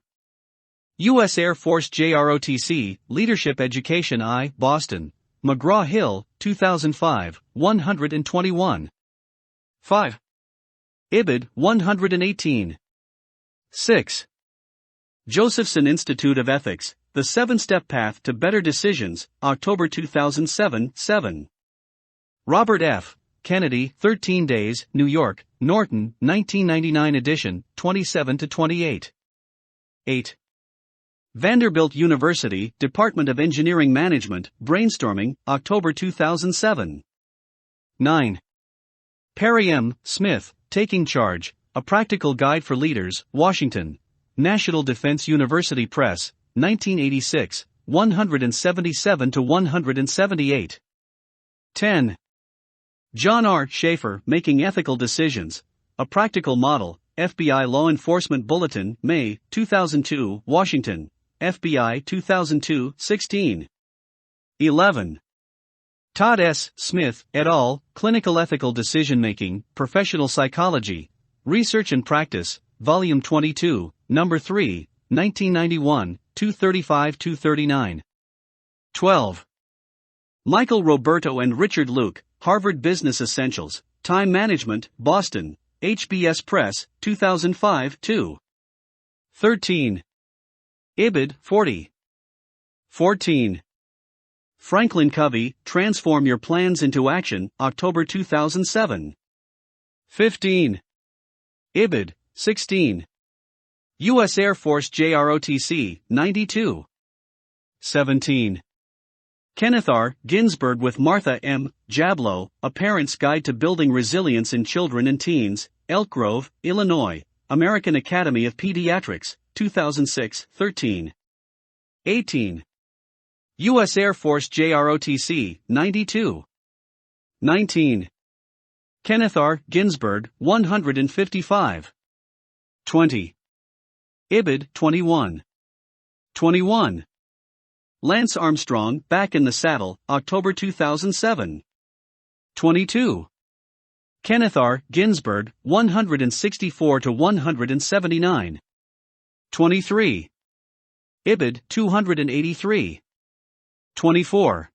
U.S. Air Force JROTC, Leadership Education I, Boston, McGraw-Hill, 2005, 121. 5. Ibid, 118. 6. Josephson Institute of Ethics, The 7-Step Path to Better Decisions, October 2007, 7. Robert F. Kennedy, 13 Days, New York, Norton, 1999 edition, 27 to 28. 8. Vanderbilt University, Department of Engineering Management, Brainstorming, October 2007. 9. Perry M. Smith, Taking Charge, A Practical Guide for Leaders, Washington, National Defense University Press, 1986, 177-178. 10. John R. Schaefer, Making Ethical Decisions, A Practical Model, FBI Law Enforcement Bulletin, May, 2002, Washington, FBI 2002, 16. 11. Todd S. Smith, et al., Clinical Ethical Decision-Making, Professional Psychology, Research and Practice, Volume 22, Number 3, 1991, 235-239. 12. Michael Roberto and Richard Luke, Harvard Business Essentials, Time Management, Boston, HBS Press, 2005, 2. 13. Ibid, 40. 14. Franklin Covey, Transform Your Plans into Action, October 2007. 15. Ibid, 16. U.S. Air Force JROTC, 92. 17. Kenneth R. Ginsburg with Martha M. Jablow, A Parent's Guide to Building Resilience in Children and Teens, Elk Grove, Illinois, American Academy of Pediatrics, 2006, 13. 18. U.S. Air Force JROTC, 92. 19. Kenneth R. Ginsburg, 155. 20. Ibid, 21. 21. Lance Armstrong, Back in the Saddle, October 2007. 22. Kenneth R. Ginsburg, 164-179. 23. Ibid, 283. 24.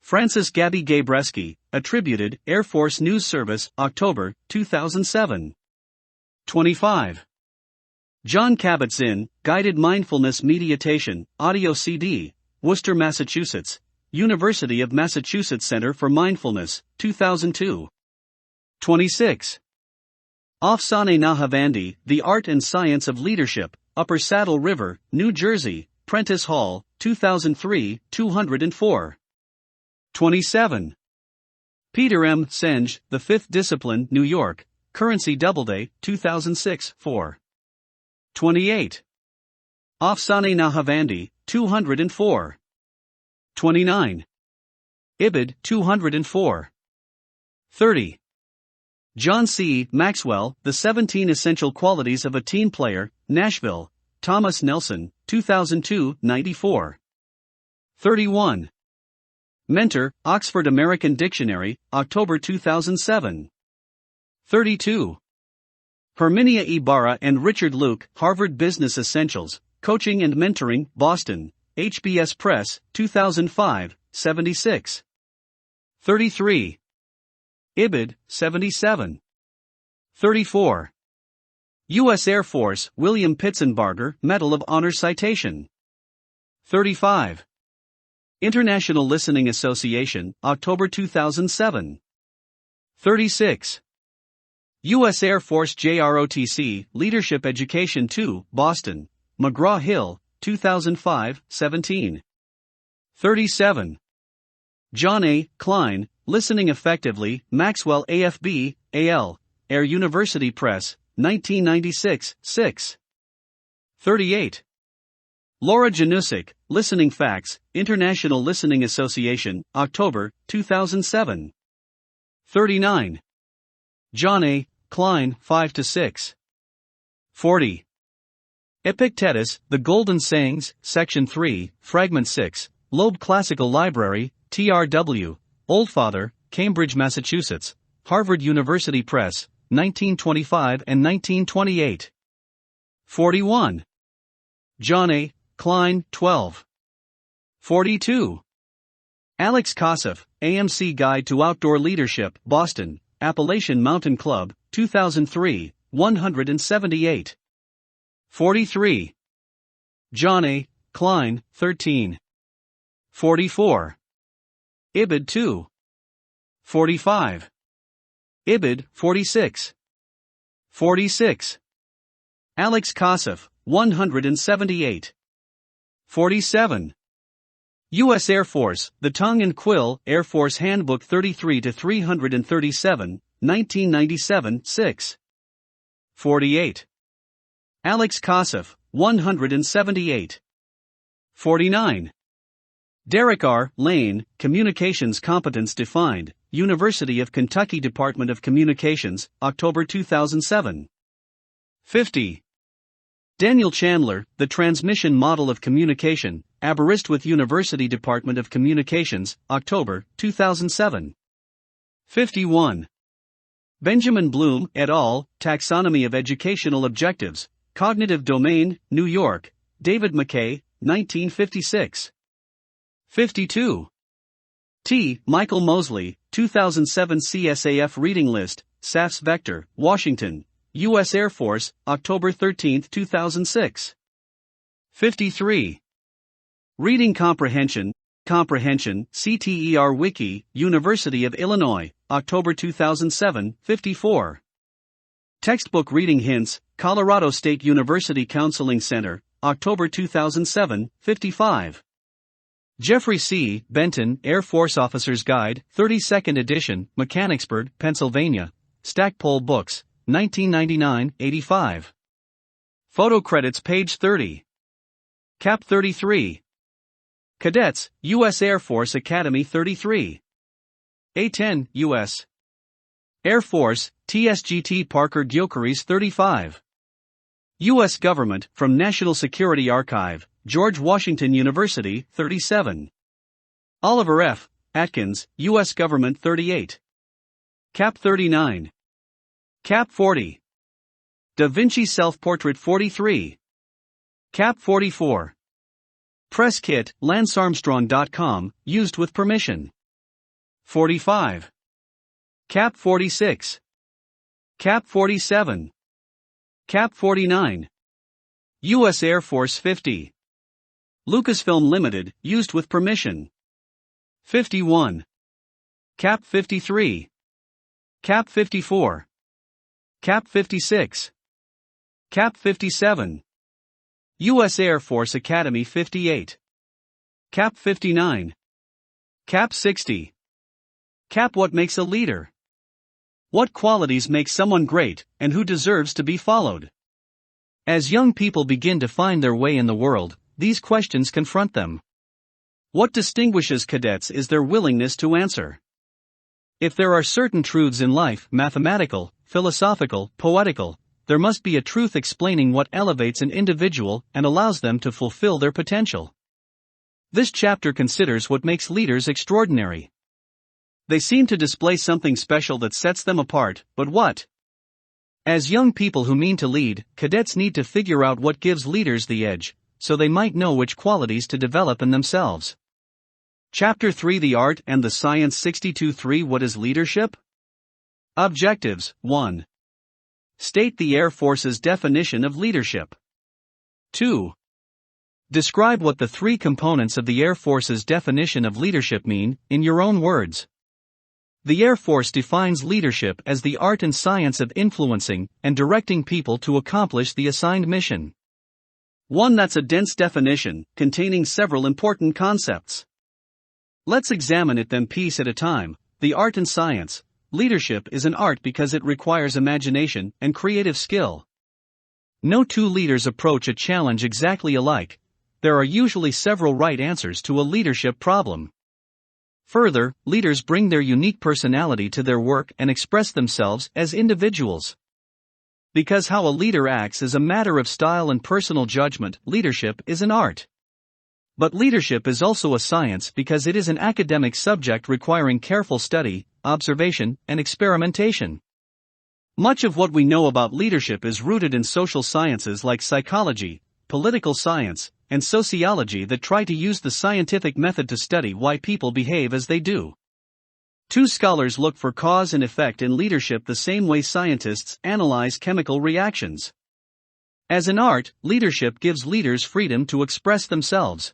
Francis Gabby Gabreski, Attributed, Air Force News Service, October, 2007. 25. John Kabat-Zinn, Guided Mindfulness Meditation, Audio CD, Worcester, Massachusetts, University of Massachusetts Center for Mindfulness, 2002. 26. Afsaneh Nahavandi, The Art and Science of Leadership, Upper Saddle River, New Jersey, Prentice Hall, 2003, 204. 27. Peter M. Senge, The Fifth Discipline, New York, Currency Doubleday, 2006, 4. 28. Afsaneh Nahavandi, 204. 29. Ibid, 204. 30. John C. Maxwell, The 17 Essential Qualities of a Team Player, Nashville, Thomas Nelson, 2002, 94. 31. Mentor, Oxford American Dictionary, October 2007. 32. Herminia Ibarra and Richard Luke, Harvard Business Essentials, Coaching and Mentoring, Boston, HBS Press, 2005, 76. 33. Ibid, 77. 34. U.S. Air Force, William Pitsenbarger, Medal of Honor Citation. 35. International Listening Association, October 2007. 36. U.S. Air Force JROTC, Leadership Education 2, Boston, McGraw-Hill, 2005, 17. 37. John A. Klein, Listening Effectively, Maxwell AFB, AL, Air University Press, 1996, 6. 38. Laura Janusik, Listening Facts, International Listening Association, October, 2007. 39. John A. Klein, 5-6. 40. Epictetus, The Golden Sayings, Section 3, Fragment 6, Loeb Classical Library, TRW, Oldfather, Cambridge, Massachusetts, Harvard University Press, 1925 and 1928. 41. John A. Klein, 12. 42. Alex Kosseff, AMC Guide to Outdoor Leadership, Boston, Appalachian Mountain Club, 2003, 178. 43. John A. Klein, 13. 44. Ibid 2. 45. Ibid 46. 46. Alex Kosseff, 178. 47. U.S. Air Force, The Tongue and Quill, Air Force Handbook 33-337, 1997, 6. 48. Alex Kosseff, 178. 49. Derek R. Lane, Communications Competence Defined, University of Kentucky Department of Communications, October 2007. 50. Daniel Chandler, The Transmission Model of Communication, Aberystwyth University Department of Communications, October 2007. 51. Benjamin Bloom, et al., Taxonomy of Educational Objectives, Cognitive Domain, New York, David McKay, 1956. 52. T. Michael Mosley, 2007 CSAF Reading List, SAFS Vector, Washington, U.S. Air Force, October 13, 2006. 53. Reading Comprehension, CTER Wiki, University of Illinois, October 2007, 54. Textbook Reading Hints, Colorado State University Counseling Center, October 2007, 55. Jeffrey C. Benton, Air Force Officer's Guide, 32nd edition, Mechanicsburg, Pennsylvania, Stackpole Books, 1999, 85. Photo credits page 30. Cap 33. Cadets, U.S. Air Force Academy 33. A-10, U.S. Air Force, TSGT Parker Gyökeres 35. U.S. Government, from National Security Archive, George Washington University, 37. Oliver F. Atkins, U.S. Government 38. Cap 39. Cap 40. Da Vinci Self-Portrait 43. Cap 44. Press Kit, LanceArmstrong.com, used with permission. 45. Cap 46. Cap 47. Cap 49. U.S. Air Force 50. Lucasfilm Limited, used with permission. 51. Cap 53. Cap 54. Cap 56. Cap 57. U.S. Air Force Academy 58. Cap 59. Cap 60. Cap What makes a leader? What qualities make someone great, and who deserves to be followed? As young people begin to find their way in the world, these questions confront them. What distinguishes cadets is their willingness to answer. If there are certain truths in life, mathematical, philosophical, poetical, there must be a truth explaining what elevates an individual and allows them to fulfill their potential. This chapter considers what makes leaders extraordinary. They seem to display something special that sets them apart, but what? As young people who mean to lead, cadets need to figure out what gives leaders the edge, so they might know which qualities to develop in themselves. Chapter 3 The Art and the Science 62-3 What is leadership? Objectives 1. State the Air Force's definition of leadership. 2. Describe what the three components of the Air Force's definition of leadership mean, in your own words. The Air Force defines leadership as the art and science of influencing and directing people to accomplish the assigned mission. 1. That's a dense definition, containing several important concepts. Let's examine it them piece at a time. The art and science. Leadership is an art because it requires imagination and creative skill. No two leaders approach a challenge exactly alike. There are usually several right answers to a leadership problem. Further, leaders bring their unique personality to their work and express themselves as individuals. Because how a leader acts is a matter of style and personal judgment, leadership is an art. But leadership is also a science because it is an academic subject requiring careful study, observation, and experimentation. Much of what we know about leadership is rooted in social sciences like psychology, political science, and sociology that try to use the scientific method to study why people behave as they do. Two scholars look for cause and effect in leadership the same way scientists analyze chemical reactions. As an art, leadership gives leaders freedom to express themselves.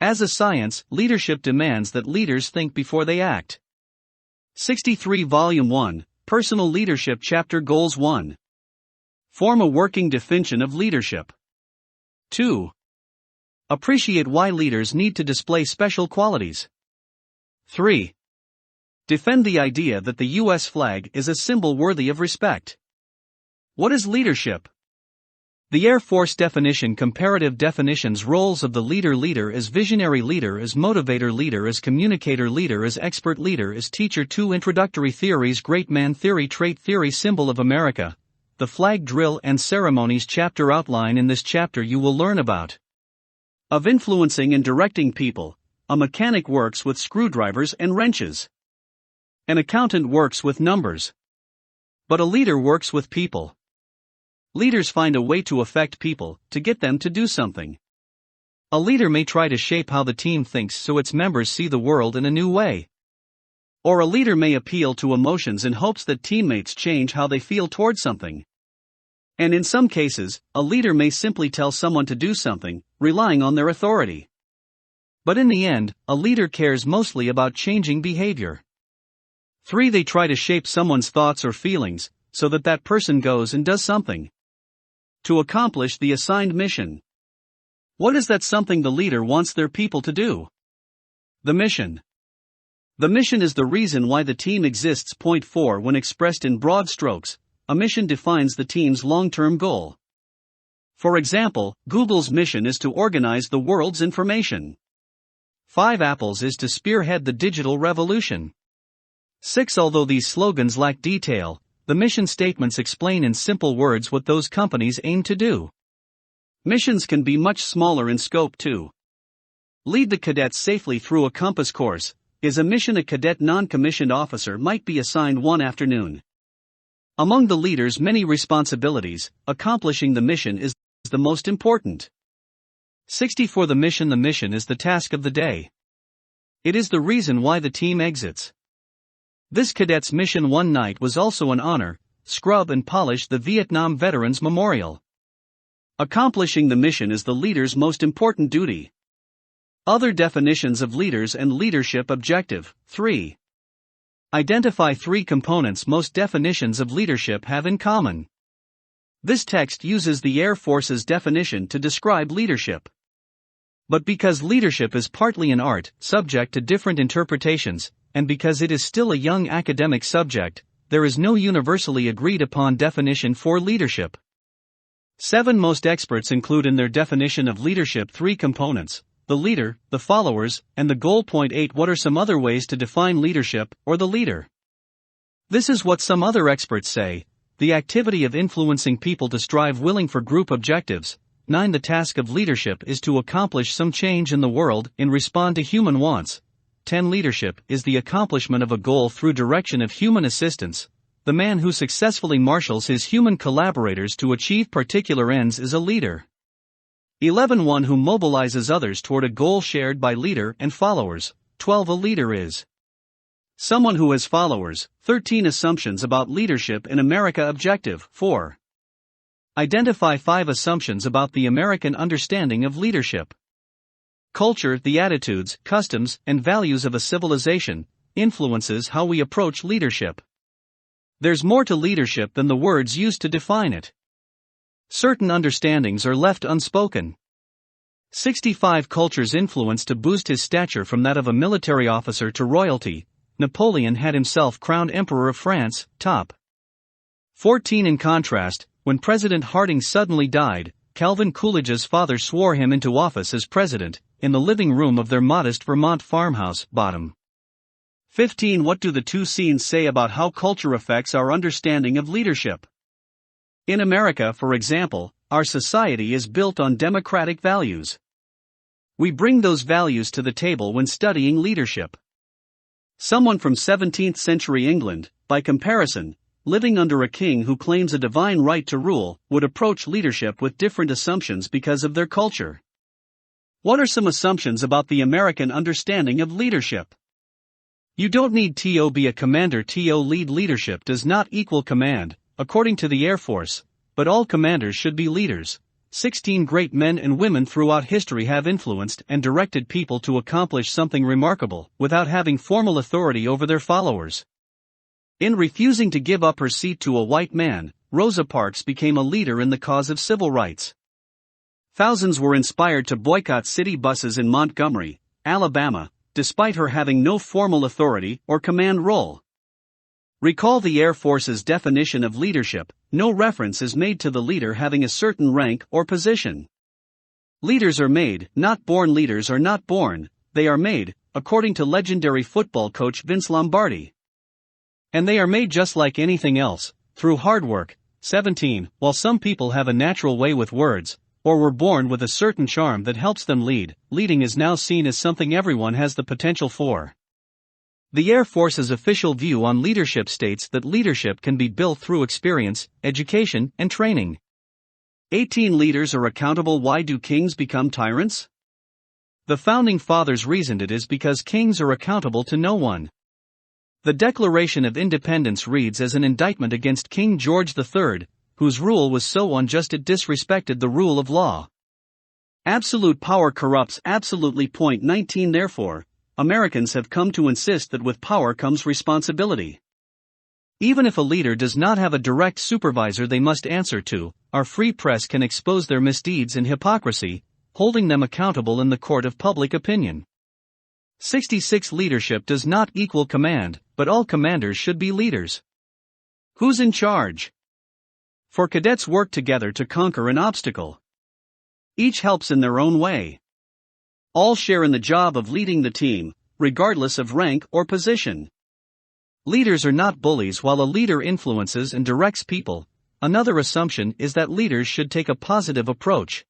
As a science, leadership demands that leaders think before they act. 63 Volume 1, Personal Leadership Chapter Goals 1. Form a working definition of leadership. 2. Appreciate why leaders need to display special qualities. 3. Defend the idea that the U.S. flag is a symbol worthy of respect. What is leadership? The Air Force definition. Comparative definitions. Roles of the leader. Leader as visionary, leader as motivator, leader as communicator, leader as expert, leader as teacher. 2. Introductory theories. Great man theory, trait theory, symbol of America, the flag, drill and ceremonies. Chapter outline. In this chapter you will learn about of influencing and directing people. A mechanic works with screwdrivers and wrenches. An accountant works with numbers. But a leader works with people. Leaders find a way to affect people, to get them to do something. A leader may try to shape how the team thinks so its members see the world in a new way. Or a leader may appeal to emotions in hopes that teammates change how they feel toward something. And in some cases, a leader may simply tell someone to do something, relying on their authority. But in the end, a leader cares mostly about changing behavior. 3. They try to shape someone's thoughts or feelings, so that that person goes and does something to accomplish the assigned mission. What is that something the leader wants their people to do? The mission. The mission is the reason why the team exists. Point 4. When expressed in broad strokes, a mission defines the team's long-term goal. For example, Google's mission is to organize the world's information. 5. Apple's is to spearhead the digital revolution. 6. Although these slogans lack detail, the mission statements explain in simple words what those companies aim to do. Missions can be much smaller in scope too. Lead the cadets safely through a compass course. Is a mission a cadet non-commissioned officer might be assigned one afternoon? Among the leader's many responsibilities, accomplishing the mission is the most important. 60. For the mission is the task of the day. It is the reason why the team exits. This cadet's mission one night was also an honor: scrub and polish the Vietnam Veterans Memorial. Accomplishing the mission is the leader's most important duty. Other definitions of leaders and leadership. Objective. 3. Identify 3 components most definitions of leadership have in common. This text uses the Air Force's definition to describe leadership. But because leadership is partly an art, subject to different interpretations, and because it is still a young academic subject, there is no universally agreed upon definition for leadership. 7. Most experts include in their definition of leadership 3 components: the leader, the followers, and the goal. 8. What are some other ways to define leadership, or the leader? This is what some other experts say: the activity of influencing people to strive willing for group objectives. 9. The task of leadership is to accomplish some change in the world, in respond to human wants. 10. Leadership is the accomplishment of a goal through direction of human assistance. The man who successfully marshals his human collaborators to achieve particular ends is a leader. 11. One who mobilizes others toward a goal shared by leader and followers. 12. A leader is someone who has followers. 13. Assumptions about leadership in America. Objective. 4. Identify 5 assumptions about the American understanding of leadership. Culture, the attitudes, customs, and values of a civilization, influences how we approach leadership. There's more to leadership than the words used to define it. Certain understandings are left unspoken. 65. Culture's influence to boost his stature from that of a military officer to royalty. Napoleon had himself crowned Emperor of France. Top. 14. In contrast, when President Harding suddenly died, Calvin Coolidge's father swore him into office as president, in the living room of their modest Vermont farmhouse. Bottom. 15. What do the 2 scenes say about how culture affects our understanding of leadership? In America, for example, our society is built on democratic values. We bring those values to the table when studying leadership. Someone from 17th century England, by comparison, living under a king who claims a divine right to rule, would approach leadership with different assumptions because of their culture. What are some assumptions about the American understanding of leadership? You don't need to be a commander to lead. Leadership does not equal command, according to the Air Force, but all commanders should be leaders. 16. Great men and women throughout history have influenced and directed people to accomplish something remarkable, without having formal authority over their followers. In refusing to give up her seat to a white man, Rosa Parks became a leader in the cause of civil rights. Thousands were inspired to boycott city buses in Montgomery, Alabama, despite her having no formal authority or command role. Recall the Air Force's definition of leadership: no reference is made to the leader having a certain rank or position. Leaders are made, not born. Leaders are not born, they are made, according to legendary football coach Vince Lombardi. And they are made just like anything else, through hard work. 17. While some people have a natural way with words, or were born with a certain charm that helps them lead, leading is now seen as something everyone has the potential for. The Air Force's official view on leadership states that leadership can be built through experience, education, and training. 18. Leaders are accountable. Why do kings become tyrants? The Founding Fathers reasoned it is because kings are accountable to no one. The Declaration of Independence reads as an indictment against King George III, whose rule was so unjust it disrespected the rule of law. Absolute power corrupts absolutely. Point 19. Therefore, Americans have come to insist that with power comes responsibility. Even if a leader does not have a direct supervisor they must answer to, our free press can expose their misdeeds and hypocrisy, holding them accountable in the court of public opinion. 66. Leadership does not equal command, but all commanders should be leaders. Who's in charge? For cadets work together to conquer an obstacle. Each helps in their own way. All share in the job of leading the team, regardless of rank or position. Leaders are not bullies. While a leader influences and directs people, another assumption is that leaders should take a positive approach.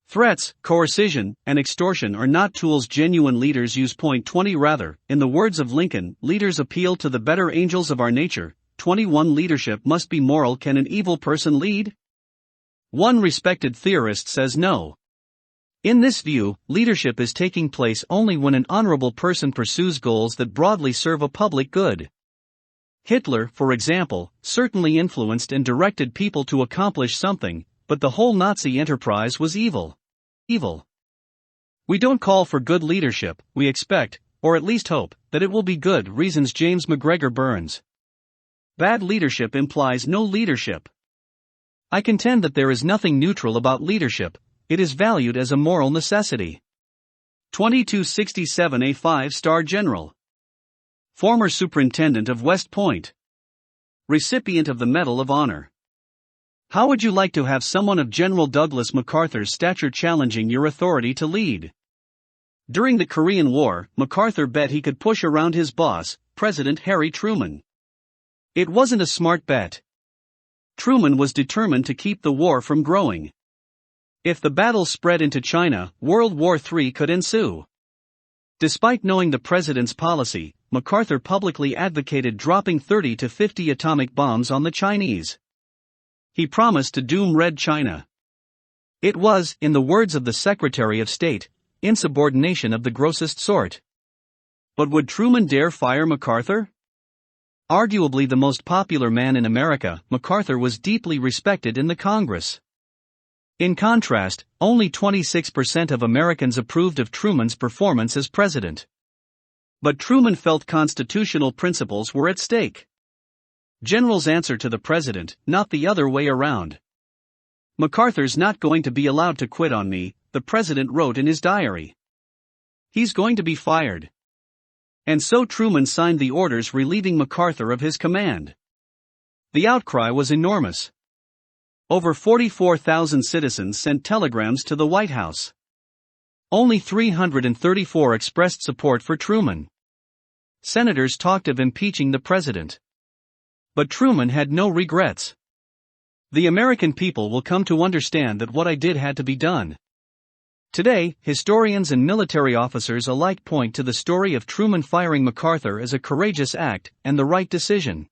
Threats, coercion, and extortion are not tools genuine leaders use. Point 20. Rather, in the words of Lincoln, leaders appeal to the better angels of our nature. 21. Leadership must be moral. Can an evil person lead? One respected theorist says no. In this view, leadership is taking place only when an honorable person pursues goals that broadly serve a public good. Hitler, for example, certainly influenced and directed people to accomplish something, but the whole Nazi enterprise was evil. We don't call for good leadership, we expect, or at least hope, that it will be good, reasons James McGregor Burns. Bad leadership implies no leadership. I contend that there is nothing neutral about leadership. It is valued as a moral necessity. 2267. A 5-star general. Former superintendent of West Point. Recipient of the Medal of Honor. How would you like to have someone of General Douglas MacArthur's stature challenging your authority to lead? During the Korean War, MacArthur bet he could push around his boss, President Harry Truman. It wasn't a smart bet. Truman was determined to keep the war from growing. If the battle spread into China, World War III could ensue. Despite knowing the president's policy, MacArthur publicly advocated dropping 30 to 50 atomic bombs on the Chinese. He promised to doom Red China. It was, in the words of the Secretary of State, insubordination of the grossest sort. But would Truman dare fire MacArthur? Arguably the most popular man in America, MacArthur was deeply respected in the Congress. In contrast, only 26% of Americans approved of Truman's performance as president. But Truman felt constitutional principles were at stake. Generals answer to the president, not the other way around. MacArthur's not going to be allowed to quit on me, the president wrote in his diary. He's going to be fired. And so Truman signed the orders relieving MacArthur of his command. The outcry was enormous. Over 44,000 citizens sent telegrams to the White House. Only 334 expressed support for Truman. Senators talked of impeaching the president. But Truman had no regrets. The American people will come to understand that what I did had to be done. Today, historians and military officers alike point to the story of Truman firing MacArthur as a courageous act and the right decision.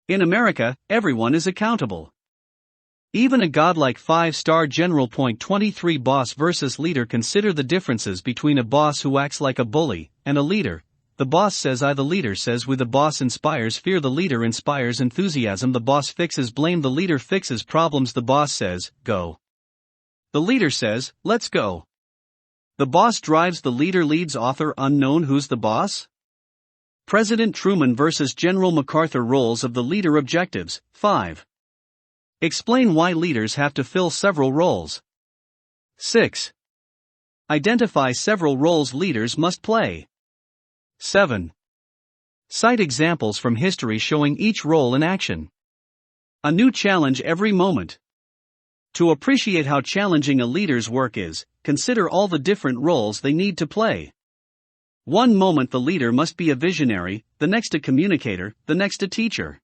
In America, everyone is accountable. Even a godlike 5-star general. 23 Boss versus leader. Consider the differences between a boss who acts like a bully and a leader. The boss says I, the leader says we. The boss inspires fear, the leader inspires enthusiasm. The boss fixes blame, the leader fixes problems. The boss says, go. The leader says, let's go. The boss drives, the leader leads. Author unknown. Who's the boss? President Truman versus General MacArthur. Roles of the leader. Objectives. 5. Explain why leaders have to fill several roles. 6. Identify several roles leaders must play. 7. Cite examples from history showing each role in action. A new challenge every moment. To appreciate how challenging a leader's work is, consider all the different roles they need to play. One moment the leader must be a visionary, the next a communicator, the next a teacher.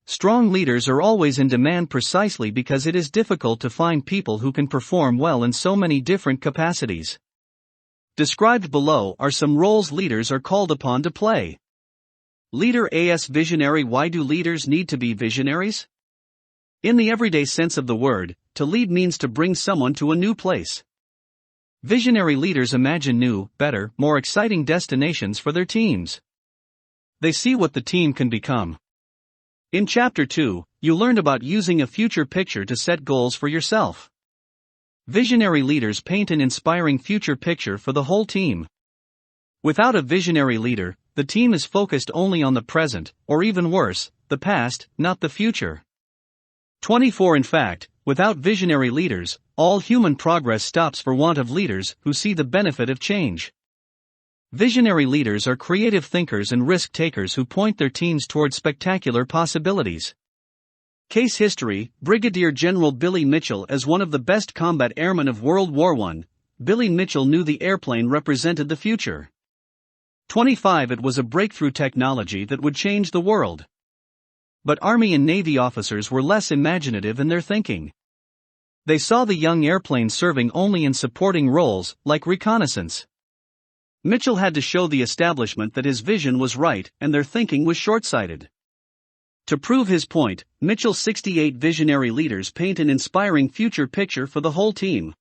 Strong leaders are always in demand precisely because it is difficult to find people who can perform well in so many different capacities. Described below are some roles leaders are called upon to play. Leader as visionary. Why do leaders need to be visionaries? In the everyday sense of the word, to lead means to bring someone to a new place. Visionary leaders imagine new, better, more exciting destinations for their teams. They see what the team can become. In Chapter 2, you learned about using a future picture to set goals for yourself. Visionary leaders paint an inspiring future picture for the whole team. Without a visionary leader, the team is focused only on the present, or even worse, the past, not the future. 24. In fact, without visionary leaders, all human progress stops for want of leaders who see the benefit of change. Visionary leaders are creative thinkers and risk takers who point their teams toward spectacular possibilities. Case history: Brigadier General Billy Mitchell. As one of the best combat airmen of World War I, Billy Mitchell knew the airplane represented the future. 25. It was a breakthrough technology that would change the world. But Army and Navy officers were less imaginative in their thinking. They saw the young airplane serving only in supporting roles, like reconnaissance. Mitchell had to show the establishment that his vision was right and their thinking was short-sighted. To prove his point, Mitchell's 68 visionary leaders paint an inspiring future picture for the whole team.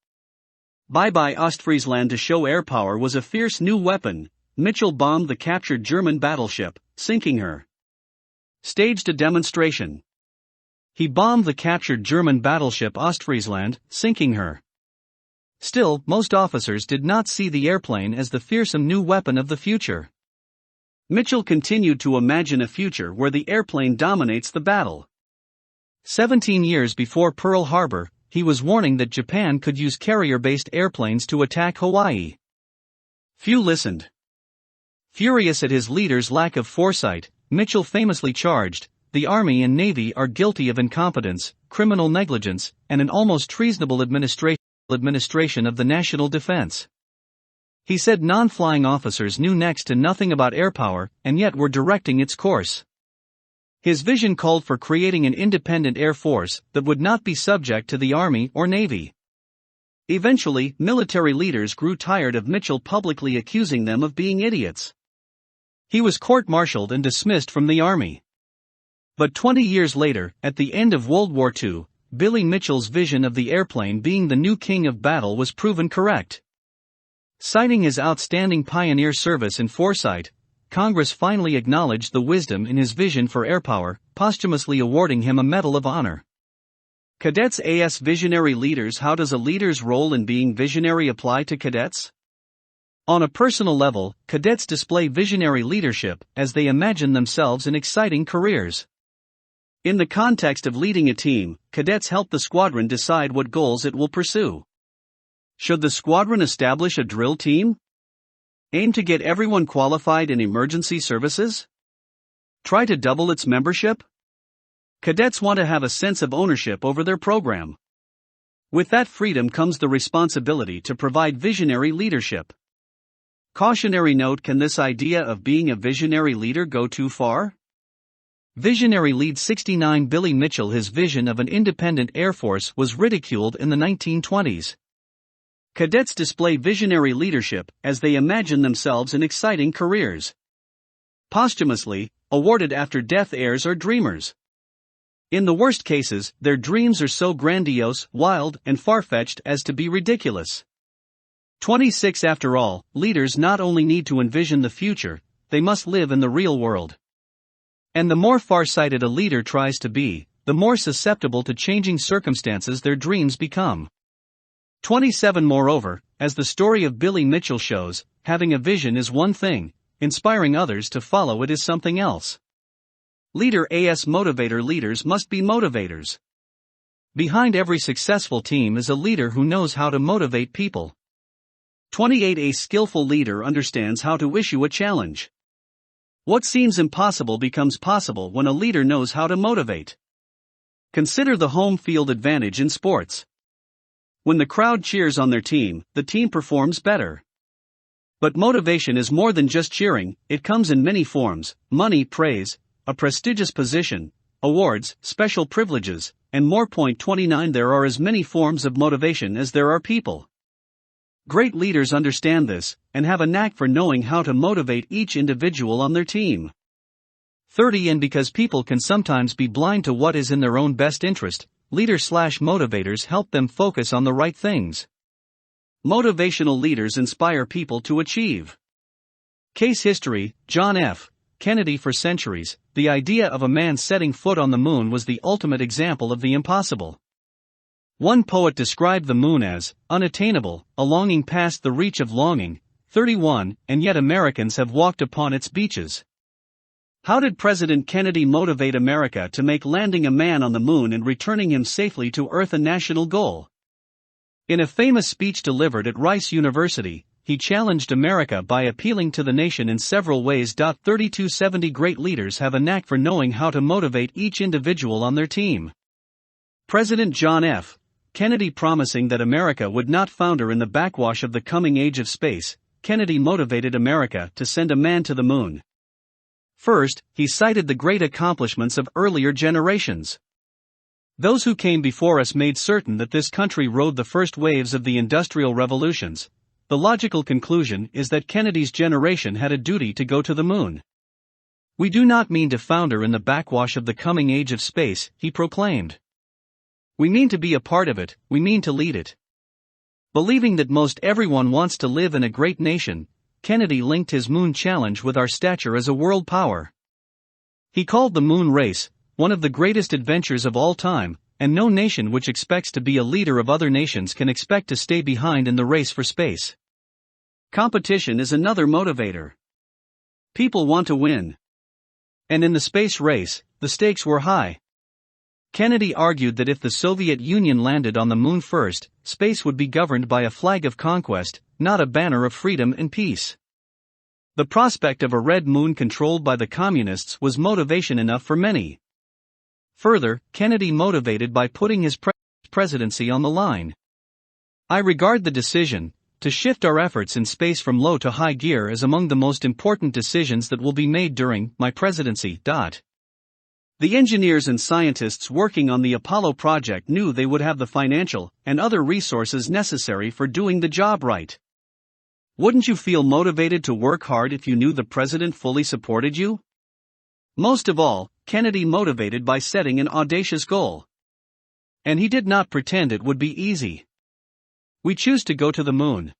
Bye-bye Ostfriesland. To show air power was a fierce new weapon, Mitchell bombed the captured German battleship, sinking her. Staged a demonstration. He bombed the captured German battleship Ostfriesland, sinking her. Still, most officers did not see the airplane as the fearsome new weapon of the future. Mitchell continued to imagine a future where the airplane dominates the battle. 17 years before Pearl Harbor, he was warning that Japan could use carrier-based airplanes to attack Hawaii. Few listened. Furious at his leader's lack of foresight, Mitchell famously charged, "The Army and Navy are guilty of incompetence, criminal negligence, and an almost treasonable administration of the national defense." He said non-flying officers knew next to nothing about air power, and yet were directing its course. His vision called for creating an independent air force that would not be subject to the Army or Navy. Eventually, military leaders grew tired of Mitchell publicly accusing them of being idiots. He was court-martialed and dismissed from the Army. But 20 years later, at the end of World War II, Billy Mitchell's vision of the airplane being the new king of battle was proven correct. Citing his outstanding pioneer service and foresight, Congress finally acknowledged the wisdom in his vision for air power, posthumously awarding him a Medal of Honor. Cadets as visionary leaders. How does a leader's role in being visionary apply to cadets? On a personal level, cadets display visionary leadership as they imagine themselves in exciting careers. In the context of leading a team, cadets help the squadron decide what goals it will pursue. Should the squadron establish a drill team? Aim to get everyone qualified in emergency services? Try to double its membership? Cadets want to have a sense of ownership over their program. With that freedom comes the responsibility to provide visionary leadership. Cautionary note: can this idea of being a visionary leader go too far? Visionary lead 69 Billy Mitchell. His vision of an independent air force was ridiculed in the 1920s. Cadets display visionary leadership as they imagine themselves in exciting careers. Posthumously awarded after death, heirs are dreamers. In the worst cases, their dreams are so grandiose, wild, and far-fetched as to be ridiculous. 26 After all, leaders not only need to envision the future, they must live in the real world. And the more far-sighted a leader tries to be, the more susceptible to changing circumstances their dreams become. 27 Moreover, as the story of Billy Mitchell shows, having a vision is one thing, inspiring others to follow it is something else. Leader as motivator. Leaders must be motivators. Behind every successful team is a leader who knows how to motivate people. 28. A skillful leader understands how to issue a challenge. What seems impossible becomes possible when a leader knows how to motivate. Consider the home field advantage in sports. When the crowd cheers on their team, the team performs better. But motivation is more than just cheering, it comes in many forms: money, praise, a prestigious position, awards, special privileges, and more. 29. There are as many forms of motivation as there are people. Great leaders understand this, and have a knack for knowing how to motivate each individual on their team. 30. And because people can sometimes be blind to what is in their own best interest, leaders/motivators help them focus on the right things. Motivational leaders inspire people to achieve. Case history: John F. Kennedy. For centuries, the idea of a man setting foot on the moon was the ultimate example of the impossible. One poet described the moon as unattainable, a longing past the reach of longing. 31. And yet Americans have walked upon its beaches. How did President Kennedy motivate America to make landing a man on the moon and returning him safely to Earth a national goal? In a famous speech delivered at Rice University, he challenged America by appealing to the nation in several ways. 3270 Great leaders have a knack for knowing how to motivate each individual on their team. President John F. Kennedy. Promising that America would not founder in the backwash of the coming age of space, Kennedy motivated America to send a man to the moon. First, he cited the great accomplishments of earlier generations. Those who came before us made certain that this country rode the first waves of the industrial revolutions. The logical conclusion is that Kennedy's generation had a duty to go to the moon. We do not mean to founder in the backwash of the coming age of space, he proclaimed. We mean to be a part of it, we mean to lead it. Believing that most everyone wants to live in a great nation, Kennedy linked his moon challenge with our stature as a world power. He called the moon race one of the greatest adventures of all time, and no nation which expects to be a leader of other nations can expect to stay behind in the race for space. Competition is another motivator. People want to win. And in the space race, the stakes were high. Kennedy argued that if the Soviet Union landed on the moon first, space would be governed by a flag of conquest, not a banner of freedom and peace. The prospect of a red moon controlled by the communists was motivation enough for many. Further, Kennedy motivated by putting his presidency on the line. I regard the decision to shift our efforts in space from low to high gear as among the most important decisions that will be made during my presidency. The engineers and scientists working on the Apollo project knew they would have the financial and other resources necessary for doing the job right. Wouldn't you feel motivated to work hard if you knew the president fully supported you? Most of all, Kennedy motivated by setting an audacious goal. And he did not pretend it would be easy. We choose to go to the moon.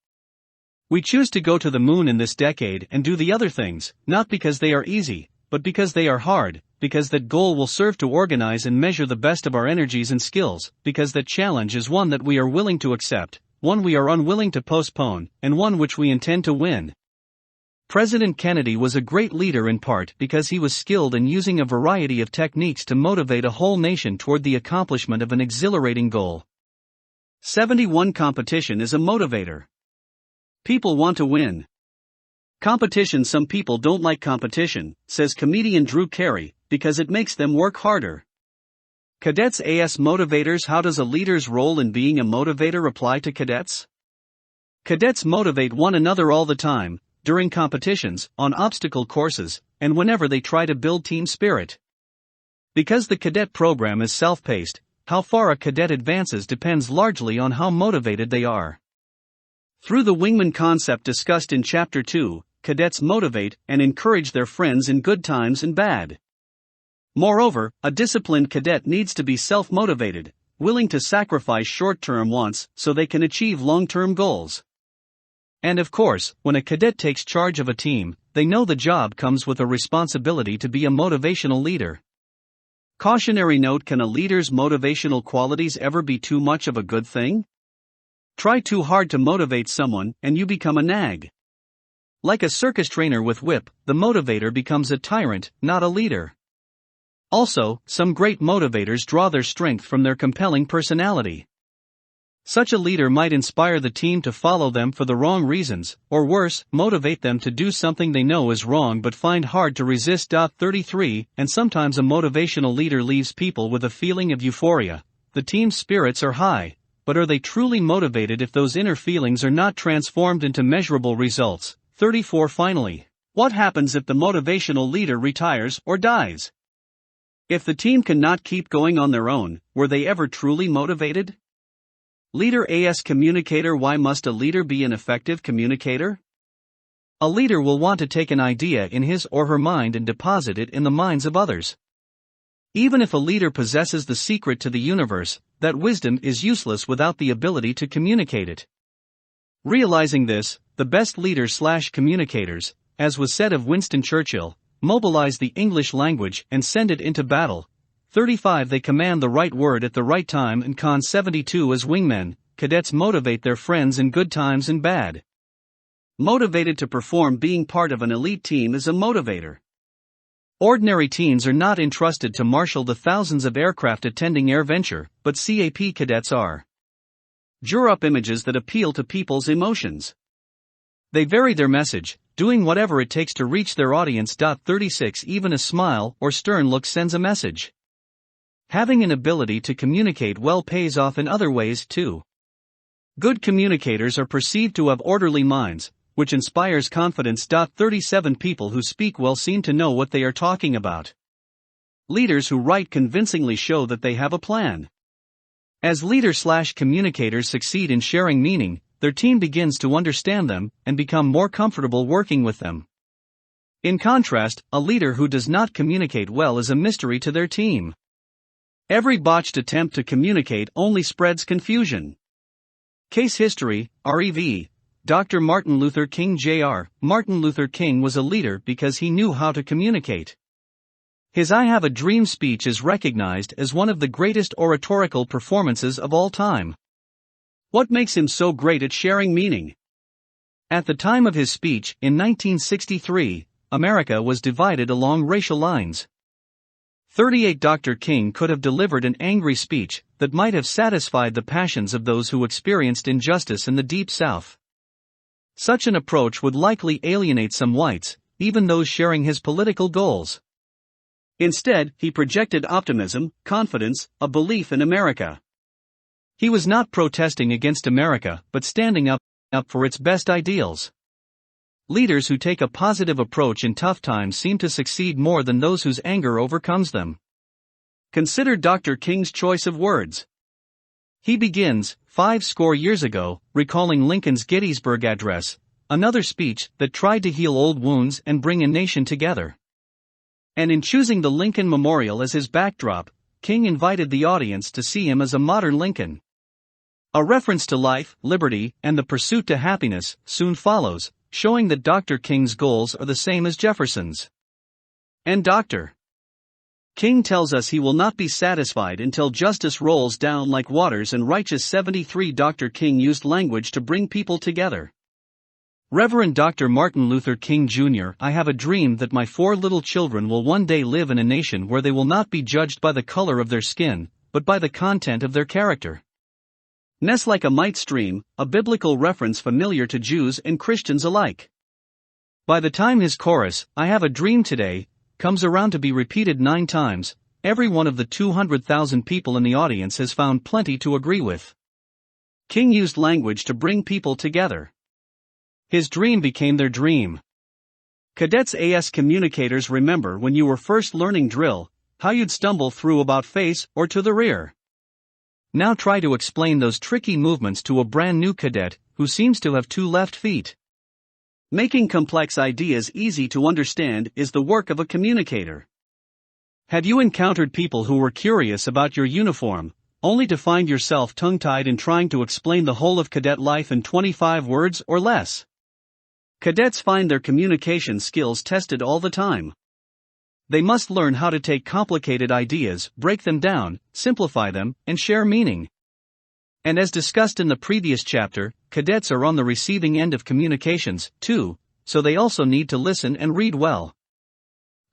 We choose to go to the moon in this decade and do the other things, not because they are easy, but because they are hard, because that goal will serve to organize and measure the best of our energies and skills, because that challenge is one that we are willing to accept, one we are unwilling to postpone, and one which we intend to win. President Kennedy was a great leader in part because he was skilled in using a variety of techniques to motivate a whole nation toward the accomplishment of an exhilarating goal. 71 Competition is a motivator. People want to win. Competition. Some people don't like competition, says comedian Drew Carey, because it makes them work harder. Cadets as motivators. How does a leader's role in being a motivator apply to cadets? Cadets motivate one another all the time, during competitions, on obstacle courses, and whenever they try to build team spirit. Because the cadet program is self-paced, how far a cadet advances depends largely on how motivated they are. Through the wingman concept discussed in Chapter 2, cadets motivate and encourage their friends in good times and bad. Moreover, a disciplined cadet needs to be self-motivated, willing to sacrifice short-term wants so they can achieve long-term goals. And of course, when a cadet takes charge of a team, they know the job comes with a responsibility to be a motivational leader. Cautionary note: can a leader's motivational qualities ever be too much of a good thing? Try too hard to motivate someone, and you become a nag. Like a circus trainer with whip, the motivator becomes a tyrant, not a leader. Also, some great motivators draw their strength from their compelling personality. Such a leader might inspire the team to follow them for the wrong reasons, or worse, motivate them to do something they know is wrong but find hard to resist. 33 And sometimes a motivational leader leaves people with a feeling of euphoria. The team's spirits are high, but are they truly motivated if those inner feelings are not transformed into measurable results? 34 Finally, what happens if the motivational leader retires or dies? If the team cannot keep going on their own, were they ever truly motivated? Leader as communicator. Why must a leader be an effective communicator? A leader will want to take an idea in his or her mind and deposit it in the minds of others. Even if a leader possesses the secret to the universe, that wisdom is useless without the ability to communicate it. Realizing this, the best leaders/communicators, as was said of Winston Churchill, mobilize the English language and send it into battle. 35 They command the right word at the right time. And Con 72 As wingmen, cadets motivate their friends in good times and bad. Motivated to perform. Being part of an elite team is a motivator. Ordinary teens are not entrusted to marshal the thousands of aircraft attending AirVenture, but CAP cadets are. Draw up images that appeal to people's emotions. They vary their message, doing whatever it takes to reach their audience. 36 Even a smile or stern look sends a message. Having an ability to communicate well pays off in other ways too. Good communicators are perceived to have orderly minds, which inspires confidence. 37 People who speak well seem to know what they are talking about. Leaders who write convincingly show that they have a plan. As leaders/communicators succeed in sharing meaning, their team begins to understand them and become more comfortable working with them. In contrast, a leader who does not communicate well is a mystery to their team. Every botched attempt to communicate only spreads confusion. Case history, Rev. Dr. Martin Luther King Jr. Martin Luther King was a leader because he knew how to communicate. His I Have a Dream speech is recognized as one of the greatest oratorical performances of all time. What makes him so great at sharing meaning? At the time of his speech, in 1963, America was divided along racial lines. 38 Dr. King could have delivered an angry speech that might have satisfied the passions of those who experienced injustice in the Deep South. Such an approach would likely alienate some whites, even those sharing his political goals. Instead, he projected optimism, confidence, a belief in America. He was not protesting against America, but standing up for its best ideals. Leaders who take a positive approach in tough times seem to succeed more than those whose anger overcomes them. Consider Dr. King's choice of words. He begins, 50 years ago, recalling Lincoln's Gettysburg Address, another speech that tried to heal old wounds and bring a nation together. And in choosing the Lincoln Memorial as his backdrop, King invited the audience to see him as a modern Lincoln. A reference to life, liberty, and the pursuit to happiness soon follows, showing that Dr. King's goals are the same as Jefferson's. And Dr. King tells us he will not be satisfied until justice rolls down like waters and righteous. 73 Dr. King used language to bring people together. Reverend Dr. Martin Luther King Jr. I have a dream that my 4 little children will one day live in a nation where they will not be judged by the color of their skin, but by the content of their character. Nest like a might stream, a biblical reference familiar to Jews and Christians alike. By the time his chorus, I have a dream today, comes around to be repeated 9 times, every one of the 200,000 people in the audience has found plenty to agree with. King used language to bring people together. His dream became their dream. Cadets as communicators, remember when you were first learning drill, how you'd stumble through about face or to the rear. Now try to explain those tricky movements to a brand new cadet who seems to have 2 left feet. Making complex ideas easy to understand is the work of a communicator. Have you encountered people who were curious about your uniform, only to find yourself tongue-tied in trying to explain the whole of cadet life in 25 words or less? Cadets find their communication skills tested all the time. They must learn how to take complicated ideas, break them down, simplify them, and share meaning. And as discussed in the previous chapter, cadets are on the receiving end of communications, too, so they also need to listen and read well.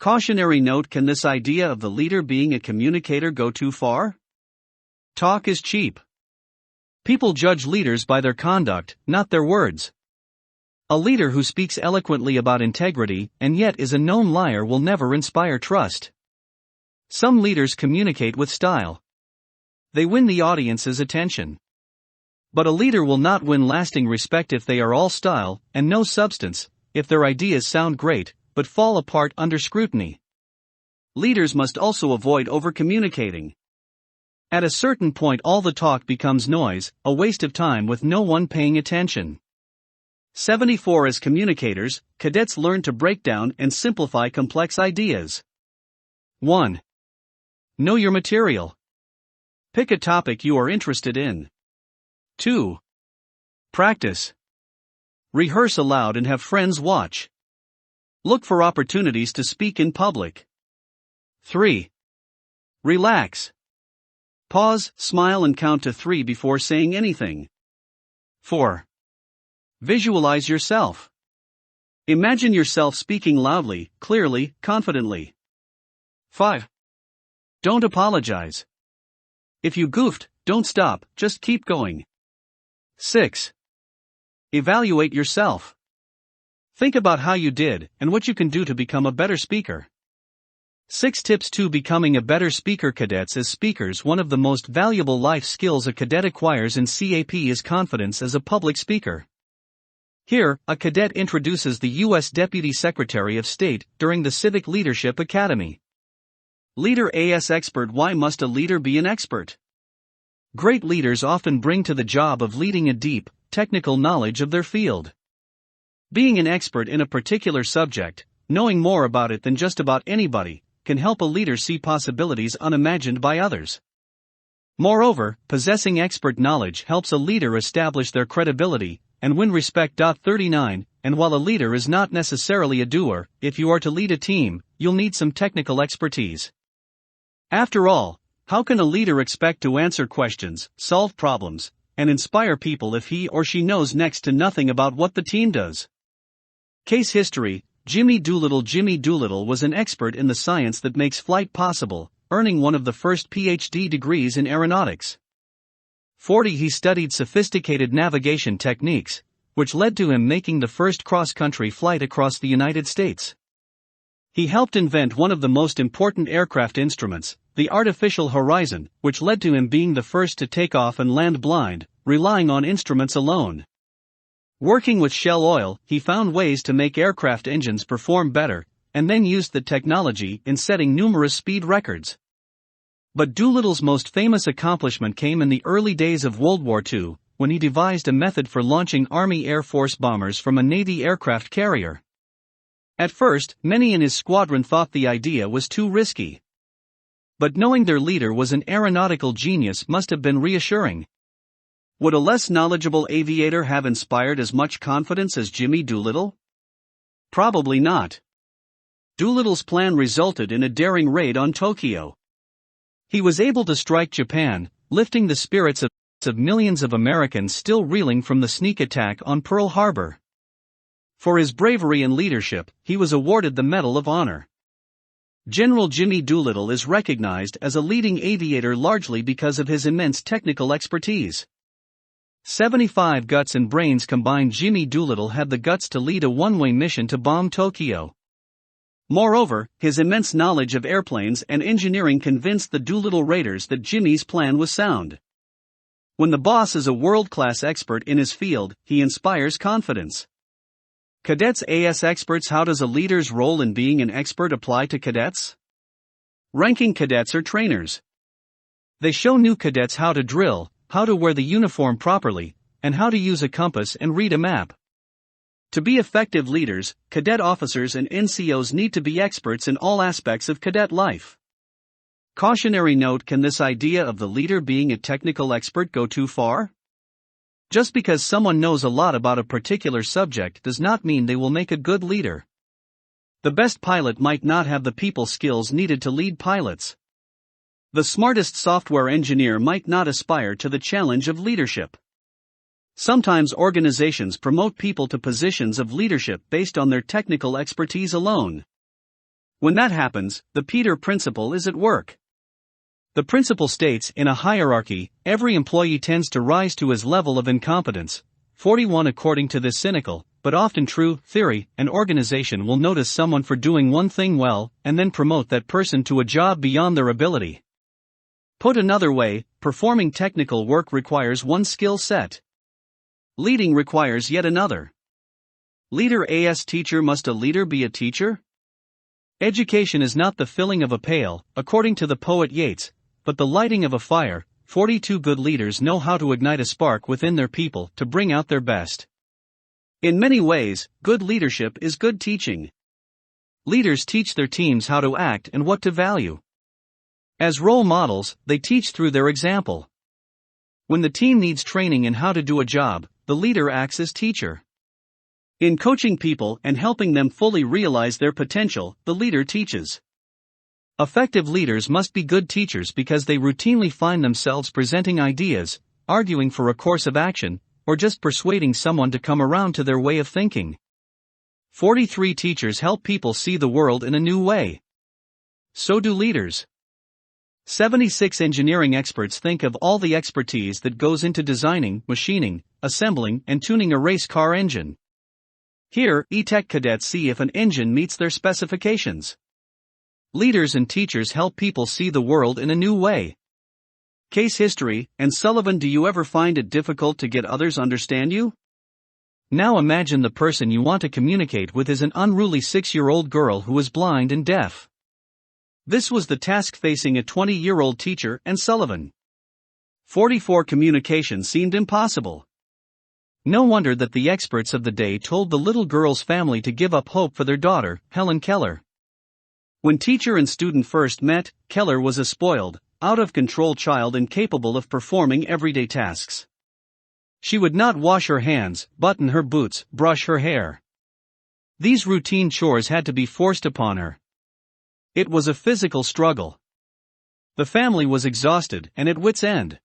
Cautionary note: can this idea of the leader being a communicator go too far? Talk is cheap. People judge leaders by their conduct, not their words. A leader who speaks eloquently about integrity and yet is a known liar will never inspire trust. Some leaders communicate with style. They win the audience's attention. But a leader will not win lasting respect if they are all style and no substance, if their ideas sound great, but fall apart under scrutiny. Leaders must also avoid over-communicating. At a certain point, all the talk becomes noise, a waste of time with no one paying attention. 74. As communicators, cadets learn to break down and simplify complex ideas. 1. Know your material. Pick a topic you are interested in. 2. Practice. Rehearse aloud and have friends watch. Look for opportunities to speak in public. 3. Relax. Pause, smile and count to 3 before saying anything. 4. Visualize yourself. Imagine yourself speaking loudly, clearly, confidently. 5. Don't apologize. If you goofed, don't stop, just keep going. 6. Evaluate yourself. Think about how you did and what you can do to become a better speaker. 6 tips to becoming a better speaker. Cadets as speakers, one of the most valuable life skills a cadet acquires in CAP is confidence as a public speaker. Here, a cadet introduces the U.S. Deputy Secretary of State during the Civic Leadership Academy. Leader as expert. Why must a leader be an expert? Great leaders often bring to the job of leading a deep, technical knowledge of their field. Being an expert in a particular subject, knowing more about it than just about anybody, can help a leader see possibilities unimagined by others. Moreover, possessing expert knowledge helps a leader establish their credibility and win respect. 39. And while a leader is not necessarily a doer, if you are to lead a team, you'll need some technical expertise. After all, how can a leader expect to answer questions, solve problems, and inspire people if he or she knows next to nothing about what the team does? Case history: Jimmy Doolittle. Jimmy Doolittle was an expert in the science that makes flight possible, earning one of the first PhD degrees in aeronautics. 40. He studied sophisticated navigation techniques, which led to him making the first cross-country flight across the United States. He helped invent one of the most important aircraft instruments, the artificial horizon, which led to him being the first to take off and land blind, relying on instruments alone. Working with Shell Oil, he found ways to make aircraft engines perform better, and then used the technology in setting numerous speed records. But Doolittle's most famous accomplishment came in the early days of World War II, when he devised a method for launching Army Air Force bombers from a Navy aircraft carrier. At first, many in his squadron thought the idea was too risky. But knowing their leader was an aeronautical genius must have been reassuring. Would a less knowledgeable aviator have inspired as much confidence as Jimmy Doolittle? Probably not. Doolittle's plan resulted in a daring raid on Tokyo. He was able to strike Japan, lifting the spirits of millions of Americans still reeling from the sneak attack on Pearl Harbor. For his bravery and leadership, he was awarded the Medal of Honor. General Jimmy Doolittle is recognized as a leading aviator largely because of his immense technical expertise. 75. Guts and brains combined. Jimmy Doolittle had the guts to lead a one-way mission to bomb Tokyo. Moreover, his immense knowledge of airplanes and engineering convinced the Doolittle raiders that Jimmy's plan was sound. When the boss is a world-class expert in his field, he inspires confidence. Cadets as experts. How does a leader's role in being an expert apply to cadets? Ranking cadets are trainers. They show new cadets how to drill, how to wear the uniform properly, and how to use a compass and read a map. To be effective leaders, cadet officers and NCOs need to be experts in all aspects of cadet life. Cautionary note: can this idea of the leader being a technical expert go too far? Just because someone knows a lot about a particular subject does not mean they will make a good leader. The best pilot might not have the people skills needed to lead pilots. The smartest software engineer might not aspire to the challenge of leadership. Sometimes organizations promote people to positions of leadership based on their technical expertise alone. When that happens, the Peter Principle is at work. The principle states, in a hierarchy, every employee tends to rise to his level of incompetence. 41. According to this cynical, but often true, theory, an organization will notice someone for doing one thing well, and then promote that person to a job beyond their ability. Put another way, performing technical work requires one skill set. Leading requires yet another. Leader as teacher. Must a leader be a teacher? Education is not the filling of a pail, according to the poet Yeats, but the lighting of a fire. 42. Good leaders know how to ignite a spark within their people to bring out their best. In many ways, good leadership is good teaching. Leaders teach their teams how to act and what to value. As role models, they teach through their example. When the team needs training in how to do a job, the leader acts as teacher. In coaching people and helping them fully realize their potential, the leader teaches. Effective leaders must be good teachers because they routinely find themselves presenting ideas, arguing for a course of action, or just persuading someone to come around to their way of thinking. 43. Teachers help people see the world in a new way. So do leaders. 76. Engineering experts think of all the expertise that goes into designing, machining, assembling, and tuning a race car engine. Here, E-Tech cadets see if an engine meets their specifications. Leaders and teachers help people see the world in a new way. Case history, and Sullivan. Do you ever find it difficult to get others understand you? Now imagine the person you want to communicate with is an unruly 6-year-old girl who is blind and deaf. This was the task facing a 20-year-old teacher and Sullivan. 44. Communication seemed impossible. No wonder that the experts of the day told the little girl's family to give up hope for their daughter, Helen Keller. When teacher and student first met, Keller was a spoiled, out-of-control child incapable of performing everyday tasks. She would not wash her hands, button her boots, brush her hair. These routine chores had to be forced upon her. It was a physical struggle. The family was exhausted and at wit's end.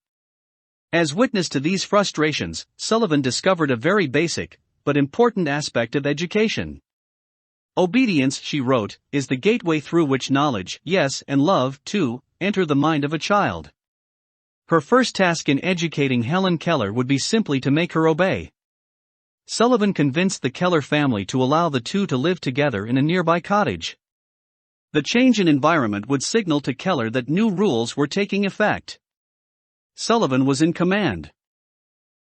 As witness to these frustrations, Sullivan discovered a very basic, but important aspect of education. Obedience, she wrote, is the gateway through which knowledge, yes, and love, too, enter the mind of a child. Her first task in educating Helen Keller would be simply to make her obey. Sullivan convinced the Keller family to allow the two to live together in a nearby cottage. The change in environment would signal to Keller that new rules were taking effect. Sullivan was in command.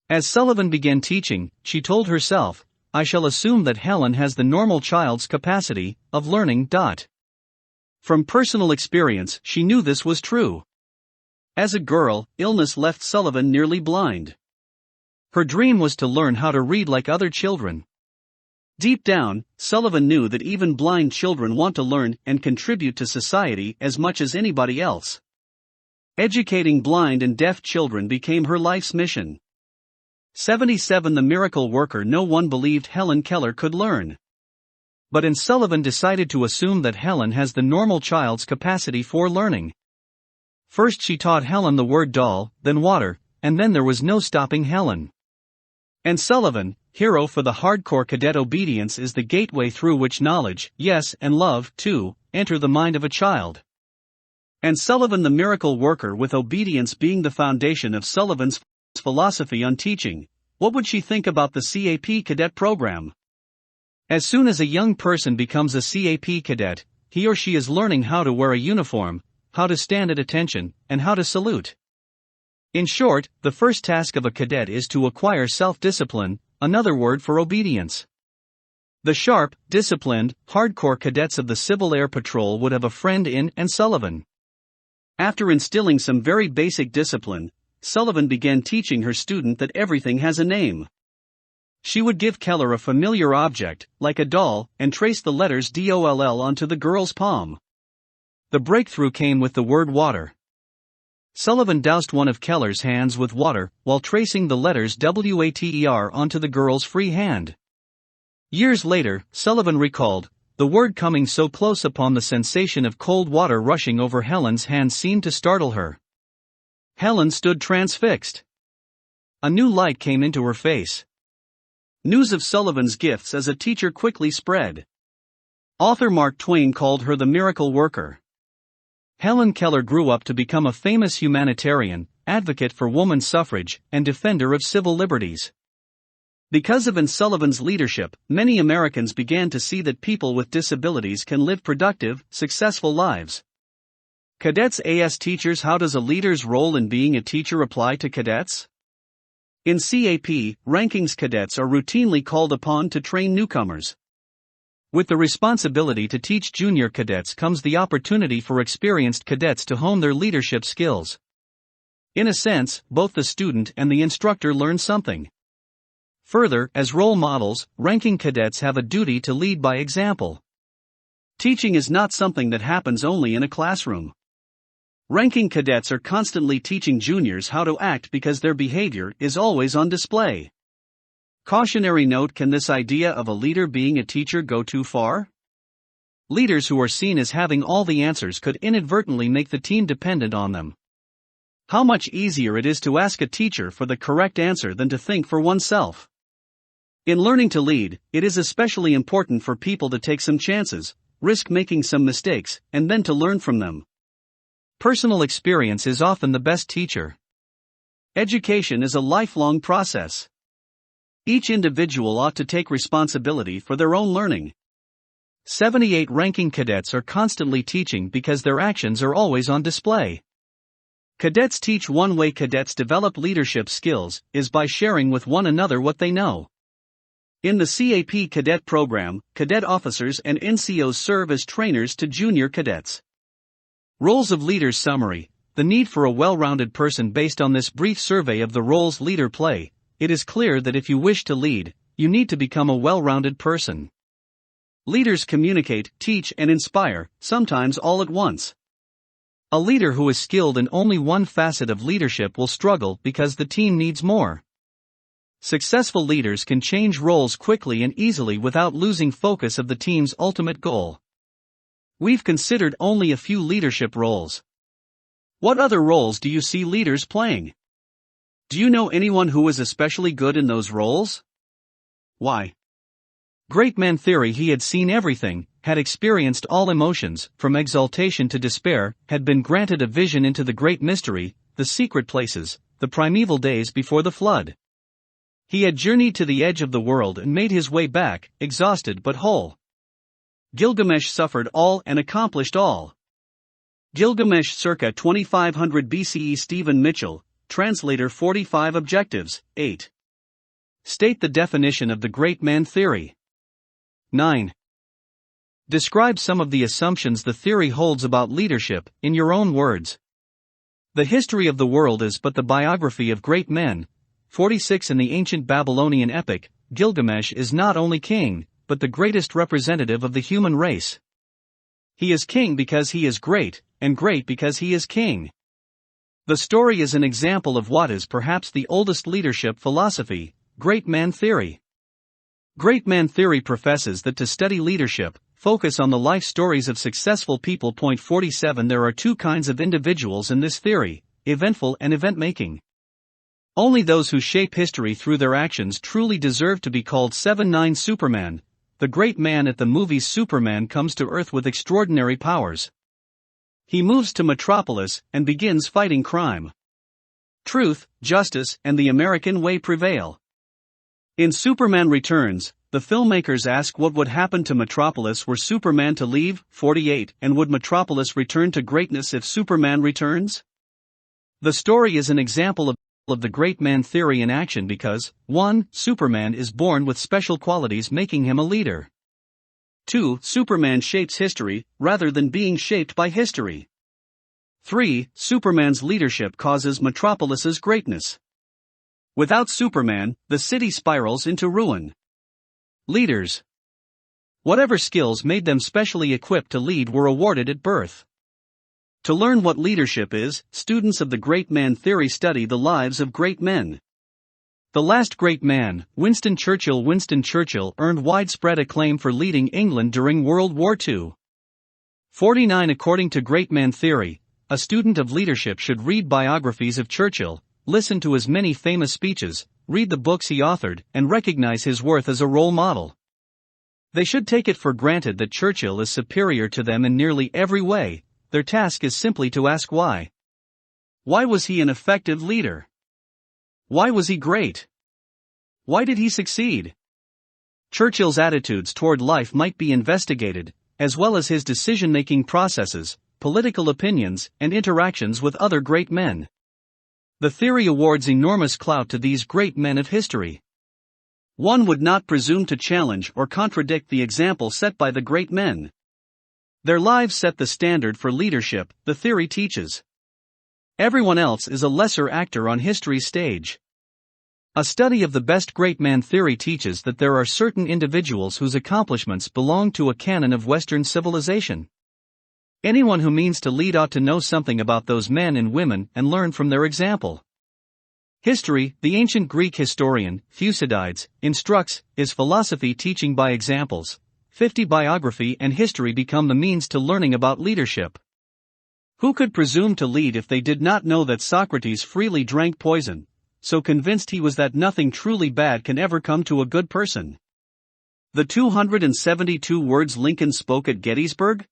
As Sullivan began teaching, she told herself, I shall assume that Helen has the normal child's capacity of learning. From personal experience, she knew this was true. As a girl, illness left Sullivan nearly blind. Her dream was to learn how to read like other children. Deep down, Sullivan knew that even blind children want to learn and contribute to society as much as anybody else. Educating blind and deaf children became her life's mission. 77. The miracle worker. No one believed Helen Keller could learn. But Sullivan decided to assume that Helen has the normal child's capacity for learning. First she taught Helen the word doll, then water, and then there was no stopping Helen. Sullivan, hero for the hardcore cadet. Obedience is the gateway through which knowledge, yes, and love, too, enter the mind of a child. Sullivan the miracle worker, with obedience being the foundation of Sullivan's philosophy on teaching. What would she think about the CAP cadet program? As soon as a young person becomes a CAP cadet, he or she is learning how to wear a uniform, how to stand at attention, and how to salute. In short, the first task of a cadet is to acquire self-discipline, another word for obedience. The sharp, disciplined, hardcore cadets of the Civil Air Patrol would have a friend in Sullivan. After instilling some very basic discipline, Sullivan began teaching her student that everything has a name. She would give Keller a familiar object, like a doll, and trace the letters DOLL onto the girl's palm. The breakthrough came with the word water. Sullivan doused one of Keller's hands with water, while tracing the letters WATER onto the girl's free hand. Years later, Sullivan recalled, the word coming so close upon the sensation of cold water rushing over Helen's hand seemed to startle her. Helen stood transfixed. A new light came into her face. News of Sullivan's gifts as a teacher quickly spread. Author Mark Twain called her the miracle worker. Helen Keller grew up to become a famous humanitarian, advocate for women's suffrage, and defender of civil liberties. Because of Anne Sullivan's leadership, many Americans began to see that people with disabilities can live productive, successful lives. Cadets AS teachers. How does a leader's role in being a teacher apply to cadets? In CAP rankings, cadets are routinely called upon to train newcomers. With the responsibility to teach junior cadets comes the opportunity for experienced cadets to hone their leadership skills. In a sense, both the student and the instructor learn something. Further, as role models, ranking cadets have a duty to lead by example. Teaching is not something that happens only in a classroom. Ranking cadets are constantly teaching juniors how to act because their behavior is always on display. Cautionary note: can this idea of a leader being a teacher go too far? Leaders who are seen as having all the answers could inadvertently make the team dependent on them. How much easier it is to ask a teacher for the correct answer than to think for oneself. In learning to lead, it is especially important for people to take some chances, risk making some mistakes, and then to learn from them. Personal experience is often the best teacher. Education is a lifelong process. Each individual ought to take responsibility for their own learning. 78 ranking cadets are constantly teaching because their actions are always on display. Cadets teach. One way cadets develop leadership skills is by sharing with one another what they know. In the CAP cadet program, cadet officers and NCOs serve as trainers to junior cadets. Roles of leaders. Summary: the need for a well-rounded person. Based on this brief survey of the roles leaders play, it is clear that if you wish to lead, you need to become a well-rounded person. Leaders communicate, teach, and inspire, sometimes all at once. A leader who is skilled in only one facet of leadership will struggle because the team needs more. Successful leaders can change roles quickly and easily without losing focus of the team's ultimate goal. We've considered only a few leadership roles. What other roles do you see leaders playing? Do you know anyone who is especially good in those roles? Why? Great man theory: he had seen everything, had experienced all emotions, from exaltation to despair, had been granted a vision into the great mystery, the secret places, the primeval days before the flood. He had journeyed to the edge of the world and made his way back, exhausted but whole. Gilgamesh suffered all and accomplished all. Gilgamesh circa 2500 BCE. Stephen Mitchell, translator. 45 objectives. 8. State the definition of the great man theory. 9. Describe some of the assumptions the theory holds about leadership, in your own words. The history of the world is but the biography of great men. 46. In the ancient Babylonian epic, Gilgamesh is not only king, but the greatest representative of the human race. He is king because he is great, and great because he is king. The story is an example of what is perhaps the oldest leadership philosophy, great man theory. Great man theory professes that to study leadership, focus on the life stories of successful people. Point 47. There are two kinds of individuals in this theory: eventful and event-making. Only those who shape history through their actions truly deserve to be called 7-9. Superman. The great man at the movies. Superman comes to Earth with extraordinary powers. He moves to Metropolis and begins fighting crime. Truth, justice, and the American way prevail. In Superman Returns, the filmmakers ask what would happen to Metropolis were Superman to leave. 48. And would Metropolis return to greatness if Superman returns? The story is an example of the great man theory in action because, 1. Superman is born with special qualities making him a leader. 2. Superman shapes history, rather than being shaped by history. 3. Superman's leadership causes Metropolis's greatness. Without Superman, the city spirals into ruin. Leaders. Whatever skills made them specially equipped to lead were awarded at birth. To learn what leadership is, students of the great man theory study the lives of great men. The last great man, Winston Churchill. Winston Churchill earned widespread acclaim for leading England during World War II. 49. According to great man theory, a student of leadership should read biographies of Churchill, listen to his many famous speeches, read the books he authored, and recognize his worth as a role model. They should take it for granted that Churchill is superior to them in nearly every way. Their task is simply to ask why. Why was he an effective leader? Why was he great? Why did he succeed? Churchill's attitudes toward life might be investigated, as well as his decision-making processes, political opinions, and interactions with other great men. The theory awards enormous clout to these great men of history. One would not presume to challenge or contradict the example set by the great men. Their lives set the standard for leadership, the theory teaches. Everyone else is a lesser actor on history's stage. A study of the best great man theory teaches that there are certain individuals whose accomplishments belong to a canon of Western civilization. Anyone who means to lead ought to know something about those men and women and learn from their example. History, the ancient Greek historian, Thucydides, instructs, is philosophy teaching by examples. 50 Biography and history become the means to learning about leadership. Who could presume to lead if they did not know that Socrates freely drank poison, so convinced he was that nothing truly bad can ever come to a good person? The 272 words Lincoln spoke at Gettysburg?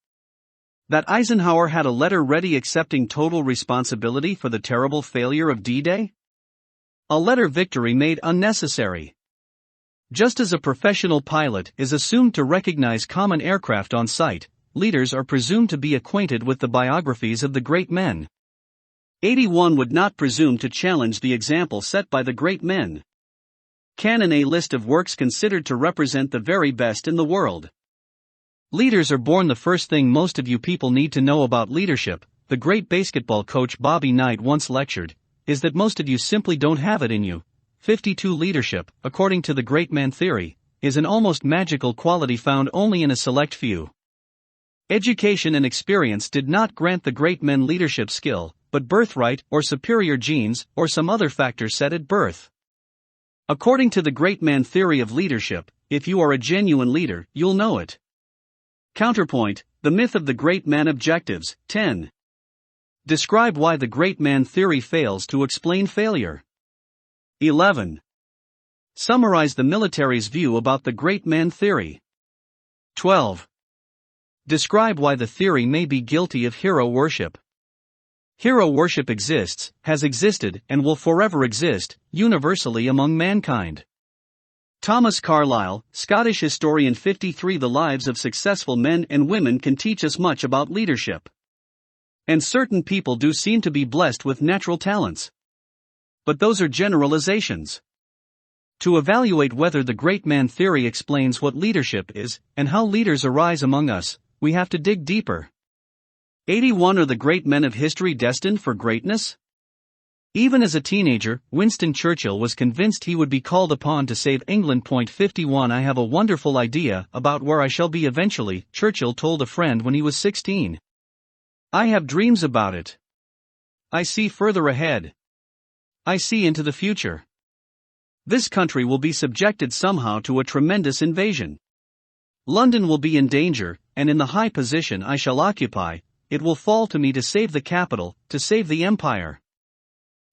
That Eisenhower had a letter ready accepting total responsibility for the terrible failure of D-Day? A letter victory made unnecessary. Just as a professional pilot is assumed to recognize common aircraft on sight, leaders are presumed to be acquainted with the biographies of the great men. 81 would not presume to challenge the example set by the great men. Canon: a list of works considered to represent the very best in the world. Leaders are born. The first thing most of you people need to know about leadership, the great basketball coach Bobby Knight once lectured, is that most of you simply don't have it in you. 52 Leadership, according to the great man theory, is an almost magical quality found only in a select few. Education and experience did not grant the great men leadership skill, but birthright or superior genes or some other factor set at birth. According to the great man theory of leadership, if you are a genuine leader, you'll know it. Counterpoint, the myth of the great man objectives, 10. Describe why the great man theory fails to explain failure. 11. Summarize the military's view about the great man theory. 12. Describe why the theory may be guilty of hero worship. Hero worship exists, has existed, and will forever exist, universally among mankind. Thomas Carlyle, Scottish historian. 53. The lives of successful men and women can teach us much about leadership. And certain people do seem to be blessed with natural talents. But those are generalizations. To evaluate whether the great man theory explains what leadership is, and how leaders arise among us, we have to dig deeper. 81. Are the great men of history destined for greatness? Even as a teenager, Winston Churchill was convinced he would be called upon to save England. 51. I have a wonderful idea about where I shall be eventually, Churchill told a friend when he was 16. I have dreams about it. I see further ahead. I see into the future. This country will be subjected somehow to a tremendous invasion. London will be in danger, and in the high position I shall occupy, it will fall to me to save the capital, to save the empire.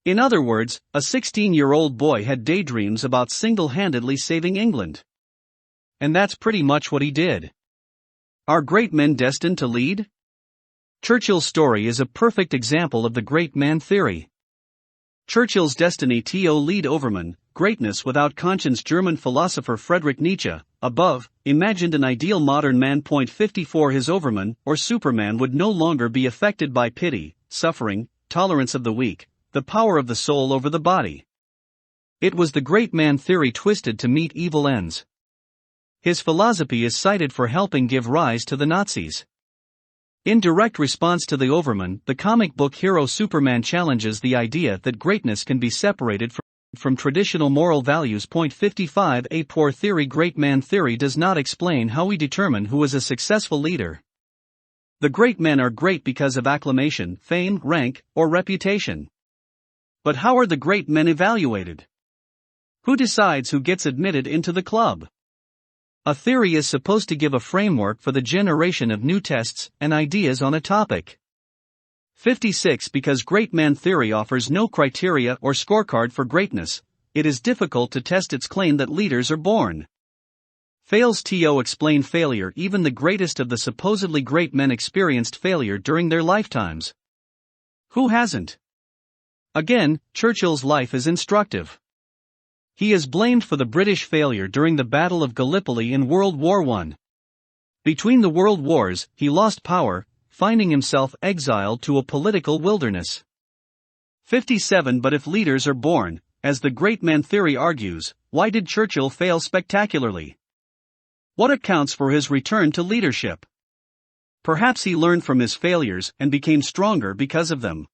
In other words, a 16-year-old boy had daydreams about single-handedly saving England. And that's pretty much what he did. Are great men destined to lead? Churchill's story is a perfect example of the great man theory. Churchill's destiny. To lead Overman, greatness without conscience. German philosopher Friedrich Nietzsche, above, imagined an ideal modern man. 54. His Overman, or Superman, would no longer be affected by pity, suffering, tolerance of the weak, the power of the soul over the body. It was the great man theory twisted to meet evil ends. His philosophy is cited for helping give rise to the Nazis. In direct response to the Overman, the comic book hero Superman challenges the idea that greatness can be separated from traditional moral values. 55. A poor theory. Great man theory does not explain how we determine who is a successful leader. The great men are great because of acclamation, fame, rank, or reputation. But how are the great men evaluated? Who decides who gets admitted into the club? A theory is supposed to give a framework for the generation of new tests and ideas on a topic. 56. Because great man theory offers no criteria or scorecard for greatness, it is difficult to test its claim that leaders are born. Fails to explain failure. Even the greatest of the supposedly great men experienced failure during their lifetimes. Who hasn't? Again, Churchill's life is instructive. He is blamed for the British failure during the Battle of Gallipoli in World War I. Between the world wars, he lost power, finding himself exiled to a political wilderness. 57 But if leaders are born, as the great man theory argues, why did Churchill fail spectacularly? What accounts for his return to leadership? Perhaps he learned from his failures and became stronger because of them.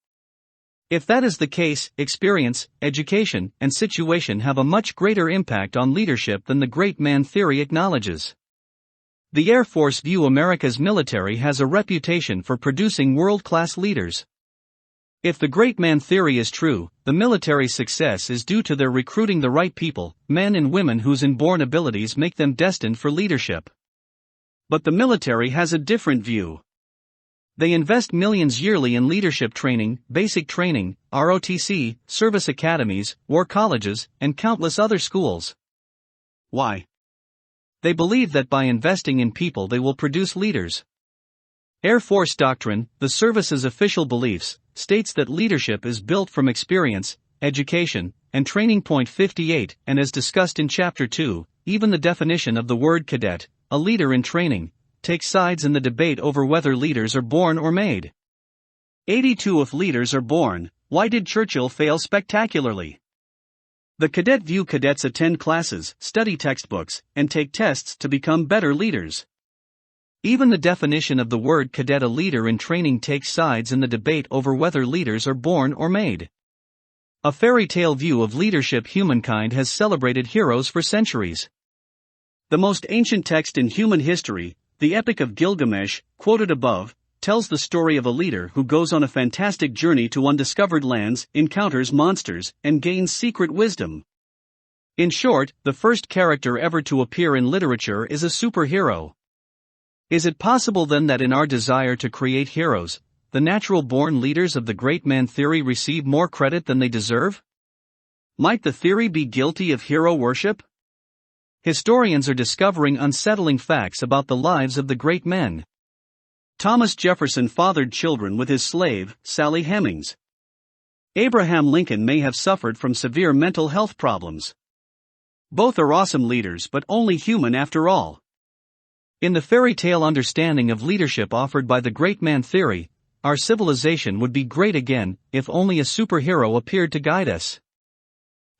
If that is the case, experience, education, and situation have a much greater impact on leadership than the great man theory acknowledges. The Air Force view America's military has a reputation for producing world-class leaders. If the great man theory is true, the military's success is due to their recruiting the right people, men and women whose inborn abilities make them destined for leadership. But the military has a different view. They invest millions yearly in leadership training, basic training, ROTC, service academies, war colleges, and countless other schools. Why? They believe that by investing in people they will produce leaders. Air Force Doctrine, the service's official beliefs, states that leadership is built from experience, education, and training. 58, and as discussed in Chapter 2, even the definition of the word cadet, a leader in training, takes sides in the debate over whether leaders are born or made. 82 If leaders are born, why did Churchill fail spectacularly? The cadet view cadets attend classes, study textbooks, and take tests to become better leaders. Even the definition of the word cadet, a leader in training, takes sides in the debate over whether leaders are born or made. A fairy tale view of leadership. Humankind has celebrated heroes for centuries. The most ancient text in human history, the Epic of Gilgamesh, quoted above, tells the story of a leader who goes on a fantastic journey to undiscovered lands, encounters monsters, and gains secret wisdom. In short, the first character ever to appear in literature is a superhero. Is it possible then that in our desire to create heroes, the natural-born leaders of the great man theory receive more credit than they deserve? Might the theory be guilty of hero worship? Historians are discovering unsettling facts about the lives of the great men. Thomas Jefferson fathered children with his slave, Sally Hemings. Abraham Lincoln may have suffered from severe mental health problems. Both are awesome leaders, but only human after all. In the fairy tale understanding of leadership offered by the great man theory, our civilization would be great again if only a superhero appeared to guide us.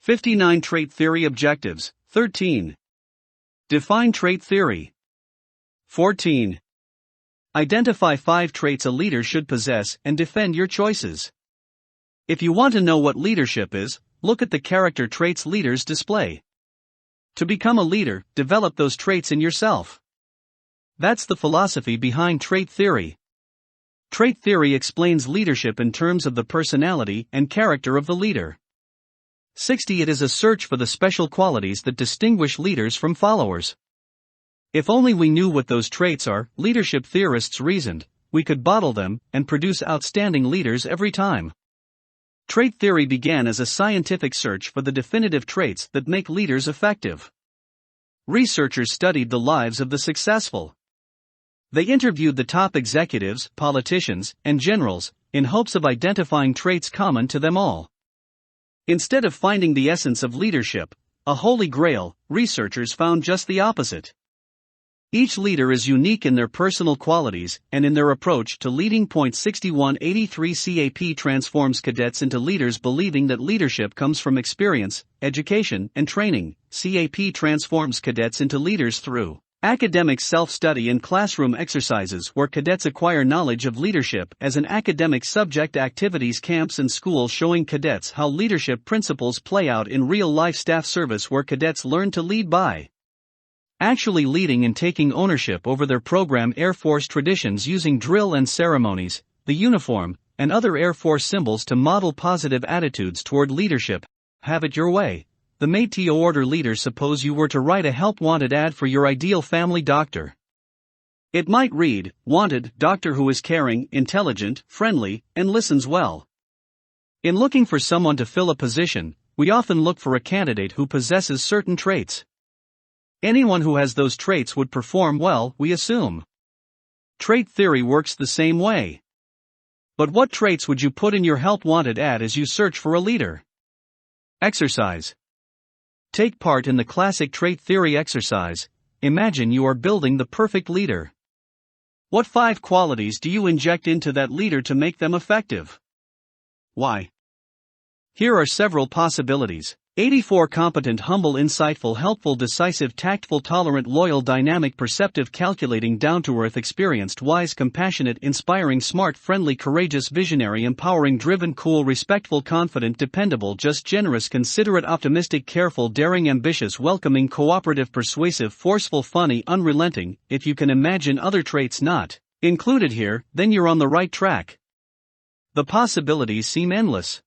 59 Trait Theory Objectives. 13. Define trait theory. 14. Identify 5 traits a leader should possess and defend your choices. If you want to know what leadership is, look at the character traits leaders display. To become a leader, develop those traits in yourself. That's the philosophy behind trait theory. Trait theory explains leadership in terms of the personality and character of the leader. 60 It is a search for the special qualities that distinguish leaders from followers. If only we knew what those traits are, leadership theorists reasoned, we could bottle them and produce outstanding leaders every time. Trait theory began as a scientific search for the definitive traits that make leaders effective. Researchers studied the lives of the successful. They interviewed the top executives, politicians, and generals, in hopes of identifying traits common to them all. Instead of finding the essence of leadership, a holy grail, researchers found just the opposite. Each leader is unique in their personal qualities and in their approach to leading. 6183 CAP transforms cadets into leaders, believing that leadership comes from experience, education, and training. CAP transforms cadets into leaders through academic self-study and classroom exercises where cadets acquire knowledge of leadership as an academic subject, activities, camps and schools showing cadets how leadership principles play out in real-life, staff service where cadets learn to lead by actually leading and taking ownership over their program. Air Force traditions using drill and ceremonies, the uniform, and other Air Force symbols to model positive attitudes toward leadership. Have it your way. The made-to-order leader. Suppose you were to write a help wanted ad for your ideal family doctor. It might read, "Wanted, doctor who is caring, intelligent, friendly, and listens well." In looking for someone to fill a position, we often look for a candidate who possesses certain traits. Anyone who has those traits would perform well, we assume. Trait theory works the same way. But what traits would you put in your help wanted ad as you search for a leader? Exercise. Take part in the classic trait theory exercise. Imagine you are building the perfect leader. What 5 qualities do you inject into that leader to make them effective? Why? Here are several possibilities. 84 competent, humble, insightful, helpful, decisive, tactful, tolerant, loyal, dynamic, perceptive, calculating, down-to-earth, experienced, wise, compassionate, inspiring, smart, friendly, courageous, visionary, empowering, driven, cool, respectful, confident, dependable, just, generous, considerate, optimistic, careful, daring, ambitious, welcoming, cooperative, persuasive, forceful, funny, unrelenting. If you can imagine other traits not included here, then you're on the right track. The possibilities seem endless.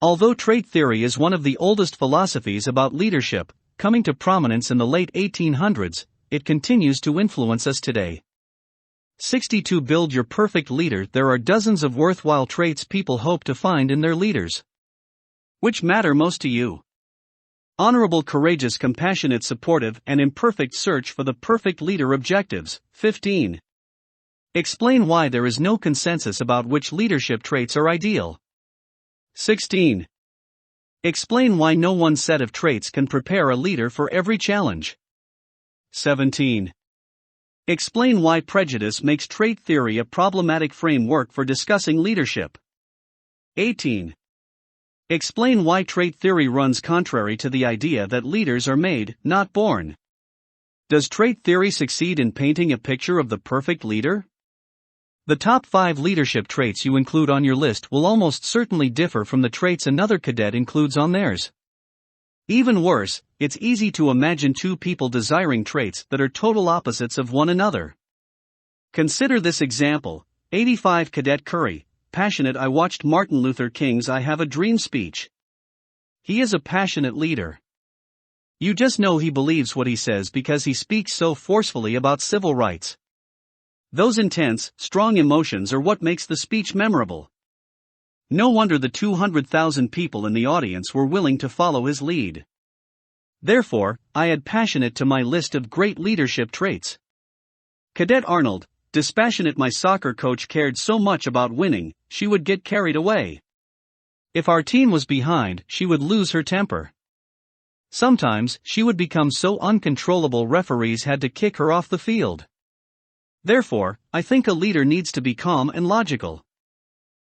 Although trait theory is one of the oldest philosophies about leadership, coming to prominence in the late 1800s, it continues to influence us today. 62. Build your perfect leader. There are dozens of worthwhile traits people hope to find in their leaders. Which matter most to you? Honorable, courageous, compassionate, supportive, and imperfect. Search for the perfect leader. Objectives. 15. Explain why there is no consensus about which leadership traits are ideal. 16. Explain why no one set of traits can prepare a leader for every challenge. 17. Explain why prejudice makes trait theory a problematic framework for discussing leadership. 18. Explain why trait theory runs contrary to the idea that leaders are made, not born. Does trait theory succeed in painting a picture of the perfect leader? The top 5 leadership traits you include on your list will almost certainly differ from the traits another cadet includes on theirs. Even worse, it's easy to imagine 2 people desiring traits that are total opposites of one another. Consider this example. 85 Cadet Curry, passionate. I watched Martin Luther King's I Have a Dream speech. He is a passionate leader. You just know he believes what he says because he speaks so forcefully about civil rights. Those intense, strong emotions are what makes the speech memorable. No wonder the 200,000 people in the audience were willing to follow his lead. Therefore, I add passionate to my list of great leadership traits. Cadet Arnold, dispassionate. My soccer coach cared so much about winning, she would get carried away. If our team was behind, she would lose her temper. Sometimes, she would become so uncontrollable referees had to kick her off the field. Therefore, I think a leader needs to be calm and logical.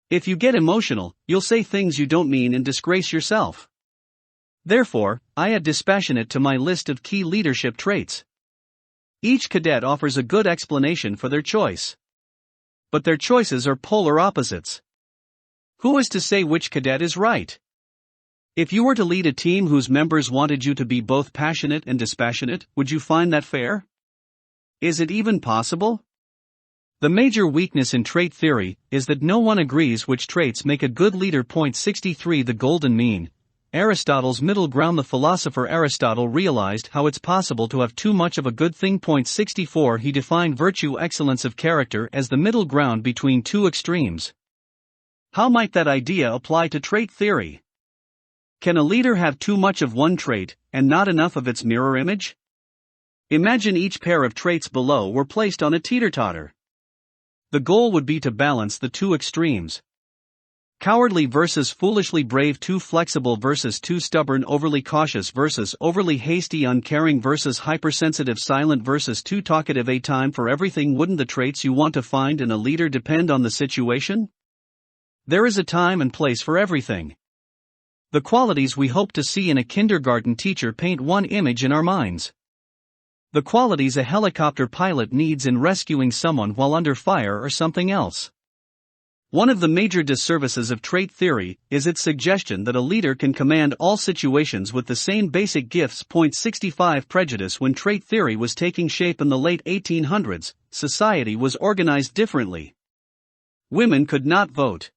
If you get emotional, you'll say things you don't mean and disgrace yourself. Therefore, I add dispassionate to my list of key leadership traits. Each cadet offers a good explanation for their choice. But their choices are polar opposites. Who is to say which cadet is right? If you were to lead a team whose members wanted you to be both passionate and dispassionate, would you find that fair? Is it even possible? The major weakness in trait theory is that no one agrees which traits make a good leader. 63 The golden mean. Aristotle's middle ground. The philosopher Aristotle realized how it's possible to have too much of a good thing. 64 He defined virtue, excellence of character, as the middle ground between 2 extremes. How might that idea apply to trait theory? Can a leader have too much of one trait, and not enough of its mirror image? Imagine each pair of traits below were placed on a teeter-totter. The goal would be to balance the 2 extremes. Cowardly versus foolishly brave, too flexible versus too stubborn, overly cautious versus overly hasty, uncaring versus hypersensitive, silent versus too talkative. A time for everything. Wouldn't the traits you want to find in a leader depend on the situation? There is a time and place for everything. The qualities we hope to see in a kindergarten teacher paint one image in our minds. The qualities a helicopter pilot needs in rescuing someone while under fire are something else. One of the major disservices of trait theory is its suggestion that a leader can command all situations with the same basic gifts. 65 Prejudice. When trait theory was taking shape in the late 1800s, society was organized differently. Women could not vote.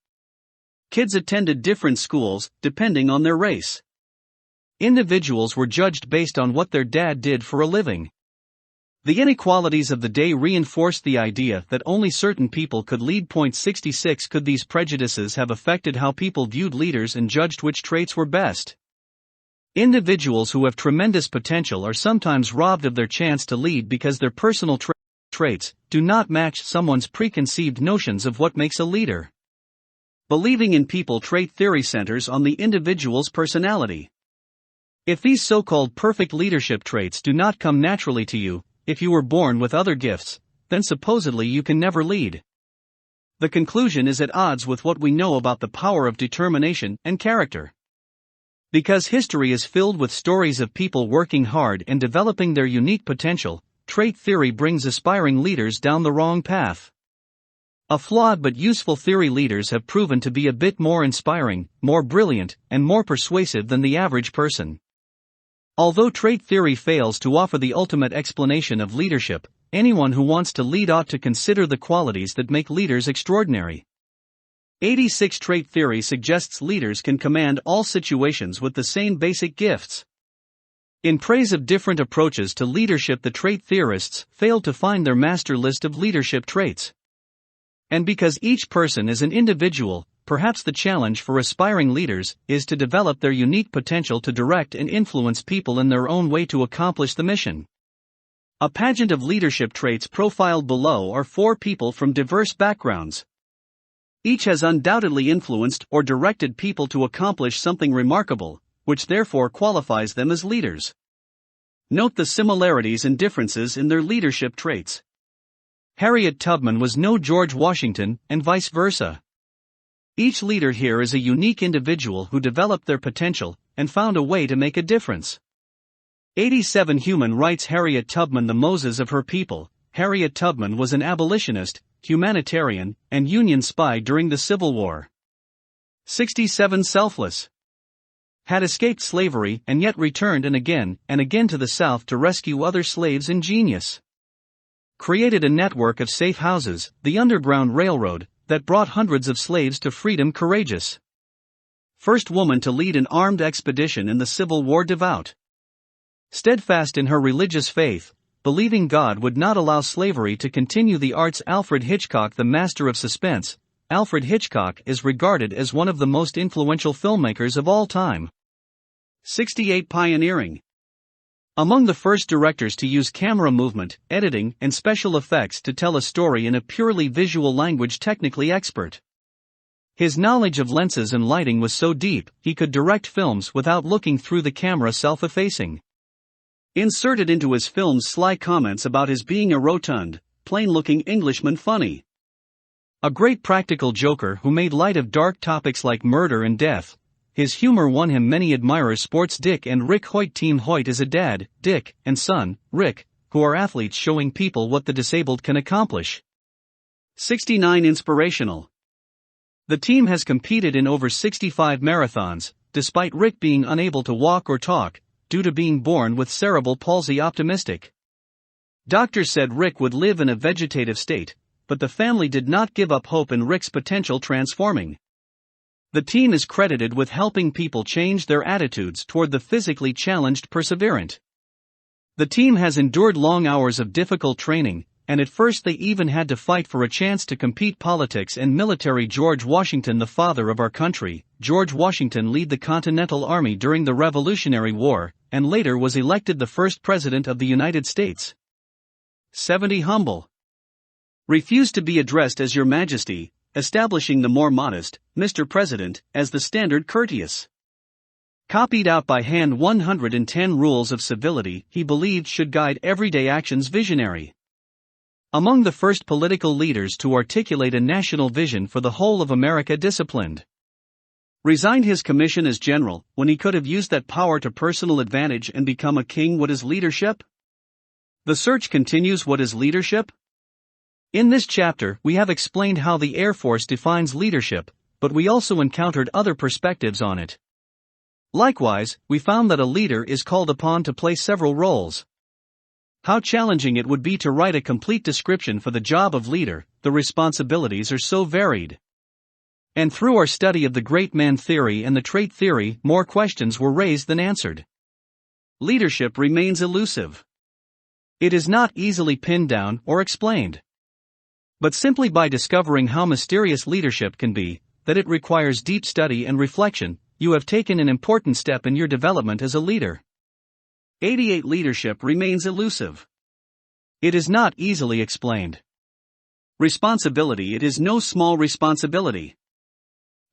Kids attended different schools, depending on their race. Individuals were judged based on what their dad did for a living. The inequalities of the day reinforced the idea that only certain people could lead. 66 Could these prejudices have affected how people viewed leaders and judged which traits were best? Individuals who have tremendous potential are sometimes robbed of their chance to lead because their personal traits do not match someone's preconceived notions of what makes a leader. Believing in people trait theory centers on the individual's personality. If these so-called perfect leadership traits do not come naturally to you, if you were born with other gifts, then supposedly you can never lead. The conclusion is at odds with what we know about the power of determination and character. Because history is filled with stories of people working hard and developing their unique potential, trait theory brings aspiring leaders down the wrong path. A flawed but useful theory. Leaders have proven to be a bit more inspiring, more brilliant, and more persuasive than the average person. Although trait theory fails to offer the ultimate explanation of leadership, anyone who wants to lead ought to consider the qualities that make leaders extraordinary. 86 Trait theory suggests leaders can command all situations with the same basic gifts. In praise of different approaches to leadership, the trait theorists failed to find their master list of leadership traits. And because each person is an individual, perhaps the challenge for aspiring leaders is to develop their unique potential to direct and influence people in their own way to accomplish the mission. A pageant of leadership traits profiled below are 4 people from diverse backgrounds. Each has undoubtedly influenced or directed people to accomplish something remarkable, which therefore qualifies them as leaders. Note the similarities and differences in their leadership traits. Harriet Tubman was no George Washington, and vice versa. Each leader here is a unique individual who developed their potential and found a way to make a difference. 87 Human rights. Harriet Tubman, the Moses of her people. Harriet Tubman was an abolitionist, humanitarian, and Union spy during the Civil War. 67 Selfless. Had escaped slavery and yet returned and again to the South to rescue other slaves. Ingenious. Created a network of safe houses, the Underground Railroad, that brought hundreds of slaves to freedom. Courageous. First woman to lead an armed expedition in the Civil War. Devout. Steadfast in her religious faith, believing God would not allow slavery to continue. The arts. Alfred Hitchcock, the master of suspense. Alfred Hitchcock is regarded as one of the most influential filmmakers of all time. 68 Pioneering. Among the first directors to use camera movement, editing, and special effects to tell a story in a purely visual language. Technically expert. His knowledge of lenses and lighting was so deep, he could direct films without looking through the camera. Self-effacing. Inserted into his films sly comments about his being a rotund, plain-looking Englishman. Funny. A great practical joker who made light of dark topics like murder and death. His humor won him many admirers. Sports. Dick and Rick Hoyt. Team Hoyt is a dad, Dick, and son, Rick, who are athletes showing people what the disabled can accomplish. 69 Inspirational. The team has competed in over 65 marathons, despite Rick being unable to walk or talk, due to being born with cerebral palsy. Optimistic. Doctors said Rick would live in a vegetative state, but the family did not give up hope in Rick's potential. Transforming. The team is credited with helping people change their attitudes toward the physically challenged. Perseverant. The team has endured long hours of difficult training, and at first they even had to fight for a chance to compete. Politics and military. George Washington, the father of our country. George Washington led the Continental Army during the Revolutionary War, and later was elected the first president of the United States. 70 Humble. Refused to be addressed as Your Majesty, establishing the more modest, Mr. President, as the standard. Courteous. Copied out by hand 110 rules of civility he believed should guide everyday actions. Visionary. Among the first political leaders to articulate a national vision for the whole of America. Disciplined. Resigned his commission as general when he could have used that power to personal advantage and become a king. What is leadership? The search continues. What is leadership? In this chapter, we have explained how the Air Force defines leadership, but we also encountered other perspectives on it. Likewise, we found that a leader is called upon to play several roles. How challenging it would be to write a complete description for the job of leader. The responsibilities are so varied. And through our study of the great man theory and the trait theory, more questions were raised than answered. Leadership remains elusive. It is not easily pinned down or explained. But simply by discovering how mysterious leadership can be, that it requires deep study and reflection, you have taken an important step in your development as a leader. 88. Leadership remains elusive. It is not easily explained. Responsibility. It is no small responsibility.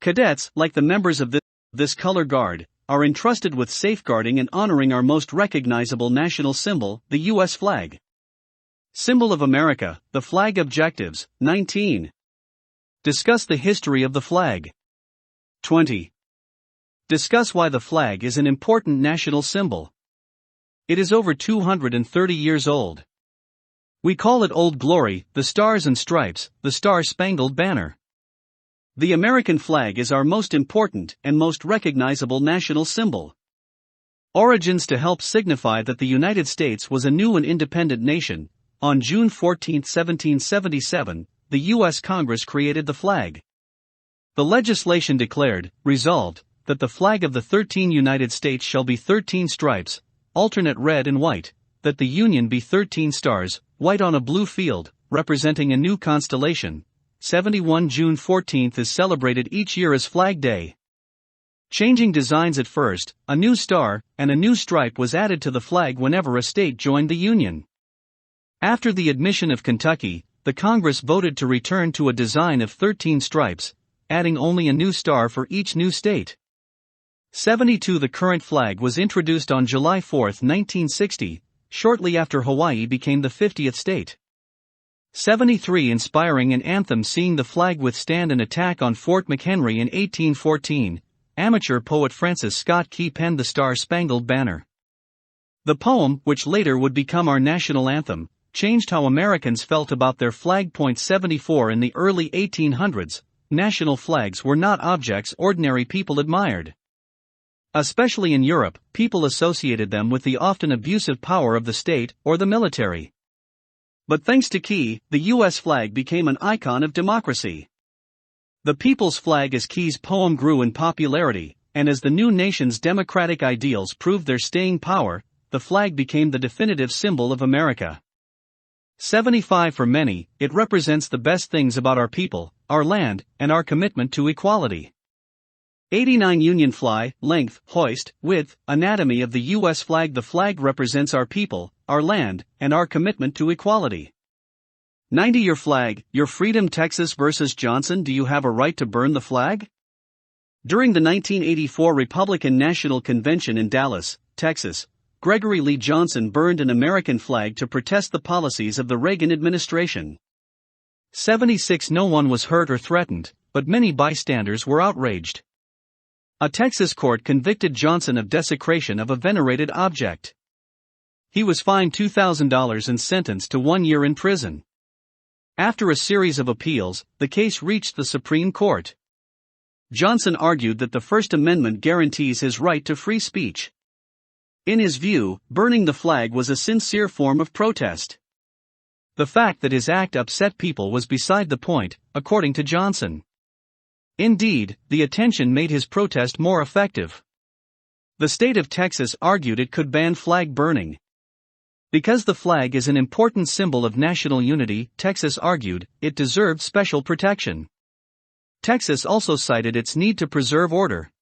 Cadets, like the members of this color guard, are entrusted with safeguarding and honoring our most recognizable national symbol, the U.S. flag. Symbol of America, the flag. Objectives. 19. Discuss the history of the flag. 20. Discuss why the flag is an important national symbol. It is over 230 years old. We call it Old Glory, the Stars and Stripes, the Star-Spangled Banner. The American flag is our most important and most recognizable national symbol. Origins. To help signify that the United States was a new and independent nation, on June 14, 1777, the U.S. Congress created the flag. The legislation declared, resolved, that the flag of the 13 United States shall be 13 stripes, alternate red and white, that the Union be 13 stars, white on a blue field, representing a new constellation. 71. June 14 is celebrated each year as Flag Day. Changing designs. At first, a new star and a new stripe was added to the flag whenever a state joined the Union. After the admission of Kentucky, the Congress voted to return to a design of 13 stripes, adding only a new star for each new state. 72. The current flag was introduced on July 4, 1960, shortly after Hawaii became the 50th state. 73. Inspiring an anthem. Seeing the flag withstand an attack on Fort McHenry in 1814, amateur poet Francis Scott Key penned the Star-Spangled Banner. The poem, which later would become our national anthem, changed how Americans felt about their flag. 74. In the early 1800s, national flags were not objects ordinary people admired. Especially in Europe, people associated them with the often abusive power of the state or the military. But thanks to Key, the U.S. flag became an icon of democracy. The people's flag. As Key's poem grew in popularity, and as the new nation's democratic ideals proved their staying power, the flag became the definitive symbol of America. 75. For many, it represents the best things about our people, our land, and our commitment to equality. 89. Union flag, length, hoist, width, anatomy of the U.S. flag. The flag represents our people, our land, and our commitment to equality. 90. Your flag, your freedom. Texas versus Johnson. Do you have a right to burn the flag? During the 1984 Republican National Convention in Dallas, Texas, Gregory Lee Johnson burned an American flag to protest the policies of the Reagan administration. 76. No one was hurt or threatened, but many bystanders were outraged. A Texas court convicted Johnson of desecration of a venerated object. He was fined $2,000 and sentenced to 1 year in prison. After a series of appeals, the case reached the Supreme Court. Johnson argued that the First Amendment guarantees his right to free speech. In his view, burning the flag was a sincere form of protest. The fact that his act upset people was beside the point, according to Johnson. Indeed, the attention made his protest more effective. The state of Texas argued it could ban flag burning. Because the flag is an important symbol of national unity, Texas argued, it deserved special protection. Texas also cited its need to preserve order.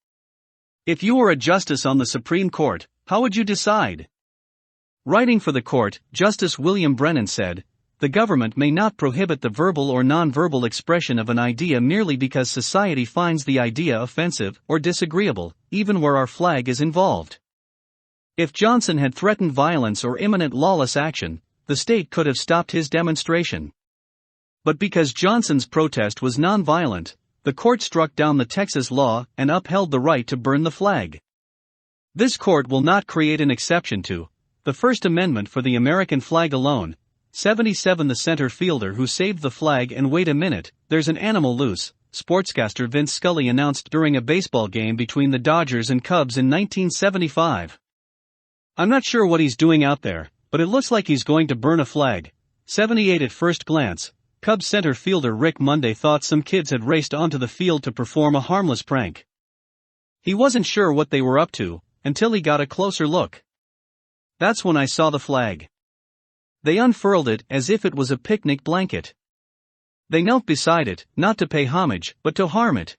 If you were a justice on the Supreme Court, how would you decide? Writing for the court, Justice William Brennan said, "The government may not prohibit the verbal or non-verbal expression of an idea merely because society finds the idea offensive or disagreeable, even where our flag is involved." If Johnson had threatened violence or imminent lawless action, the state could have stopped his demonstration. But because Johnson's protest was non-violent, the court struck down the Texas law and upheld the right to burn the flag. This court will not create an exception to the First Amendment for the American flag alone. 77. The center fielder who saved the flag. And wait a minute, there's an animal loose, sportscaster Vince Scully announced during a baseball game between the Dodgers and Cubs in 1975. "I'm not sure what he's doing out there, but it looks like he's going to burn a flag." 78. At first glance, Cubs center fielder Rick Monday thought some kids had raced onto the field to perform a harmless prank. He wasn't sure what they were up to, until he got a closer look. "That's when I saw the flag. They unfurled it as if it was a picnic blanket. They knelt beside it, not to pay homage, but to harm it.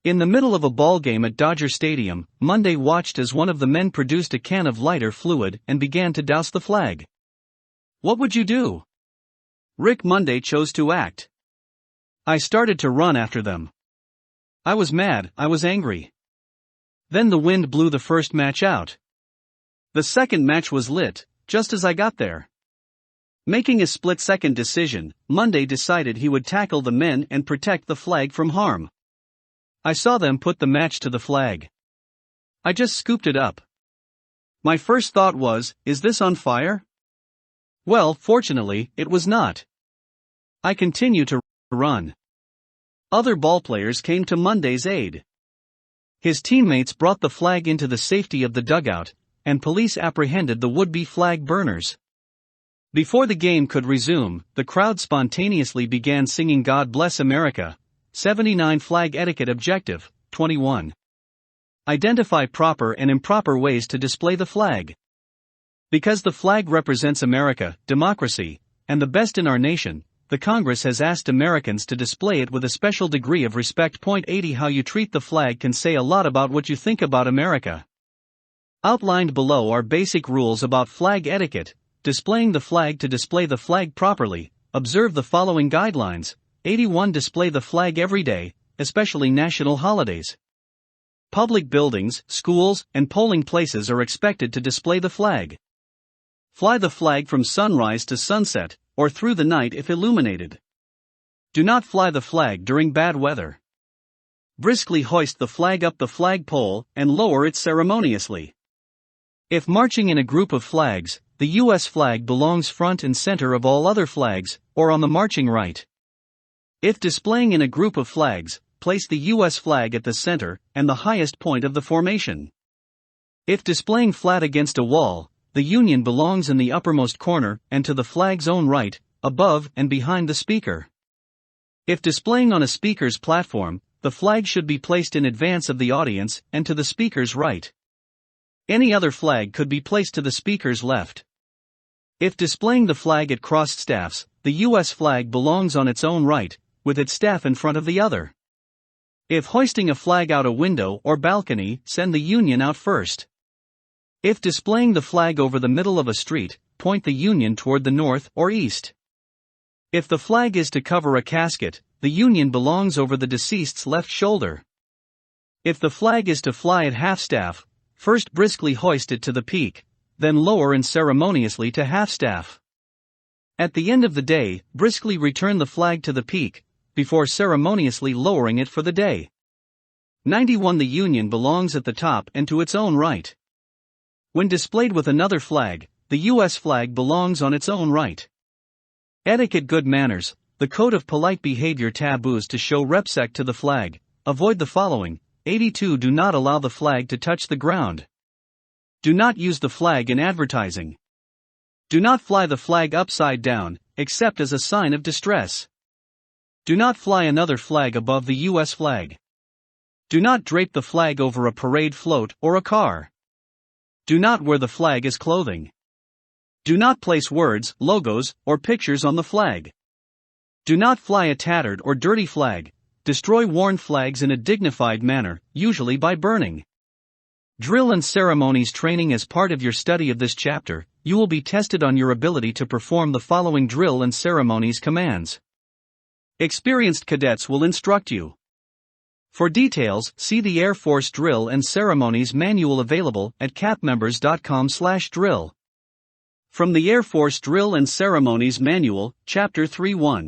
In the middle of a ball game at Dodger Stadium, Monday watched as one of the men produced a can of lighter fluid and began to douse the flag. What would you do? Rick Monday chose to act. I started to run after them. I was mad, I was angry. Then the wind blew the first match out. The second match was lit, just as I got there. Making a split-second decision, Monday decided he would tackle the men and protect the flag from harm. I saw them put the match to the flag. I just scooped it up. My first thought was, is this on fire? Well, fortunately, it was not. I continued to run. Other ballplayers came to Monday's aid. His teammates brought the flag into the safety of the dugout, and police apprehended the would-be flag burners. Before the game could resume, the crowd spontaneously began singing God Bless America. 79 Flag Etiquette Objective, 21. Identify proper and improper ways to display the flag. Because the flag represents America, democracy, and the best in our nation, the Congress has asked Americans to display it with a special degree of respect. 80 How you treat the flag can say a lot about what you think about America. Outlined below are basic rules about flag etiquette. Displaying the flag. To display the flag properly, observe the following guidelines. 81 Display the flag every day, especially national holidays. Public buildings, schools, and polling places are expected to display the flag. Fly the flag from sunrise to sunset, or through the night if illuminated. Do not fly the flag during bad weather. Briskly hoist the flag up the flagpole and lower it ceremoniously. If marching in a group of flags, the U.S. flag belongs front and center of all other flags, or on the marching right. If displaying in a group of flags, place the U.S. flag at the center and the highest point of the formation. If displaying flat against a wall, the Union belongs in the uppermost corner and to the flag's own right, above and behind the speaker. If displaying on a speaker's platform, the flag should be placed in advance of the audience and to the speaker's right. Any other flag could be placed to the speaker's left. If displaying the flag at crossed staffs, the U.S. flag belongs on its own right, with its staff in front of the other. If hoisting a flag out a window or balcony, send the Union out first. If displaying the flag over the middle of a street, point the Union toward the north or east. If the flag is to cover a casket, the Union belongs over the deceased's left shoulder. If the flag is to fly at half-staff, first briskly hoist it to the peak, then lower and ceremoniously to half-staff. At the end of the day, briskly return the flag to the peak, before ceremoniously lowering it for the day. 91 The Union belongs at the top and to its own right. When displayed with another flag, the U.S. flag belongs on its own right. Etiquette. Good manners. The code of polite behavior taboos to show respect to the flag. Avoid the following. 82 Do not allow the flag to touch the ground. Do not use the flag in advertising. Do not fly the flag upside down, except as a sign of distress. Do not fly another flag above the U.S. flag. Do not drape the flag over a parade float or a car. Do not wear the flag as clothing. Do not place words, logos, or pictures on the flag. Do not fly a tattered or dirty flag. Destroy worn flags in a dignified manner, usually by burning. Drill and ceremonies training. As part of your study of this chapter, you will be tested on your ability to perform the following drill and ceremonies commands. Experienced cadets will instruct you. For details, see the Air Force Drill and Ceremonies Manual available at capmembers.com/drill. From the Air Force Drill and Ceremonies Manual, Chapter 3:1.